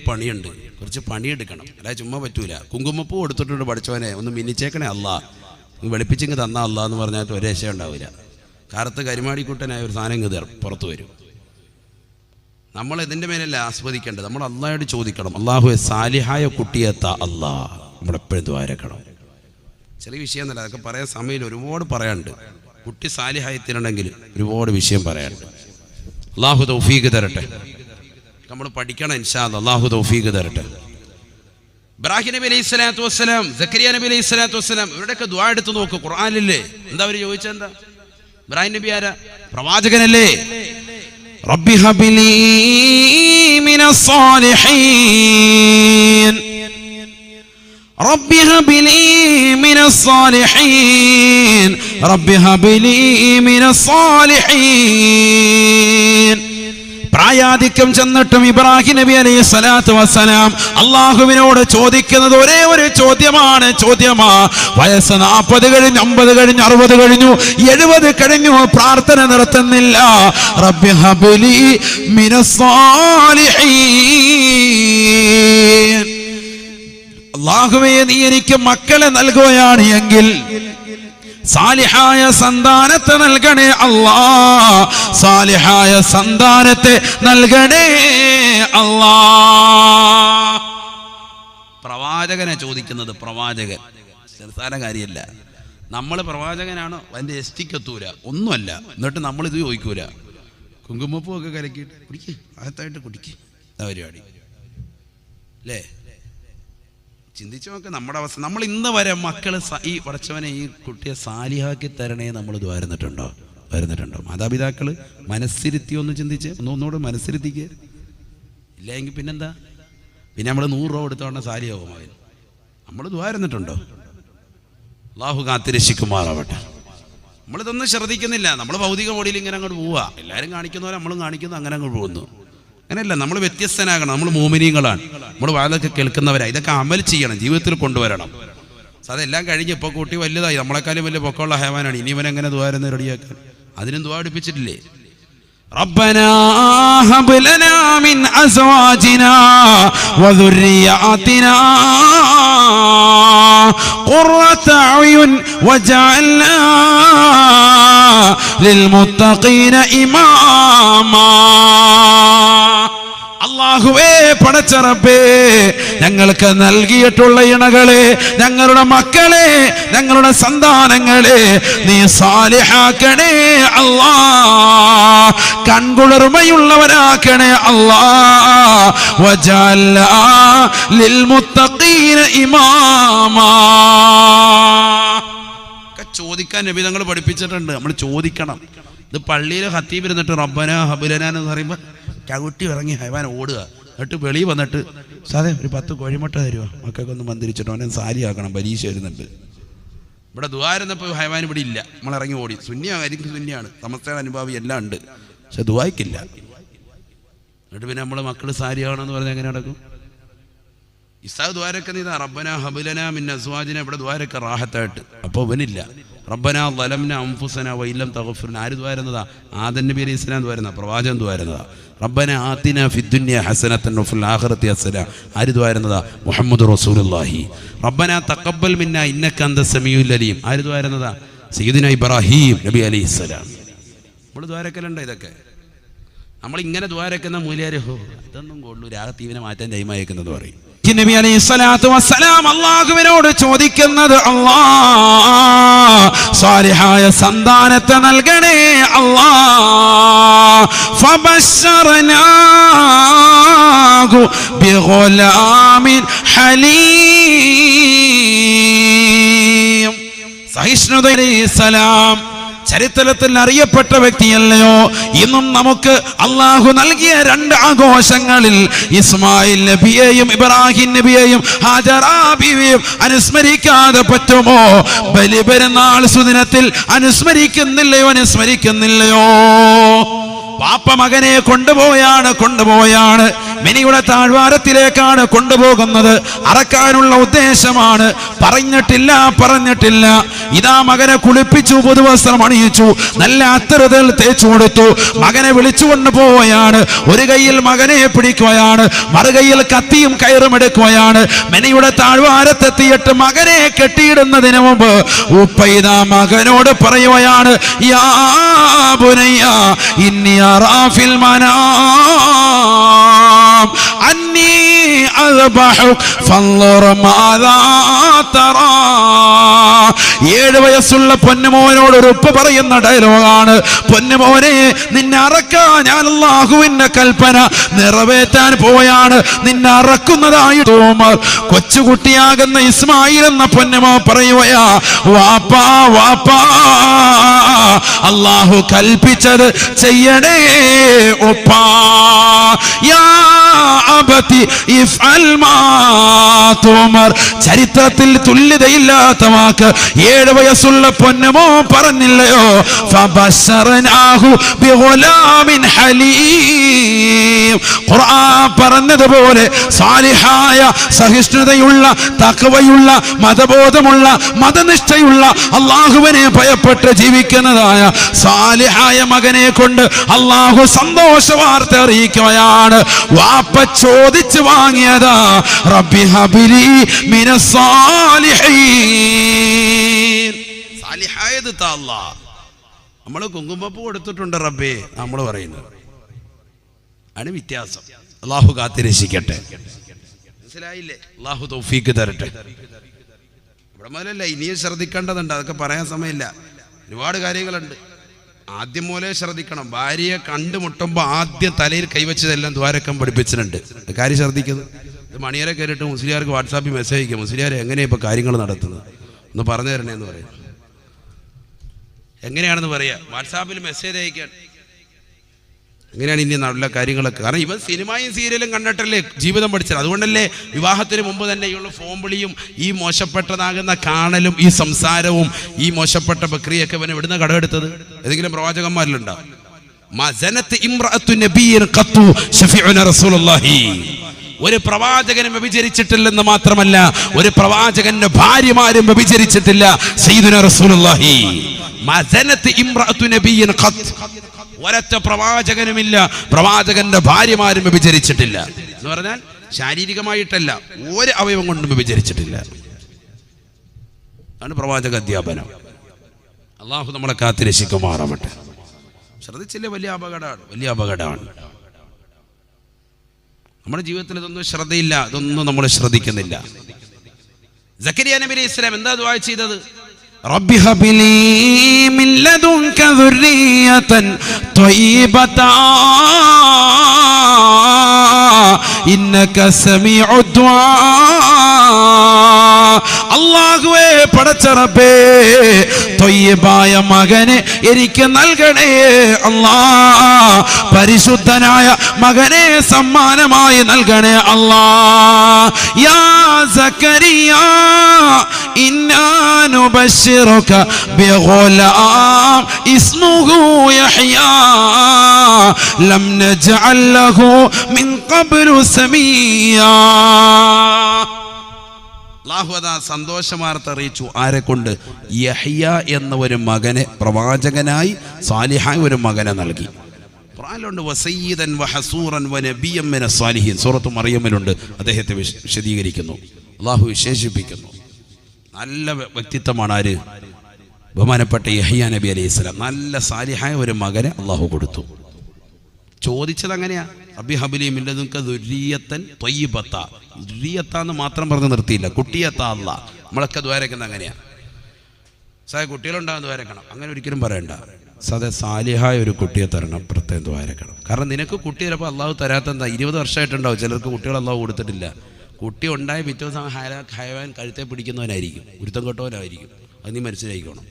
പണിയുണ്ട്, കുറച്ച് പണിയെടുക്കണം. അല്ലാതെ ചുമ്മാ പറ്റൂല. കുങ്കുമപ്പൂ കൊടുത്തിട്ടുണ്ട്, പഠിച്ചവനെ ഒന്ന് മിന്നിച്ചേക്കണേ അല്ലാ, വെളുപ്പിച്ചിങ്ങ് തന്നാ അല്ലാ എന്ന് പറഞ്ഞാൽ ഒരു രക്ഷ ഉണ്ടാവില്ല. കാലത്ത് കരിമാടിക്കുട്ടനായ ഒരു സാധനം ഇങ്ങ് പുറത്തു വരും. നമ്മൾ ഇതിൻ്റെ മേലല്ല ആസ്വദിക്കേണ്ടത്, നമ്മൾ അള്ളാഹയോട് ചോദിക്കണം. അള്ളാഹുവെ സാലിഹായ കുട്ടിയെത്താ അല്ലാ, നമ്മളെപ്പോഴും ദ്വാരക്കണം. ചെറിയ വിഷയം എന്നല്ല, അതൊക്കെ പറയാൻ സമയമില്ല, ഒരുപാട് പറയാനുണ്ട്. കുട്ടി സാലിഹായത്തിനുണ്ടെങ്കിൽ ഒരുപാട് വിഷയം പറയാനുണ്ട്. അള്ളാഹു തൗഫീഖ് തരട്ടെ. നമ്മൾ പഠിക്കണം ഇൻഷാ അല്ലാഹ്. അള്ളാഹു തൗഫീഖ് തരട്ടെ. ഇബ്രാഹിം നബി അലൈഹി സ്വലാത്തു വസ്സലാം, സക്കരിയ നബി അലൈഹി സ്വലാത്തു വസ്സലാം, ഇവരുടെയൊക്കെ ദുആ എടുത്ത് നോക്ക്. ഖുർആനില്ലേ എന്താ അവർ ചോദിച്ചെന്താ? ഇബ്രാഹിം നബി ആരാ? പ്രവാചകനല്ലേ? റബ്ബി ഹബ്ലി മിനസ് സാലിഹീൻ, റബ്ബി ഹബ്ലി മിനസ് സാലിഹീൻ, റബ്ബി ഹബ്ലി മിനസ് സാലിഹീൻ. പ്രായാധിക്യം ചെന്നിട്ടും ഇബ്രാഹിം നബി അലൈഹി സ്വലാത്തു വസ്സലാം അള്ളാഹുവിനോട് ചോദിക്കുന്നത് ഒരേ ഒരു ചോദ്യമാണ്. വയസ്സ് 40 കഴിഞ്ഞു, 50 കഴിഞ്ഞു, 60 കഴിഞ്ഞു, 70 കഴിഞ്ഞു, പ്രാർത്ഥന നിർത്തുന്നില്ല. റബ്ബി ഹബ്ലി മിനസ് സാലിഹീൻ, അള്ളാഹുവേ നീ എനിക്ക് മക്കളെ നൽകുകയാണ് എങ്കിൽ സാലിഹായ സന്താനത്തെ നൽകണേ അല്ലാ, സാലിഹായ സന്താനത്തെ നൽകണേ അല്ലാ. പ്രവാചകനെ ചോദിക്കുന്നത്, പ്രവാചകൻ ചെറുതാന കാര്യമല്ല. നമ്മൾ പ്രവാചകനാണോ അതിൻ്റെ എത്തിക്കെത്തൂല, ഒന്നുമല്ല. എന്നിട്ട് നമ്മളിത് ചോദിക്കൂല. കുങ്കുമപ്പൂ ഒക്കെ കലക്കിയിട്ട് കുടിക്ക്, അകത്തായിട്ട് കുടിക്ക്, പരിപാടി അല്ലേ? ചിന്തിച്ചു നോക്ക് നമ്മുടെ അവസ്ഥ. നമ്മൾ ഇന്ന് വരെ മക്കൾ ഈ പടച്ചവനെ ഈ കുട്ടിയെ സാലിഹാക്കി തരണേ നമ്മൾ വരുന്നിട്ടുണ്ടോ? മാതാപിതാക്കൾ മനസ്സിരുത്തി ഒന്ന് ചിന്തിച്ച് ഒന്നുകൂടെ മനസ്സിരുത്തിക്കുക. ഇല്ലെങ്കിൽ പിന്നെന്താ? പിന്നെ നമ്മൾ 100 രൂപ കൊടുത്തോണ്ട് സാലിയാവും അവൻ. നമ്മൾ ദ്വാരുന്നിട്ടുണ്ടോ? അള്ളാഹു കാത്തിരക്ഷിക്കുമാറാവട്ടെ. നമ്മളിതൊന്നും ശ്രദ്ധിക്കുന്നില്ല. നമ്മൾ ഭൗതിക ബോഡിയിൽ ഇങ്ങനെ അങ്ങോട്ട് പോവുക. എല്ലാവരും കാണിക്കുന്ന പോലെ നമ്മളും കാണിക്കുന്നു, അങ്ങനെ അങ്ങോട്ട് പോകുന്നു. അങ്ങനെയല്ല, നമ്മൾ വ്യത്യസ്തനാകണം. നമ്മൾ മോമിനീങ്ങളാണ്, നമ്മൾ വാതൊക്കെ കേൾക്കുന്നവരാണ്. ഇതൊക്കെ അമൽ ചെയ്യണം, ജീവിതത്തിൽ കൊണ്ടുവരണം. അതെല്ലാം കഴിഞ്ഞ് ഇപ്പോൾ കുട്ടി വലുതായി, നമ്മളെക്കാളും വലിയ പൊക്കമുള്ള ഹൈവാനാണ്. ഇനി ഇവനെങ്ങനെ ദ്വാരുന്ന റെഡിയാക്കാൻ? അതിനും ദ്വാ അടുപ്പിച്ചിട്ടില്ലേ? ربنا هب لنا من أزواجنا وذرياتنا قرة أعين واجعلنا للمتقين إماما. അല്ലാഹുവേ പടച്ച റബ്ബേ, ഞങ്ങൾക്ക് നൽകിയിട്ടുള്ള ഇണകളെ, ഞങ്ങളുടെ മക്കളെ, ഞങ്ങളുടെ സന്താനങ്ങളെ നീ സാലിഹാക്കണേ അല്ലാ, കൺകുളിർമയുള്ളവരാക്കണേ അല്ലാ. വജഅൽനാ ലിൽമുത്തഖീന ഇമാമാ. ചോദിക്കാൻ നബി തങ്ങൾ പഠിപ്പിച്ചിട്ടുണ്ട്. നമ്മൾ ചോദിക്കണം. ഇത് പള്ളിയിൽ ഖത്തീബ് ഇരുന്നിട്ട് റബ്ബന ഹബുലന എന്ന് പറയുമ്പോൾ ചവിട്ടി ഇറങ്ങി ഹൈവാൻ ഓടുക. എന്നിട്ട് വെളിയിൽ വന്നിട്ട് സാറേ ഒരു 10 കോഴിമുട്ട തരുമോ, മക്കൾക്ക് ഒന്ന് മന്ദിരിച്ചിട്ടോ, അവനെ സാരി ആക്കണം, പരീക്ഷ വരുന്നുണ്ട്. ഇവിടെ ദുആയിരുന്നപ്പോൾ ഹൈവാൻ ഇവിടെ ഇല്ല, നമ്മളിറങ്ങി ഓടി. സുന്നിയായിരിക്കും, സുന്നിയാണ്, സമസ്തയുടെ അനുഭാവി എല്ലാം ഉണ്ട്, പക്ഷെ ദുആയ്ക്കില്ല. എന്നിട്ട് പിന്നെ നമ്മൾ മക്കൾ സാരി ആകണമെന്ന് പറഞ്ഞാൽ എങ്ങനെ നടക്കും? ഇസാ ദ്വാരക്ക ഇതാ റബ്ബന ഹബുലന മിൻ അസ്വാജിന, ഇവിടെ ദ്വാരക്ക റാഹത്തായിട്ട്. അപ്പോൾ ഇവനില്ല. റബ്ബന ളലംന അൻഫുസന വഇല്ലം തഗ്ഫിർന, ആര് ദ്വാരുന്നതാ? ആദം നബി അലൈഹി സ്വലാം ദ്വാരുന്ന, പ്രവാചകൻ ദ്വാരുന്നതാ. റബ്ബന ആതിന ഫിദ്ദുനിയ ഹസനതൻ വഫിൽ ആഖിറതി ഹസന, ആര് ദ്വാരുന്നതാ? മുഹമ്മദ് റസൂലുള്ളാഹി. റബ്ബന തഖബ്ബൽ മിന്ന ഇന്നക അന്ത സമീഉൽ അലീം, ആര് ദ്വാരുന്നതാ? സയ്യിദുനാ ഇബ്രാഹിം നബി അലൈഹി സ്വലാം. നമ്മൾ ദ്വാരക്കലുണ്ട്. ഇതൊക്കെ നമ്മളിങ്ങനെ ദ്വാരക്കുന്ന മൂല്യാര് ഇതൊന്നും കൊള്ളൂ, രാഗത്തീവിനെ മാറ്റാൻ ടൈമായേക്കുന്നത് പറയും. നബി അലൈഹി സ്വലാത്തു വസ്സലാം അല്ലാഹുവിനോട് ചോദിക്കുന്നത്, അല്ലാഹ് സാലിഹായ സന്താനത്തെ നൽകണേ അല്ലാഹ്. ഫബശ്ശർനാഹു ബിഗുലാമിൻ ഹലീം. സഹിഷ്ണുത അലൈഹിസ്സലാം ചരിത്രത്തിൽ അറിയപ്പെട്ട വ്യക്തിയല്ലയോ? ഇന്നും നമുക്ക് അള്ളാഹു നൽകിയ 2 ആഘോഷങ്ങളിൽ ഇസ്മായിൽ നബിയെയും ഇബ്രാഹിം നബിയെയും ഹാജറാ ബീവിയെയും അനുസ്മരിക്കാതെ പറ്റുമോ? ബലിപെരുന്നാൾ സുദിനത്തിൽ അനുസ്മരിക്കുന്നില്ലയോ? പാപ്പ മകനെ കൊണ്ടുപോയാണ് മിനിയുടെ താഴ്വാരത്തിലേക്കാണ് കൊണ്ടുപോകുന്നത്. അറക്കാനുള്ള ഉദ്ദേശമാണ്. പറഞ്ഞിട്ടില്ല. ഇതാ മകനെ കുളിപ്പിച്ചു, പുതുവസ്ത്രം അണിയിച്ചു, നല്ല അത്തറുതൽ തേച്ചു കൊടുത്തു. മകനെ വിളിച്ചുകൊണ്ട് പോവുകയാണ്. ഒരു കയ്യിൽ മകനെ പിടിക്കുകയാണ്, മറുകൈയിൽ കത്തിയും കയറും എടുക്കുകയാണ്. മിനിയുടെ താഴ്വാരത്തെത്തിയിട്ട് മകനെ കെട്ടിയിടുന്നതിന് മുമ്പ് ഉപ്പ ഇതാ മകനോട് പറയുകയാണ്, യാ ബുനയ്യ ഇന്നി അറാ ഫിൽ മനാം അന്നി അദ്ബഹുക ഫൻദുർ മാദാ തറാ. 7 വയസ്സുള്ള പൊന്നുമോനോട് ഒരു ഉപ്പ പറയുന്ന ഡയലോഗാണ്, പൊന്നുമോനെ നിന്നെ അറക്കാൻ ഞാൻ അല്ലാഹുവിന്റെ കൽപ്പന നിറവേറ്റാൻ പോയാണ്, നിന്നെ അറക്കുന്നതായി തോമർ. കൊച്ചുകുട്ടിയാകുന്ന ഇസ്മായിൽ എന്ന പൊന്നുമോ പറയുകയാ, വാപ്പാ വാപ്പാ അല്ലാഹു കൽപ്പിച്ചത് ചെയ്യണേ ഉപ്പാ. യാ അബതി ഇഫ്അൽ മാ തുമർ. ചരിത്രത്തിൽ തുല്യതയില്ലാത്ത വാക്ക് 7 വയസ്സുള്ള പൊന്നുമോ പറഞ്ഞില്ലയോ? ഫബശ്ശർനാഹു ബിഗുലാമിൻ ഹലീം. ഖുർആൻ പറഞ്ഞതുപോലെ സാലിഹായ, സഹിഷ്ണുതയുള്ള, തഖ്വയുള്ള, മതബോധമുള്ള, മതനിഷ്ഠയുള്ള, അല്ലാഹുവിനെ ഭയപ്പെട്ട് ജീവിക്കുന്നതായ സാലിഹായ മകനെ കൊണ്ട് അല്ലാഹു സന്തോഷ വാർത്ത അറിയിക്കുകയാണ്. വാപ്പ ചോദിച്ചു വാങ്ങിയതാ, റബ്ബി ഹബിലി മിനസ് സാലിഹീൻ. സാലിഹായത് താ അല്ലാഹ്. നമ്മൾ കുങ്കുമപ്പൂ കൊടുത്തിട്ടുണ്ട് റബ്ബേ, നമ്മൾ പറയുന്നത് ആണ് വ്യത്യാസം. അല്ലാഹു കാത്തിരക്ഷിക്കട്ടെ. മനസ്സിലായില്ലേ? അല്ലാഹു തൗഫീക്ക് തരട്ടെ. ഇവിടെ മുതലല്ല, ഇനിയും ശ്രദ്ധിക്കേണ്ടതുണ്ട്. അതൊക്കെ പറയാൻ സമയമില്ല, ഒരുപാട് കാര്യങ്ങളുണ്ട്. ആദ്യം മൂലേ ശ്രദ്ധിക്കണം. ഭാര്യയെ കണ്ടുമുട്ടുമ്പോൾ ആദ്യം തലയിൽ കൈവച്ചതെല്ലാം ദ്വാരക്കം പഠിപ്പിച്ചിട്ടുണ്ട്. കാര്യം ശ്രദ്ധിക്കുന്നത്. ഇത് മണിയരെ കയറിയിട്ട് മുസ്ലിയാർക്ക് വാട്സാപ്പിൽ മെസ്സേജ് അയക്കുക, മുസ്ലിയാരെ എങ്ങനെയാണ് ഇപ്പോൾ കാര്യങ്ങൾ നടത്തുന്നത് ഒന്ന് പറഞ്ഞു തരണേ എന്ന് പറയും. എങ്ങനെയാണെന്ന് പറയാ, വാട്സാപ്പിൽ മെസ്സേജ് അയക്കാൻ എങ്ങനെയാണ് ഇനി നല്ല കാര്യങ്ങളൊക്കെ. കാരണം ഇവൻ സിനിമയും സീരിയലും കണ്ടിട്ടല്ലേ ജീവിതം പഠിച്ചത്. അതുകൊണ്ടല്ലേ വിവാഹത്തിന് മുമ്പ് തന്നെ ഈ ഫോൺ വിളിയും ഈ മോശപ്പെട്ടതാകുന്ന കാണലും ഈ സംസാരവും ഈ മോശപ്പെട്ട ബക്രിയൊക്കെ ഇവൻ എവിടുന്ന കടമെടുത്തത്? ഏതെങ്കിലും പ്രവാചകന്മാരിലുണ്ടോ? ഒരു പ്രവാചകനും വ്യഭിചരിച്ചിട്ടില്ലെന്ന് മാത്രമല്ല, ഒരു പ്രവാചകന്റെ ഭാര്യമാരും വ്യഭിചരിച്ചിട്ടില്ല. സയ്യിദുനാ റസൂലുള്ളാഹി ഒരൊറ്റ പ്രവാചകനുമില്ല, പ്രവാചകന്റെ ഭാര്യമാരും വ്യഭിചരിച്ചിട്ടില്ല എന്ന് പറഞ്ഞാൽ ശാരീരികമായിട്ടല്ല, ഒരു അവയവം കൊണ്ടും വ്യഭിചരിച്ചിട്ടില്ല. അതാണ് പ്രവാചക അധ്യാപനം. അള്ളാഹു നമ്മളെ കാത്തിരക്ഷിക്കുമാറാവട്ടെ. ശ്രദ്ധിച്ചില്ലേ? വലിയ അപകടമാണ്. നമ്മുടെ ജീവിതത്തിൽ ഇതൊന്നും ശ്രദ്ധയില്ല, ഇതൊന്നും നമ്മൾ ശ്രദ്ധിക്കുന്നില്ല. സക്കരിയ നബി അലൈഹി സ്വലാം എന്താ ദുആ ചെയ്തത്? റബ്ബി ഹബ്ലി മിൻ ലദുൻക ദുർരിയതൻ ത്വയ്യിബതാ ഇന്നക സമീഉ ദുആ. അല്ലാഹുവേ, പടച്ച റബ്ബേ, ത്വയ്യിബായ മകനെ എനിക്ക് നൽകണേ അല്ലാ. പരിശുദ്ധനായ മകനെ സമ്മാനമായി നൽകണേ അല്ലാ. യാ സക്കരിയ ഇന്നാ നുബശ്ശിറുക ബിഗുലാം ഇസ്മുഹു യഹ്യാ ലം നജ്അൽ ലഹു മിൻ ഖബ്ലു സമീയാ. അല്ലാഹു അതാ സന്തോഷവാർത്ത അറിയിച്ചു. ആരെ കൊണ്ട്? യഹ്യ എന്ന ഒരു മകനെ, പ്രവാചകനായി സാലിഹായ ഒരു മകനെ നൽകി. ഖുർആനിലുണ്ട് വസയ്യിദൻ വഹസൂറൻ വനബിയ്യൻ മിനസ് സാലിഹീൻ. സൂറത്തു മറിയമിലുണ്ട്. അദ്ദേഹത്തെ വിശദീകരിക്കുന്നു, അല്ലാഹു വിശേഷിപ്പിക്കുന്നു. നല്ല വ്യക്തിത്വമാണ് ആര്? ബഹുമാനപ്പെട്ട യഹ്യ നബി അലൈഹിസ്സലാം. നല്ല സാലിഹായ ഒരു മകനെ അല്ലാഹു കൊടുത്തു. ചോദിച്ചത് അങ്ങനെയാ, റബ്ബി ഹബ്ലി മിൻ ലദുൻക ദുർരിയത്തൻ ത്വയ്യിബത്ത. ദുർരിയത്താന്ന് മാത്രം പറഞ്ഞ് നിർത്തിയില്ല, കുട്ടിയത്താ അല്ലാ. നമ്മളൊക്കെ ദ്വാരക്കുന്നത് അങ്ങനെയാ. സായ കുട്ടികളുണ്ടാകുന്ന ദ്വാരക്കണം, അങ്ങനെ ഒരിക്കലും പറയണ്ട. സദാ സാലിഹായ ഒരു കുട്ടിയെ തരണം, പ്രത്യേകം ദ്വാരക്കണം. കാരണം നിനക്ക് കുട്ടി ചിലപ്പോൾ അള്ളാഹു തരാത്തെന്താ? 20 വർഷമായിട്ടുണ്ടാവും ചിലർക്ക് കുട്ടികൾ അള്ളാഹു കൊടുത്തിട്ടില്ല. കുട്ടി ഉണ്ടായ പിറ്റേ ദിവസം ഹയവാൻ കഴുത്തെ പിടിക്കുന്നവനായിരിക്കും, ഗുരുത്തം കെട്ടവനായിരിക്കും. അത് നീ മനസ്സിലാക്കണം,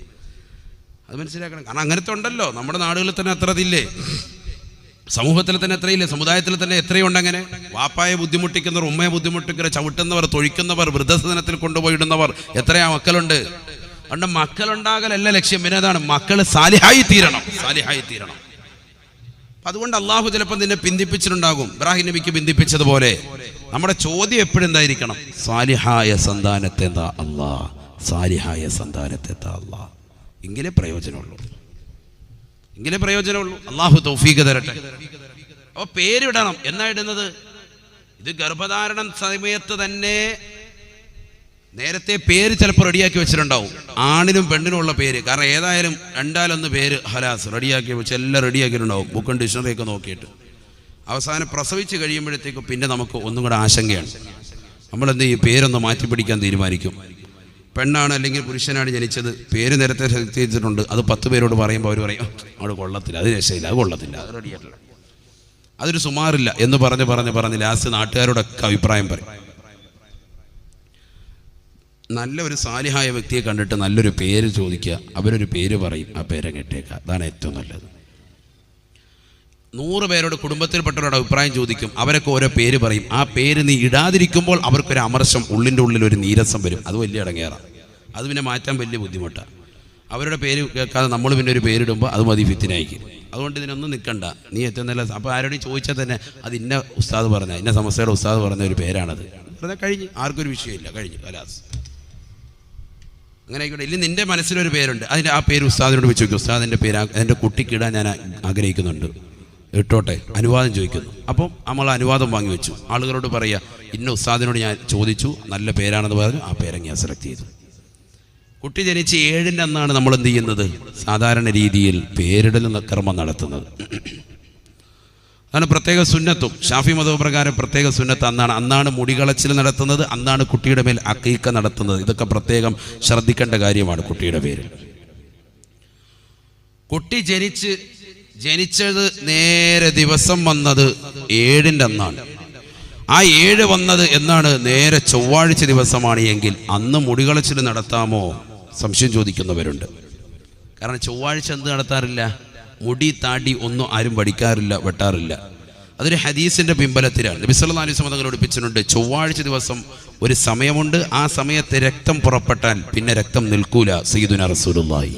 അത് മനസ്സിലാക്കണം. കാരണം അങ്ങനത്തെ ഉണ്ടല്ലോ നമ്മുടെ നാടുകളിൽ തന്നെ. അത്ര അതില്ലേ? സമൂഹത്തിൽ തന്നെ എത്രയില്ലേ? സമുദായത്തിൽ തന്നെ എത്രയുണ്ട് അങ്ങനെ? വാപ്പായെ ബുദ്ധിമുട്ടിക്കുന്നവർ, ഉമ്മയെ ബുദ്ധിമുട്ടിക്കുന്നവർ, ചവിട്ടുന്നവർ, തൊഴിക്കുന്നവർ, വൃദ്ധസദനത്തിൽ കൊണ്ടുപോയിടുന്നവർ എത്രയാ മക്കളുണ്ട്. അതുകൊണ്ട് മക്കളുണ്ടാകലല്ല ലക്ഷ്യം, പിന്നെ അതാണ് മക്കൾ സാലിഹായി തീരണം, സാലിഹായി തീരണം. അതുകൊണ്ട് അള്ളാഹു ചിലപ്പോൾ നിന്നെ പിന്തിപ്പിച്ചിട്ടുണ്ടാകും. ഇബ്രാഹിം നബിക്ക് പിന്തിപ്പിച്ചതുപോലെ നമ്മുടെ ചോദ്യം എപ്പോഴും എന്തായിരിക്കണം? സാലിഹായ സന്താനത്തെ എന്താ അല്ലാ, സാലിഹായ സന്താനത്തെ എന്താ അല്ലാ. ഇങ്ങനെ പ്രയോജനമുള്ളൂ, ഇങ്ങനെ പ്രയോജനമുള്ളൂ. അള്ളാഹു തൗഫീഖ് തരട്ടെ. അപ്പോൾ പേരിടണം. എന്നാ ഇടുന്നത്? ഇത് ഗർഭധാരണം സമയത്ത് തന്നെ നേരത്തെ പേര് ചിലപ്പോൾ റെഡിയാക്കി വെച്ചിട്ടുണ്ടാവും, ആണിനും പെണ്ണിനും ഉള്ള പേര്. കാരണം ഏതായാലും രണ്ടാലൊന്ന് പേര് ഹലാസ് റെഡിയാക്കി വെച്ച് എല്ലാം റെഡിയാക്കിയിട്ടുണ്ടാവും, ബുക്കും ഡിക്ഷണറിയൊക്കെ നോക്കിയിട്ട്. അവസാനം പ്രസവിച്ച് കഴിയുമ്പോഴത്തേക്കും പിന്നെ നമുക്ക് ഒന്നും കൂടെ ആശങ്കയാണ്. നമ്മളെന്ത് ചെയ്യും? പേരൊന്ന് മാറ്റിപ്പിടിക്കാൻ തീരുമാനിക്കും. പെണ്ണാണ് അല്ലെങ്കിൽ പുരുഷനാണ് ജനിച്ചത്, പേര് നേരത്തെ ചെയ്തിട്ടുണ്ട്, അത് 10 പേരോട് പറയുമ്പോൾ അവർ പറയും അവിടെ കൊള്ളത്തില്ല, അത് രക്ഷയില്ല, അത് കൊള്ളത്തില്ല, അത് റെഡിയായിട്ടില്ല, അതൊരു സുമാറില്ല എന്ന് പറഞ്ഞ് ലാസ്റ്റ് നാട്ടുകാരോടൊക്കെ അഭിപ്രായം പറയും. നല്ല ഒരു സാലിഹായ വ്യക്തിയെ കണ്ടിട്ട് നല്ലൊരു പേര് ചോദിക്കുക, അവരൊരു പേര് പറയും, ആ പേരെ കെട്ടേക്കുക. അതാണ് ഏറ്റവും നല്ലത്. 100 പേരോട് കുടുംബത്തിൽപ്പെട്ടവരോട് അഭിപ്രായം ചോദിക്കും, അവരൊക്കെ ഓരോ പേര് പറയും. ആ പേര് നീ ഇടാതിരിക്കുമ്പോൾ അവർക്കൊരു അമർഷം, ഉള്ളിൻ്റെ ഉള്ളിൽ ഒരു നീരസം വരും. അത് വലിയ ഇടങ്ങേറാണ്, അത് പിന്നെ മാറ്റാൻ വലിയ ബുദ്ധിമുട്ടാണ്. അവരുടെ പേര് കേൾക്കാതെ നമ്മൾ പിന്നെ ഒരു പേരിടുമ്പോൾ അത് മതി ഫിത്തിനായിരിക്കും. അതുകൊണ്ട് ഇതിനൊന്നും നിൽക്കണ്ട, നീ ഏറ്റവും നല്ല. അപ്പോൾ ആരോടും ചോദിച്ചാൽ തന്നെ അത് ഇന്ന ഉസ്താദ് പറഞ്ഞ, ഇന്ന സമസ്തയുടെ ഉസ്താദ് പറഞ്ഞ ഒരു പേരാണത് പറഞ്ഞാൽ കഴിഞ്ഞ്, ആർക്കൊരു വിഷയമില്ല, കഴിഞ്ഞു കലാസ്. അങ്ങനെ ആയിക്കോട്ടെ. ഇല്ലെങ്കിൽ നിൻ്റെ മനസ്സിലൊരു പേരുണ്ട്, അതിൻ്റെ ആ പേര് ഉസ്താദിനോട് വെച്ച് നോക്കും, ഉസ്താദിൻ്റെ പേര് എൻ്റെ കുട്ടിക്ക് ഇടാൻ ഞാൻ ആഗ്രഹിക്കുന്നുണ്ട്, ഇട്ടോട്ടെ, അനുവാദം ചോദിക്കുന്നു. അപ്പം നമ്മൾ അനുവാദം വാങ്ങി വെച്ചു. ആളുകളോട് പറയുക, ഇന്ന ഉസ്താദിനോട് ഞാൻ ചോദിച്ചു, നല്ല പേരാണെന്ന് പറഞ്ഞു, ആ പേരങ്ങ് ഞാൻ സെലക്ട് ചെയ്തു. കുട്ടി ജനിച്ച് 7-ൻ്റെ അന്നാണ് നമ്മൾ എന്ത് ചെയ്യുന്നത്? സാധാരണ രീതിയിൽ പേരിടൽ കർമ്മം നടത്തുന്നത്. അതാണ് പ്രത്യേക സുന്നത്തും. ഷാഫി മതം പ്രകാരം പ്രത്യേക സുന്നത്ത് അന്നാണ് മുടികളച്ചിൽ നടത്തുന്നത്, അന്നാണ് കുട്ടിയുടെ മേൽ അക്കീക്ക നടത്തുന്നത്. ഇതൊക്കെ പ്രത്യേകം ശ്രദ്ധിക്കേണ്ട കാര്യമാണ്. കുട്ടിയുടെ പേരിൽ കുട്ടി ജനിച്ചത് നേരെ ദിവസം വന്നത് 7-ൻ്റെ അന്നാണ്. ആ 7 വന്നത് എന്നാണ്? നേരെ ചൊവ്വാഴ്ച ദിവസമാണ് എങ്കിൽ അന്ന് മുടികളച്ചിൽ നടത്താമോ? സംശയം ചോദിക്കുന്നവരുണ്ട്. കാരണം ചൊവ്വാഴ്ച എന്ത് നടത്താറില്ല? മുടി താടി ഒന്നും ആരും പഠിക്കാറില്ല, വെട്ടാറില്ല. അതൊരു ഹദീസിന്റെ പിൻബലത്തിലാണ്. നബി സല്ലല്ലാഹു അലൈഹി വസല്ലം പഠിപ്പിച്ചിട്ടുണ്ട്, ചൊവ്വാഴ്ച ദിവസം ഒരു സമയമുണ്ട്, ആ സമയത്ത് രക്തം പുറപ്പെട്ടാൽ പിന്നെ രക്തം നിൽക്കൂല. സയ്യിദുനാ റസൂലുള്ളാഹി.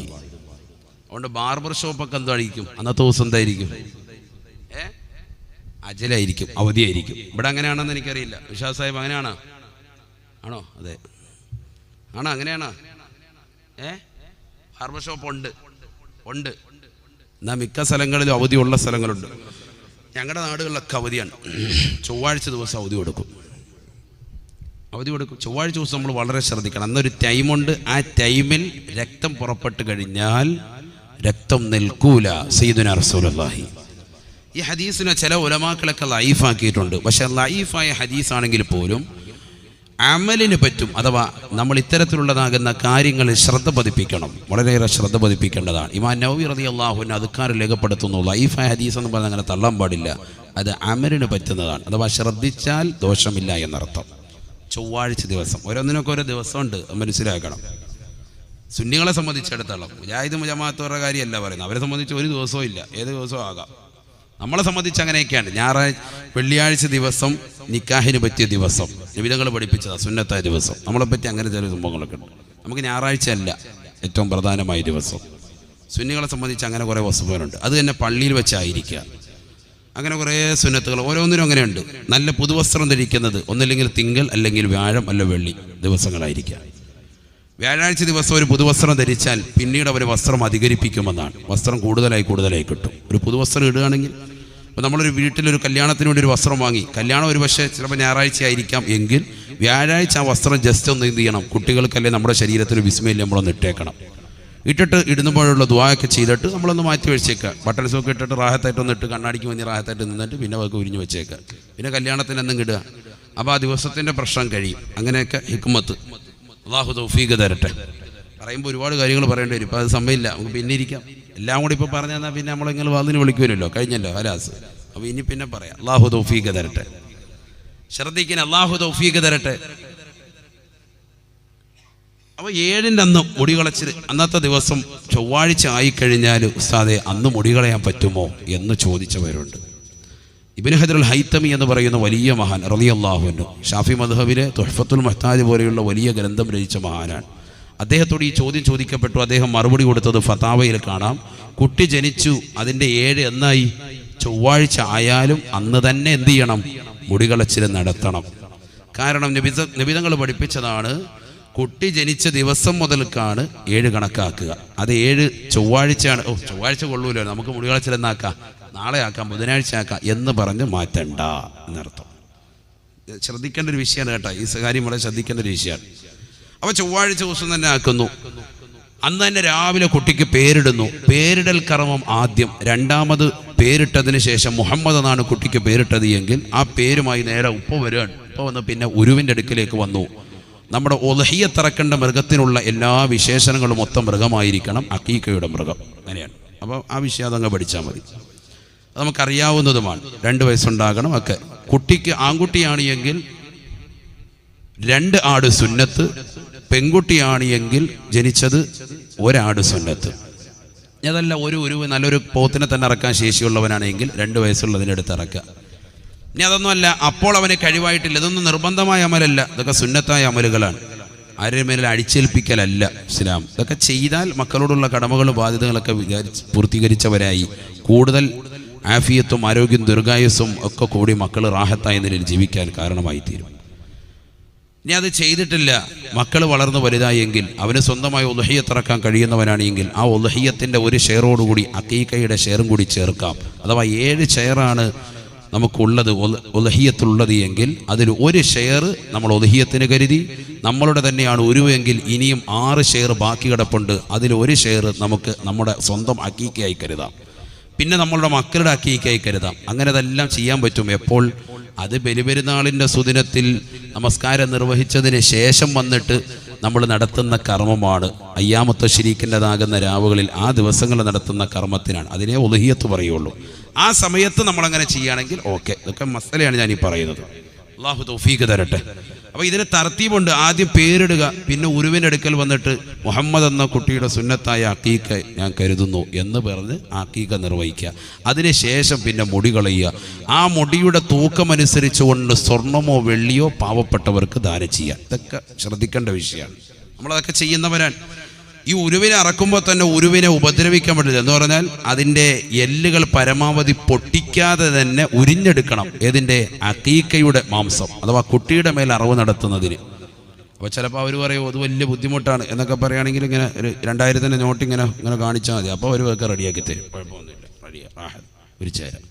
അതുകൊണ്ട് ബാർബർ ഷോപ്പൊക്കെ എന്തായിരിക്കും അന്നത്തെ ദിവസം? എന്തായിരിക്കും? അജലായിരിക്കും, അവധിയായിരിക്കും. ഇവിടെ അങ്ങനെയാണെന്ന് എനിക്കറിയില്ല. വിശ്വാസ് സാഹിബ് അങ്ങനെയാണോ? ആണോ? അതെ ആണോ? അങ്ങനെയാണോ? ബാർബർ ഷോപ്പ് ഉണ്ട്. എന്നാൽ മിക്ക സ്ഥലങ്ങളിലും അവധിയുള്ള സ്ഥലങ്ങളുണ്ട്. ഞങ്ങളുടെ നാടുകളിലൊക്കെ അവധിയാണ്. ചൊവ്വാഴ്ച ദിവസം അവധി കൊടുക്കും. ചൊവ്വാഴ്ച ദിവസം നമ്മൾ വളരെ ശ്രദ്ധിക്കണം. അന്നൊരു ടൈമുണ്ട്, ആ ടൈമിൽ രക്തം പുറപ്പെട്ട് കഴിഞ്ഞാൽ രക്തം നിൽക്കൂല. സയ്യിദുനാ റസൂലുള്ളാഹി. ഈ ഹദീസിനെ ചില ഉലമാക്കളൊക്കെ ലൈഫാക്കിയിട്ടുണ്ട്. പക്ഷെ ലൈഫായ ഹദീസാണെങ്കിൽ പോലും അമലിന് പറ്റും. അഥവാ നമ്മൾ ഇത്തരത്തിലുള്ളതാകുന്ന കാര്യങ്ങളിൽ ശ്രദ്ധ പതിപ്പിക്കണം, വളരെയേറെ ശ്രദ്ധ പതിപ്പിക്കേണ്ടതാണ്. ഇമാം നവവി റളിയല്ലാഹു അൻഹു അദ്കാറിൽ രേഖപ്പെടുത്തുന്നു, ലൈഫായ ഹദീസ് എന്ന് പറഞ്ഞാൽ അങ്ങനെ തള്ളാൻ പാടില്ല, അത് അമലിന് പറ്റുന്നതാണ്. അഥവാ ശ്രദ്ധിച്ചാൽ ദോഷമില്ല എന്നർത്ഥം. ചൊവ്വാഴ്ച ദിവസം ഓരോന്നിനൊക്കെ ഓരോ ദിവസമുണ്ട്, മനസ്സിലാക്കണം. സുന്നികളെ സംബന്ധിച്ചിടത്തോളം മുജാഹിദ് ജമാഅത്തുകാരുടെ കാര്യമല്ല പറയുന്നത്. അവരെ സംബന്ധിച്ച് ഒരു ദിവസവും ഇല്ല, ഏത് ദിവസവും ആകാം. നമ്മളെ സംബന്ധിച്ച് അങ്ങനെയൊക്കെയാണ്. വെള്ളിയാഴ്ച ദിവസം നിക്കാഹിന് പറ്റിയ ദിവസം, നിബിധങ്ങൾ പഠിപ്പിച്ചതാണ് സുന്നത്തായ ദിവസം. നമ്മളെപ്പറ്റി അങ്ങനെ ചില സംഭവങ്ങളൊക്കെ ഉണ്ട്. നമുക്ക് ഞായറാഴ്ച അല്ല ഏറ്റവും പ്രധാനമായ ദിവസം. സുന്നികളെ സംബന്ധിച്ച് അങ്ങനെ കുറേ വസ്തുതകളുണ്ട്. അത് തന്നെ പള്ളിയിൽ വെച്ചായിരിക്കുക. അങ്ങനെ കുറേ സുന്നത്തുകൾ ഓരോന്നിനും അങ്ങനെയുണ്ട്. നല്ല പുതുവസ്ത്രം ധരിക്കുന്നത് ഒന്നില്ലെങ്കിൽ തിങ്കൾ അല്ലെങ്കിൽ വ്യാഴം അല്ല വെള്ളി ദിവസങ്ങളായിരിക്കുക. വ്യാഴാഴ്ച ദിവസം ഒരു പുതുവസ്ത്രം ധരിച്ചാൽ പിന്നീട് അവർ വസ്ത്രം അധികരിപ്പിക്കുമെന്നാണ്. വസ്ത്രം കൂടുതലായി കിട്ടും. ഒരു പുതുവസ്ത്രം ഇടുകയാണെങ്കിൽ ഇപ്പോൾ നമ്മളൊരു വീട്ടിലൊരു കല്യാണത്തിന് വേണ്ടി ഒരു വസ്ത്രം വാങ്ങി, കല്യാണം ഒരു പക്ഷേ ചിലപ്പോൾ ഞായറാഴ്ച ആയിരിക്കാം എങ്കിൽ വ്യാഴാഴ്ച ആ വസ്ത്രം ജസ്റ്റ് ഒന്ന് എന്ത് ചെയ്യണം, കുട്ടികൾക്കല്ലേ നമ്മുടെ ശരീരത്തിൽ വിസ്മയില്ല, നമ്മളൊന്ന് ഇട്ടേക്കണം. ഇട്ടിട്ട് ഇടുമ്പോഴുള്ള ദുആയൊക്കെ ചെയ്തിട്ട് നമ്മളൊന്ന് മാറ്റി വെച്ചേക്കുക. ബട്ടൺസൊക്കെ ഇട്ടിട്ട് റാഹത്തായിട്ടൊന്ന് ഇട്ട് കണ്ണാടിക്ക് വേണ്ടി റാഹത്തായിട്ട് നിന്നിട്ട് പിന്നെ അവർക്ക് ഉരിഞ്ഞ് വെച്ചേക്കുക. പിന്നെ കല്യാണത്തിന് എന്തെങ്കിലും ഇടുക. അപ്പോൾ ആ ദിവസത്തിൻ്റെ പ്രശ്നം കഴിയും. അങ്ങനെയൊക്കെ ഹിക്മത്ത്. അല്ലാഹു തൗഫീഖ് തരട്ടെ. പറയുമ്പോൾ ഒരുപാട് കാര്യങ്ങൾ പറയേണ്ടി വരും. ഇപ്പോൾ അത് സമയമില്ല, നമുക്ക് പിന്നെ ഇരിക്കാം. എല്ലാം കൂടി ഇപ്പോൾ പറഞ്ഞു തന്നാൽ പിന്നെ നമ്മളിങ്ങനെ വാതിന് വിളിക്കുമല്ലോ, കഴിഞ്ഞല്ലോ ഹലാസ്. അപ്പോൾ ഇനി പിന്നെ പറയാം. അല്ലാഹു തൗഫീഖ് തരട്ടെ. ശ്രദ്ധിക്കാൻ അല്ലാഹു തൗഫീഖ് തരട്ടെ. അപ്പോൾ 7-ൻ്റെ അന്ന് മുടി കളച്ചിൽ, അന്നത്തെ ദിവസം ചൊവ്വാഴ്ച ആയിക്കഴിഞ്ഞാൽ ഉസ്താദെ അന്ന് മുടി കളയാൻ പറ്റുമോ എന്ന് ചോദിച്ചവരുണ്ട്. ഇബ്നു ഹജറുൽ ഹൈതമി എന്ന് പറയുന്ന വലിയ മഹാൻ റളിയല്ലാഹു അൻഹു, ഷാഫി മദ്ഹബിലെ തുഹ്ഫത്തുൽ മുഹ്താജ് പോലെയുള്ള വലിയ ഗ്രന്ഥം രചിച്ച മഹാനാണ്. അദ്ദേഹത്തോട് ഈ ചോദ്യം ചോദിക്കപ്പെട്ടു. അദ്ദേഹം മറുപടി കൊടുത്തത് ഫതാവയിൽ കാണാം. കുട്ടി ജനിച്ചു, അതിൻ്റെ 7 എന്നായി, ചൊവ്വാഴ്ച ആയാലും അന്ന് തന്നെ എന്ത് ചെയ്യണം, മുടി കളച്ചിൽ നടത്തണം. കാരണം നബിതങ്ങൾ പഠിപ്പിച്ചതാണ്, കുട്ടി ജനിച്ച ദിവസം മുതൽക്കാണ് 7 കണക്കാക്കുക. അത് 7 ചൊവ്വാഴ്ചയാണ്. ചൊവ്വാഴ്ച കൊള്ളൂല്ലോ, നമുക്ക് മുടി കളച്ചിൽ എന്നാക്കാം, നാളെ ആക്കാം, ബുധനാഴ്ച ആക്കാം എന്ന് പറഞ്ഞ് മാറ്റണ്ട എന്നർത്ഥം. ശ്രദ്ധിക്കേണ്ട ഒരു വിഷയമാണ് കേട്ടോ, ഈ കാര്യം വളരെ ശ്രദ്ധിക്കേണ്ട ഒരു വിഷയമാണ്. അപ്പോൾ ചൊവ്വാഴ്ച ദിവസം തന്നെ ആക്കുന്നു. അന്ന് തന്നെ രാവിലെ കുട്ടിക്ക് പേരിടുന്നു. പേരിടൽ കർമ്മം ആദ്യം. രണ്ടാമത് പേരിട്ടതിന് ശേഷം മുഹമ്മദ് എന്നാണ് കുട്ടിക്ക് പേരിട്ടത് എങ്കിൽ ആ പേരുമായി നേരെ ഉപ്പ വരികയാണ്. ഉപ്പ വന്ന് പിന്നെ ഉരുവിൻ്റെ അടുക്കിലേക്ക് വന്നു. നമ്മുടെ ഉദ്ഹിയ്യത്തിറക്കേണ്ട മൃഗത്തിനുള്ള എല്ലാ വിശേഷണങ്ങളും മൊത്തം മൃഗമായിരിക്കണം, അക്കീക്കയുടെ മൃഗം. അങ്ങനെയാണ്. അപ്പോൾ ആ വിഷയം അതങ്ങ് പഠിച്ചാൽ മതി. അത് നമുക്കറിയാവുന്നതുമാണ്. 2 വയസ്സുണ്ടാകണം ഒക്കെ. കുട്ടിക്ക് ആൺകുട്ടിയാണ് എങ്കിൽ 2 ആട് സുന്നത്ത്, പെൺകുട്ടിയാണ് എങ്കിൽ ജനിച്ചത് 1 ആട് സുന്നത്ത്. അതല്ല ഒരു നല്ലൊരു പോത്തിനെ തന്നെ ഇറക്കാൻ ശേഷിയുള്ളവനാണെങ്കിൽ 2 വയസ്സുള്ളതിൻ്റെ അടുത്ത് ഇറക്കുക. ഇനി അതൊന്നുമല്ല, അപ്പോൾ അവന് കഴിവായിട്ടില്ല, ഇതൊന്നും നിർബന്ധമായ അമലല്ല, ഇതൊക്കെ സുന്നത്തായ അമലുകളാണ്. ആരുടെ മേലെ അടിച്ചേൽപ്പിക്കലല്ല ഇസ്ലാം. ഇതൊക്കെ ചെയ്താൽ മക്കളോടുള്ള കടമകളും ബാധ്യതകളൊക്കെ പൂർത്തീകരിച്ചവരായി കൂടുതൽ ആഫിയത്തും ആരോഗ്യം ദീർഘായുസ്സും ഒക്കെ കൂടി മക്കൾ റാഹത്തായ നിലയിൽ ജീവിക്കാൻ കാരണമായി തീരും. ഇനി അത് ചെയ്തിട്ടില്ല, മക്കൾ വളർന്നു വലുതായെങ്കിൽ അവന് സ്വന്തമായി ഉദ്ഹിയ്യത്തിറക്കാൻ കഴിയുന്നവനാണെങ്കിൽ ആ ഉദ്ഹിയ്യത്തിൻ്റെ 1 ഷെയറോടുകൂടി അക്കീക്കയുടെ ഷെയറും കൂടി ചേർക്കാം. അഥവാ 7 ഷെയറാണ് നമുക്കുള്ളത് ഉദ്ഹിയ്യത്തുള്ളത് എങ്കിൽ അതിൽ 1 ഷെയർ നമ്മൾ ഉദ്ഹിയ്യത്തിന് കരുതി, നമ്മളുടെ തന്നെയാണ് ഉരുവെങ്കിൽ ഇനിയും 6 ഷെയർ ബാക്കി കിടപ്പുണ്ട്. അതിൽ 1 ഷെയർ നമുക്ക് നമ്മുടെ സ്വന്തം അക്കീക്കയായി കരുതാം, പിന്നെ നമ്മളുടെ മക്കളുടെ അക്കീക്കയായി കരുതാം. അങ്ങനെ അതെല്ലാം ചെയ്യാൻ പറ്റും. എപ്പോൾ? അത് ബലിപെരുന്നാളിൻ്റെ സുദിനത്തിൽ നമസ്കാരം നിർവഹിച്ചതിന് ശേഷം വന്നിട്ട് നമ്മൾ നടത്തുന്ന കർമ്മമാണ്. അയ്യാമത്തെ ശരീക്കിൻ്റെതാകുന്ന രാവുകളിൽ ആ ദിവസങ്ങൾ നടത്തുന്ന കർമ്മത്തിനാണ് അതിനെ ഉദ്ഹിയ്യത്ത് പറയുള്ളൂ. ആ സമയത്ത് നമ്മളങ്ങനെ ചെയ്യുകയാണെങ്കിൽ ഓക്കെ. ഇതൊക്കെ മസലയാണ് ഞാനീ പറയുന്നത്. അല്ലാഹു തൗഫീഖ് തരട്ടെ. അപ്പോൾ ഇതിന് തർത്തീബുണ്ട്. ആദ്യം പേരിടുക, പിന്നെ ഉരുവിൻ്റെ അടുക്കൽ വന്നിട്ട് മുഹമ്മദ് എന്ന കുട്ടിയുടെ സുന്നത്തായ അക്കീക്ക ഞാൻ കരുതുന്നു എന്ന് പറഞ്ഞ് അക്കീക്ക നിർവഹിക്കുക. അതിനുശേഷം പിന്നെ മുടി കളയുക. ആ മുടിയുടെ തൂക്കമനുസരിച്ചുകൊണ്ട് സ്വർണമോ വെള്ളിയോ പാവപ്പെട്ടവർക്ക് ദാനം ചെയ്യുക. ഇതൊക്കെ ശ്രദ്ധിക്കേണ്ട വിഷയമാണ്. നമ്മളതൊക്കെ ചെയ്യുന്നവരാണ്. ഈ ഉരുവിനെ അറക്കുമ്പോൾ തന്നെ ഉരുവിനെ ഉപദ്രവിക്കാൻ പറ്റില്ല. എന്ന് പറഞ്ഞാൽ അതിൻ്റെ എല്ലുകൾ പരമാവധി പൊട്ടിക്കാതെ തന്നെ ഉരിഞ്ഞെടുക്കണം. ഏതിൻ്റെ? അക്കീക്കയുടെ മാംസം, അഥവാ കുട്ടിയുടെ മേൽ അറവ് നടത്തുന്നതിന്. അപ്പോൾ ചിലപ്പോൾ അവർ പറയും അത് വലിയ ബുദ്ധിമുട്ടാണ് എന്നൊക്കെ പറയുകയാണെങ്കിൽ ഇങ്ങനെ ഒരു 2000-ൻ്റെ നോട്ട് ഇങ്ങനെ കാണിച്ചാൽ മതി. അപ്പോൾ അവർക്ക് റെഡിയാക്കി തരും. കുഴപ്പമൊന്നുമില്ല, ഒരു ചേരാം.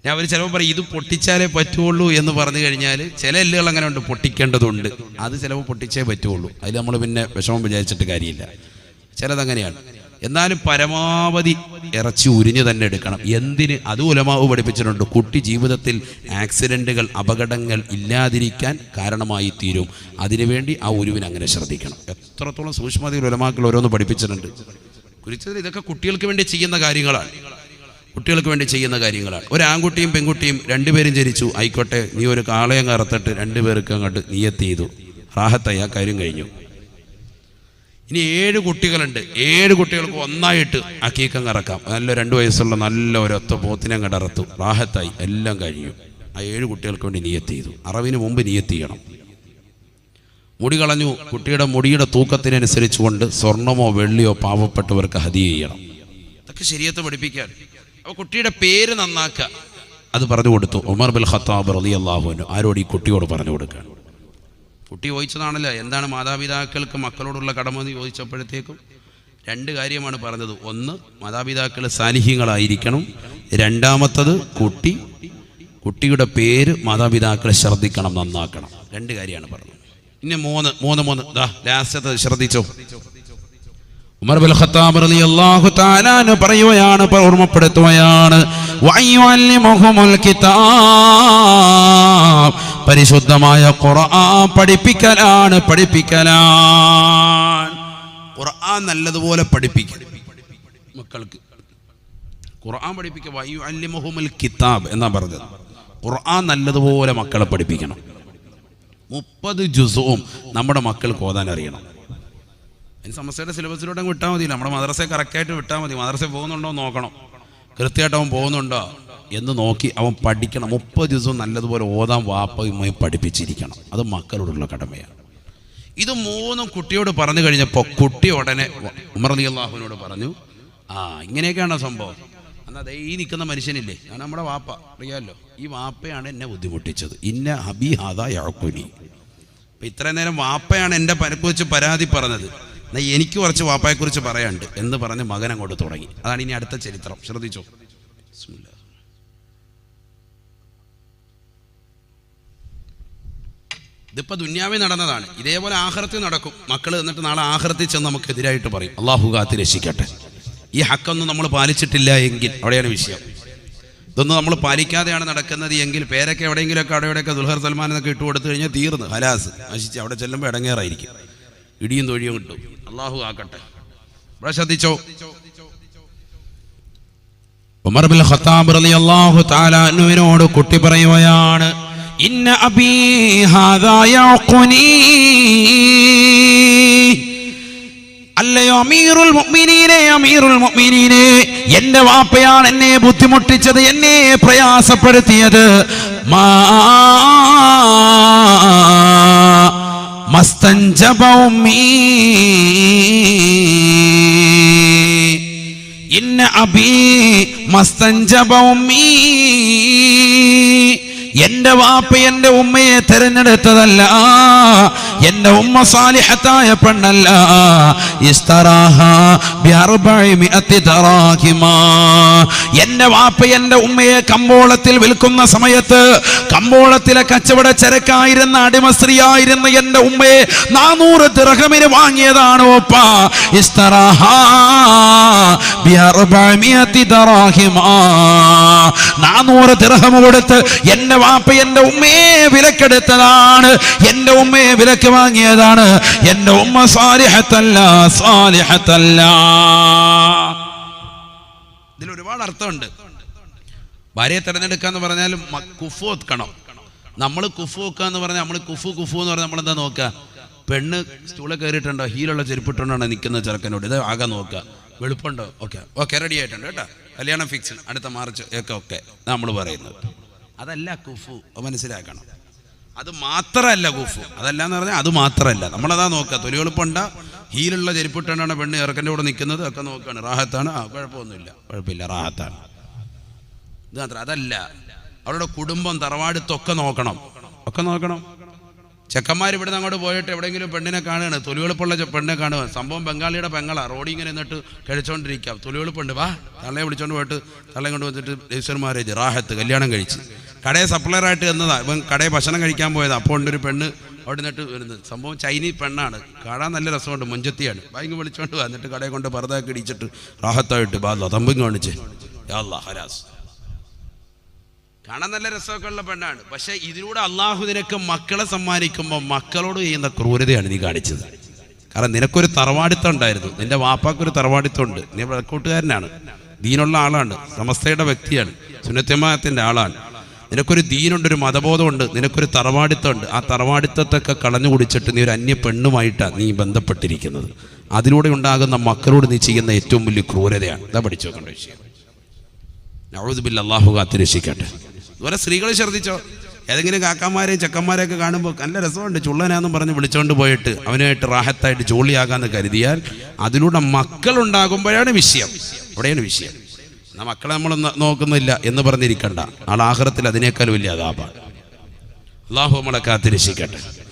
ഞാൻ അവർ ചിലപ്പോൾ പറയും ഇത് പൊട്ടിച്ചാലേ പറ്റുള്ളൂ എന്ന് പറഞ്ഞു കഴിഞ്ഞാൽ ചില എല്ലുകൾ അങ്ങനെ ഉണ്ട്, പൊട്ടിക്കേണ്ടതുണ്ട്. അത് ചിലപ്പോൾ പൊട്ടിച്ചേ പറ്റുള്ളൂ. അതിൽ നമ്മൾ പിന്നെ വിഷമം വിചാരിച്ചിട്ട് കാര്യമില്ല. ചിലതങ്ങനെയാണ്. എന്നാലും പരമാവധി ഇറച്ചി ഉരിഞ്ഞ് തന്നെ എടുക്കണം. എന്തിന്? അതും ഉലമാവ് പഠിപ്പിച്ചിട്ടുണ്ട്. കുട്ടി ജീവിതത്തിൽ ആക്സിഡൻറ്റുകൾ, അപകടങ്ങൾ ഇല്ലാതിരിക്കാൻ കാരണമായി തീരും. അതിനുവേണ്ടി ആ ഉരുവിനെ അങ്ങനെ ശ്രദ്ധിക്കണം. എത്രത്തോളം സൂക്ഷ്മതയിൽ ഉലമാക്കൾ ഓരോന്ന് പഠിപ്പിച്ചിട്ടുണ്ട്. കുറിച്ചതിൽ ഇതൊക്കെ കുട്ടികൾക്ക് വേണ്ടി ചെയ്യുന്ന കാര്യങ്ങളാണ്. കുട്ടികൾക്ക് വേണ്ടി ചെയ്യുന്ന കാര്യങ്ങളാണ്. ഒരു ആൺകുട്ടിയും പെൺകുട്ടിയും 2 പേരും ജനിച്ചു, ആയിക്കോട്ടെ, നീ ഒരു കാളയങ്ങ് അറുത്തിട്ട് 2 പേർക്ക് അങ്ങോട്ട് നിയത്ത് ചെയ്തു, റാഹത്തായി, ആ കാര്യം കഴിഞ്ഞു. ഇനി 7 കുട്ടികളുണ്ട്, 7 കുട്ടികൾക്ക് ഒന്നായിട്ട് അക്കീക്കം കറക്കാം. നല്ല 2 വയസ്സുള്ള നല്ല ഒരൊത്ത പോത്തിനെ കടറത്തു, റാഹത്തായി, എല്ലാം കഴിഞ്ഞു. ആ 7 കുട്ടികൾക്ക് വേണ്ടി നിയത്ത് ചെയ്തു. അറവിന് മുമ്പ് നിയത്ത് ചെയ്യണം. മുടി കളഞ്ഞു, കുട്ടിയുടെ മുടിയുടെ തൂക്കത്തിനനുസരിച്ച് കൊണ്ട് സ്വർണമോ വെള്ളിയോ പാവപ്പെട്ടവർക്ക് ഹദിയ ചെയ്യണം. ഇതൊക്കെ ശരീഅത്ത് പഠിപ്പിക്കാൻ. അപ്പോൾ കുട്ടിയുടെ പേര് നന്നാക്കുക, അത് പറഞ്ഞു കൊടുത്തു. ഉമർ ബിൻ ഖത്താബ് റളിയല്ലാഹു അൻഹു ആരോട്? ഈ കുട്ടിയോട് പറഞ്ഞു കൊടുക്കുകയാണ്. കുട്ടി ചോദിച്ചതാണല്ലോ, എന്താണ് മാതാപിതാക്കൾക്ക് മക്കളോടുള്ള കടമ എന്ന് ചോദിച്ചപ്പോഴത്തേക്കും 2 കാര്യമാണ് പറഞ്ഞത്. ഒന്ന്, മാതാപിതാക്കൾ സാലിഹീങ്ങളായിരിക്കണം. രണ്ടാമത്തത്, കുട്ടിയുടെ പേര് മാതാപിതാക്കൾ ശ്രദ്ധിക്കണം, നന്നാക്കണം. 2 കാര്യമാണ് പറഞ്ഞത്. ഇനി 3 ലാസ്റ്റത്തെ ശ്രദ്ധിച്ചോ. ഉമർ ബിൻ ഖത്താബ് റളിയല്ലാഹു തആല അൻഹു പറയുകയാണ്, ഓർമ്മപ്പെടുത്തുകയാണ്, വഅയ്യുഅല്ലിമുഹുൽ കിതാബ്, പരിശുദ്ധമായ ഖുർആൻ പഠിപ്പിക്കലാണ്. ഖുർആൻ നല്ലതുപോലെ പഠിപ്പിക്കുക മക്കൾക്ക്. ഖുർആൻ പഠിപ്പിക്കുക. വഅയ്യുഅല്ലിമുഹുൽ കിതാബ് എന്നാ പറഞ്ഞത്. ഖുർആൻ നല്ലതുപോലെ മക്കളെ പഠിപ്പിക്കണം. 30 ജുസും നമ്മുടെ മക്കൾക്ക് ഓതാൻ അറിയണം. അതിന് സമസ്തയുടെ സിലബസിലൂടെ വിട്ടാൽ മതി. നമ്മുടെ മദ്രസയെ കറക്റ്റായിട്ട് വിട്ടാൽ മതി. മദ്രസയിൽ പോകുന്നുണ്ടോ നോക്കണം, കൃത്യമായിട്ട് അവൻ പോകുന്നുണ്ടോ എന്ന് നോക്കി അവൻ പഠിക്കണം. 30 ദിവസവും നല്ലതുപോലെ ഓതാൻ വാപ്പയുമായി പഠിപ്പിച്ചിരിക്കണം. അത് മക്കളോടുള്ള കടമയാണ്. ഇത് 3 കുട്ടിയോട് പറഞ്ഞു കഴിഞ്ഞപ്പോൾ കുട്ടി ഉടനെ ഉമർ റളിയല്ലാഹുവിനോട് പറഞ്ഞു, ഇങ്ങനെയൊക്കെയാണോ സംഭവം? എന്നാൽ ഈ നിൽക്കുന്ന മനുഷ്യനില്ലേ, ഞാൻ നമ്മുടെ വാപ്പ അറിയാമല്ലോ, ഈ വാപ്പയാണ് എന്നെ ബുദ്ധിമുട്ടിച്ചത്. ഇന്ന ഹബി ഹാദാ യഅ്കുനി. അപ്പം ഇത്രയും നേരം വാപ്പയാണ് എൻ്റെ കുറിച്ച് പരാതി പറഞ്ഞത്, എന്നാൽ എനിക്ക് കുറച്ച് വാപ്പയെക്കുറിച്ച് പറയാനുണ്ട് എന്ന് പറഞ്ഞ് മകൻ അങ്ങോട്ട് തുടങ്ങി. അതാണ് ഇനി അടുത്ത ചരിത്രം. ശ്രദ്ധിച്ചോ. ഇതിപ്പോൾ ദുന്യാവിൽ നടന്നതാണ്. ഇതേപോലെ ആഖിറത്തിൽ നടക്കും. മക്കൾ എന്നിട്ട് നാളെ ആഖിറത്തിൽ ചെന്ന് നമുക്ക് എതിരായിട്ട് പറയും. അള്ളാഹു കാത്ത് രക്ഷിക്കട്ടെ. ഈ ഹക്കൊന്നും നമ്മൾ പാലിച്ചിട്ടില്ല എങ്കിൽ അവിടെയാണ് വിഷയം. ഇതൊന്നും നമ്മൾ പാലിക്കാതെയാണ് നടക്കുന്നത് എങ്കിൽ പേരൊക്കെ എവിടെയെങ്കിലുമൊക്കെ അവിടെയൊക്കെ ദുൽഖർ സൽമാൻ എന്നൊക്കെ ഇട്ട് കൊടുത്തു കഴിഞ്ഞാൽ തീർന്ന് ഹലാസ് നശിച്ച് അവിടെ ചെല്ലുമ്പോൾ ഇടങ്ങേറായിരിക്കും, ഇടിയും തൊഴിയും കിട്ടും. അള്ളാഹു ആക്കട്ടെ. ഇവിടെ ശ്രദ്ധിച്ചോ. ഉമർ ബിൻ ഖത്താബ് റളിയല്ലാഹു തആല അൻഹുവിനോട് കുട്ടി പറയുകയാണ്, ഇന്ന അബീ ഹാദാ യഅ്കുനി. അല്ലയോ അമീറുൽ മുഅ്മിനീനെ, എന്റെ വാപ്പയാണ് എന്നെ ബുദ്ധിമുട്ടിച്ചത്, എന്നെ പ്രയാസപ്പെടുത്തിയത്. മസ്തൻജബ ഉമ്മീ, ഇന്ന അബീ മസ്തൻജബ ഉമ്മീ. എന്റെ വാപ്പ എന്റെ ഉമ്മയെ തിരഞ്ഞെടുത്തതല്ല, എന്റെ ഉമ്മ സാലിഹത്തായ പെണ്ണല്ല. എന്റെ വാപ്പ എന്റെ ഉമ്മയെ കമ്പോളത്തിൽ വിൽക്കുന്ന സമയത്ത് കമ്പോളത്തിലെ കച്ചവട ചരക്കായിരുന്ന അടിമ സ്ത്രീയായിരുന്ന എന്റെ ഉമ്മയെ 400 ദിർഹമിന് വാങ്ങിയതാണ് ഓപ്പ. 400 ദിർഹം കൊടുത്ത് എന്റെ വാപ്പ എന്റെ ഉമ്മയെ വിലക്കെടുത്തതാണ്, എന്റെ ഉമ്മയെ വിലക്ക് വാങ്ങിയതാണ്. എന്റെ ഉമ്മ സാലിഹത്തല്ല. ഇതിൽ ഒരുപാട് അർത്ഥമുണ്ട്. ഭാര്യയെ തിരഞ്ഞെടുക്കാന്ന് പറഞ്ഞാലും കുഫു വെക്കണം. നമ്മൾ കുഫു വെക്കുക എന്ന് പറഞ്ഞാൽ നമ്മൾ കുഫു എന്ന് പറഞ്ഞാൽ നമ്മളെന്താ നോക്കുക? പെണ്ണ് സ്റ്റൂളിൽ കയറിയിട്ടുണ്ടോ, ഹീലുള്ള ചെരുപ്പിട്ടുണ്ടോ നിൽക്കുന്ന ചെറുക്കനോട് ഇത് ആകെ നോക്കുക. വെളുപ്പുണ്ടോ? ഓക്കെ റെഡി ആയിട്ടുണ്ട് കേട്ടോ, കല്യാണം ഫിക്സ്, അടുത്ത മാർച്ച് ഒക്കെ നമ്മൾ പറയുന്നത്. അതല്ല കുഫു, മനസ്സിലാക്കണം. അത് മാത്രമല്ല കുഫു. അതല്ല എന്ന് പറഞ്ഞാൽ അത് മാത്രമല്ല. നമ്മളതാ നോക്കുക. തൊലിവെളുപ്പുണ്ട, ഹീലുള്ള ചെരുപ്പിട്ടാണ് പെണ്ണ് ഇറക്കൻ്റെ കൂടെ നിൽക്കുന്നത്, ഒക്കെ നോക്കുകയാണ്. റാഹത്താണ്, കുഴപ്പമില്ല, റാഹത്താണ്. ഇത് മാത്രം. അതല്ല, അവരുടെ കുടുംബം തറവാടുത്തൊക്കെ നോക്കണം. ചെക്കന്മാർ ഇവിടെ നിന്ന് അങ്ങോട്ട് പോയിട്ട് എവിടെയെങ്കിലും പെണ്ണിനെ കാണുകയാണ്, തൊലിവെളുപ്പുള്ള പെണ്ണിനെ കാണുക. സംഭവം ബംഗാളിയുടെ പെങ്ങളാ, റോഡിൽ ഇങ്ങനെ എന്നിട്ട് കഴിച്ചോണ്ടിരിക്കാം. തൊലിവെളുപ്പുണ്ട്, വാ തള്ളയെ വിളിച്ചോണ്ട് പോയിട്ട് തള്ളയെ കൊണ്ട് വന്നിട്ട് രജിസ്റ്റർ മാരേജ്, റാഹത്ത്, കല്യാണം കഴിച്ച്. കടയെ സപ്ലയറായിട്ട് എന്നതാ ഇവൻ, കടയെ ഭക്ഷണം കഴിക്കാൻ പോയതാ. അപ്പോൾ ഉണ്ടൊരു പെണ്ണ് അവിടെ നിന്നിട്ട് വരുന്നത്. സംഭവം ചൈനീസ് പെണ്ണാണ്, കാണാൻ നല്ല രസമുണ്ട്, മുഞ്ചത്തിയാണ്. ബാങ്ക് വിളിച്ചോണ്ട് വാ, എന്നിട്ട് കടയെ കൊണ്ട് പർദ്ദയൊക്കെ ഇടിച്ചിട്ട് റാഹത്തായിട്ട് തമ്പും കാണിച്ച് യാ അല്ലാഹ് ഹലാസ്. കാണാൻ നല്ല രസമൊക്കെ ഉള്ള പെണ്ണാണ്. പക്ഷെ ഇതിലൂടെ അള്ളാഹു നിനക്ക് മക്കളെ സമ്മാനിക്കുമ്പോൾ മക്കളോട് ചെയ്യുന്ന ക്രൂരതയാണ് നീ കാണിച്ചത്. കാരണം നിനക്കൊരു തറവാടിത്തം ഉണ്ടായിരുന്നു, നിന്റെ വാപ്പാക്കൊരു തറവാടിത്തം ഉണ്ട്. നീ വിളക്കൂട്ടുകാരനാണ്, ദീനുള്ള ആളാണ്, സമസ്തയുടെ വ്യക്തിയാണ്, സുന്നത്ത് ജമാഅത്തിന്റെ ആളാണ്. നിനക്കൊരു ദീനുണ്ട്, ഒരു മതബോധമുണ്ട്, നിനക്കൊരു തറവാടിത്തമുണ്ട്. ആ തറവാടിത്തത്തൊക്കെ കളഞ്ഞു കുടിച്ചിട്ട് നീ ഒരു അന്യ പെണ്ണുമായിട്ടാണ് നീ ബന്ധപ്പെട്ടിരിക്കുന്നത്. അതിലൂടെ ഉണ്ടാകുന്ന മക്കളോട് നീ ചെയ്യുന്ന ഏറ്റവും വലിയ ക്രൂരതയാണ്. ഇതാ പഠിച്ചു നോക്കേണ്ട വിഷയം. നഊദു ബില്ലാഹ്, അല്ലാഹു കാത്തിരക്ഷിക്കട്ടെ. അതുപോലെ സ്ത്രീകൾ ശ്രദ്ധിച്ചോ, ഏതെങ്കിലും കാക്കന്മാരെയും ചെക്കന്മാരെയൊക്കെ കാണുമ്പോൾ നല്ല രസമുണ്ട്, ചുള്ളനാന്നും പറഞ്ഞ് വിളിച്ചുകൊണ്ട് പോയിട്ട് അവനായിട്ട് റാഹത്തായിട്ട് ജോലിയാകാമെന്ന് കരുതിയാൽ അതിലൂടെ മക്കളുണ്ടാകുമ്പോഴാണ് വിഷയം. അവിടെയാണ് വിഷയം. എന്നാൽ മക്കളെ നമ്മൾ നോക്കുന്നില്ല എന്ന് പറഞ്ഞിരിക്കണ്ട. ആൾ ആഖിറത്തിൽ അതിനേക്കാൾ വലിയ അദാബാണ്. അല്ലാഹു നമ്മളെ കാത്തിരക്ഷിക്കട്ടെ.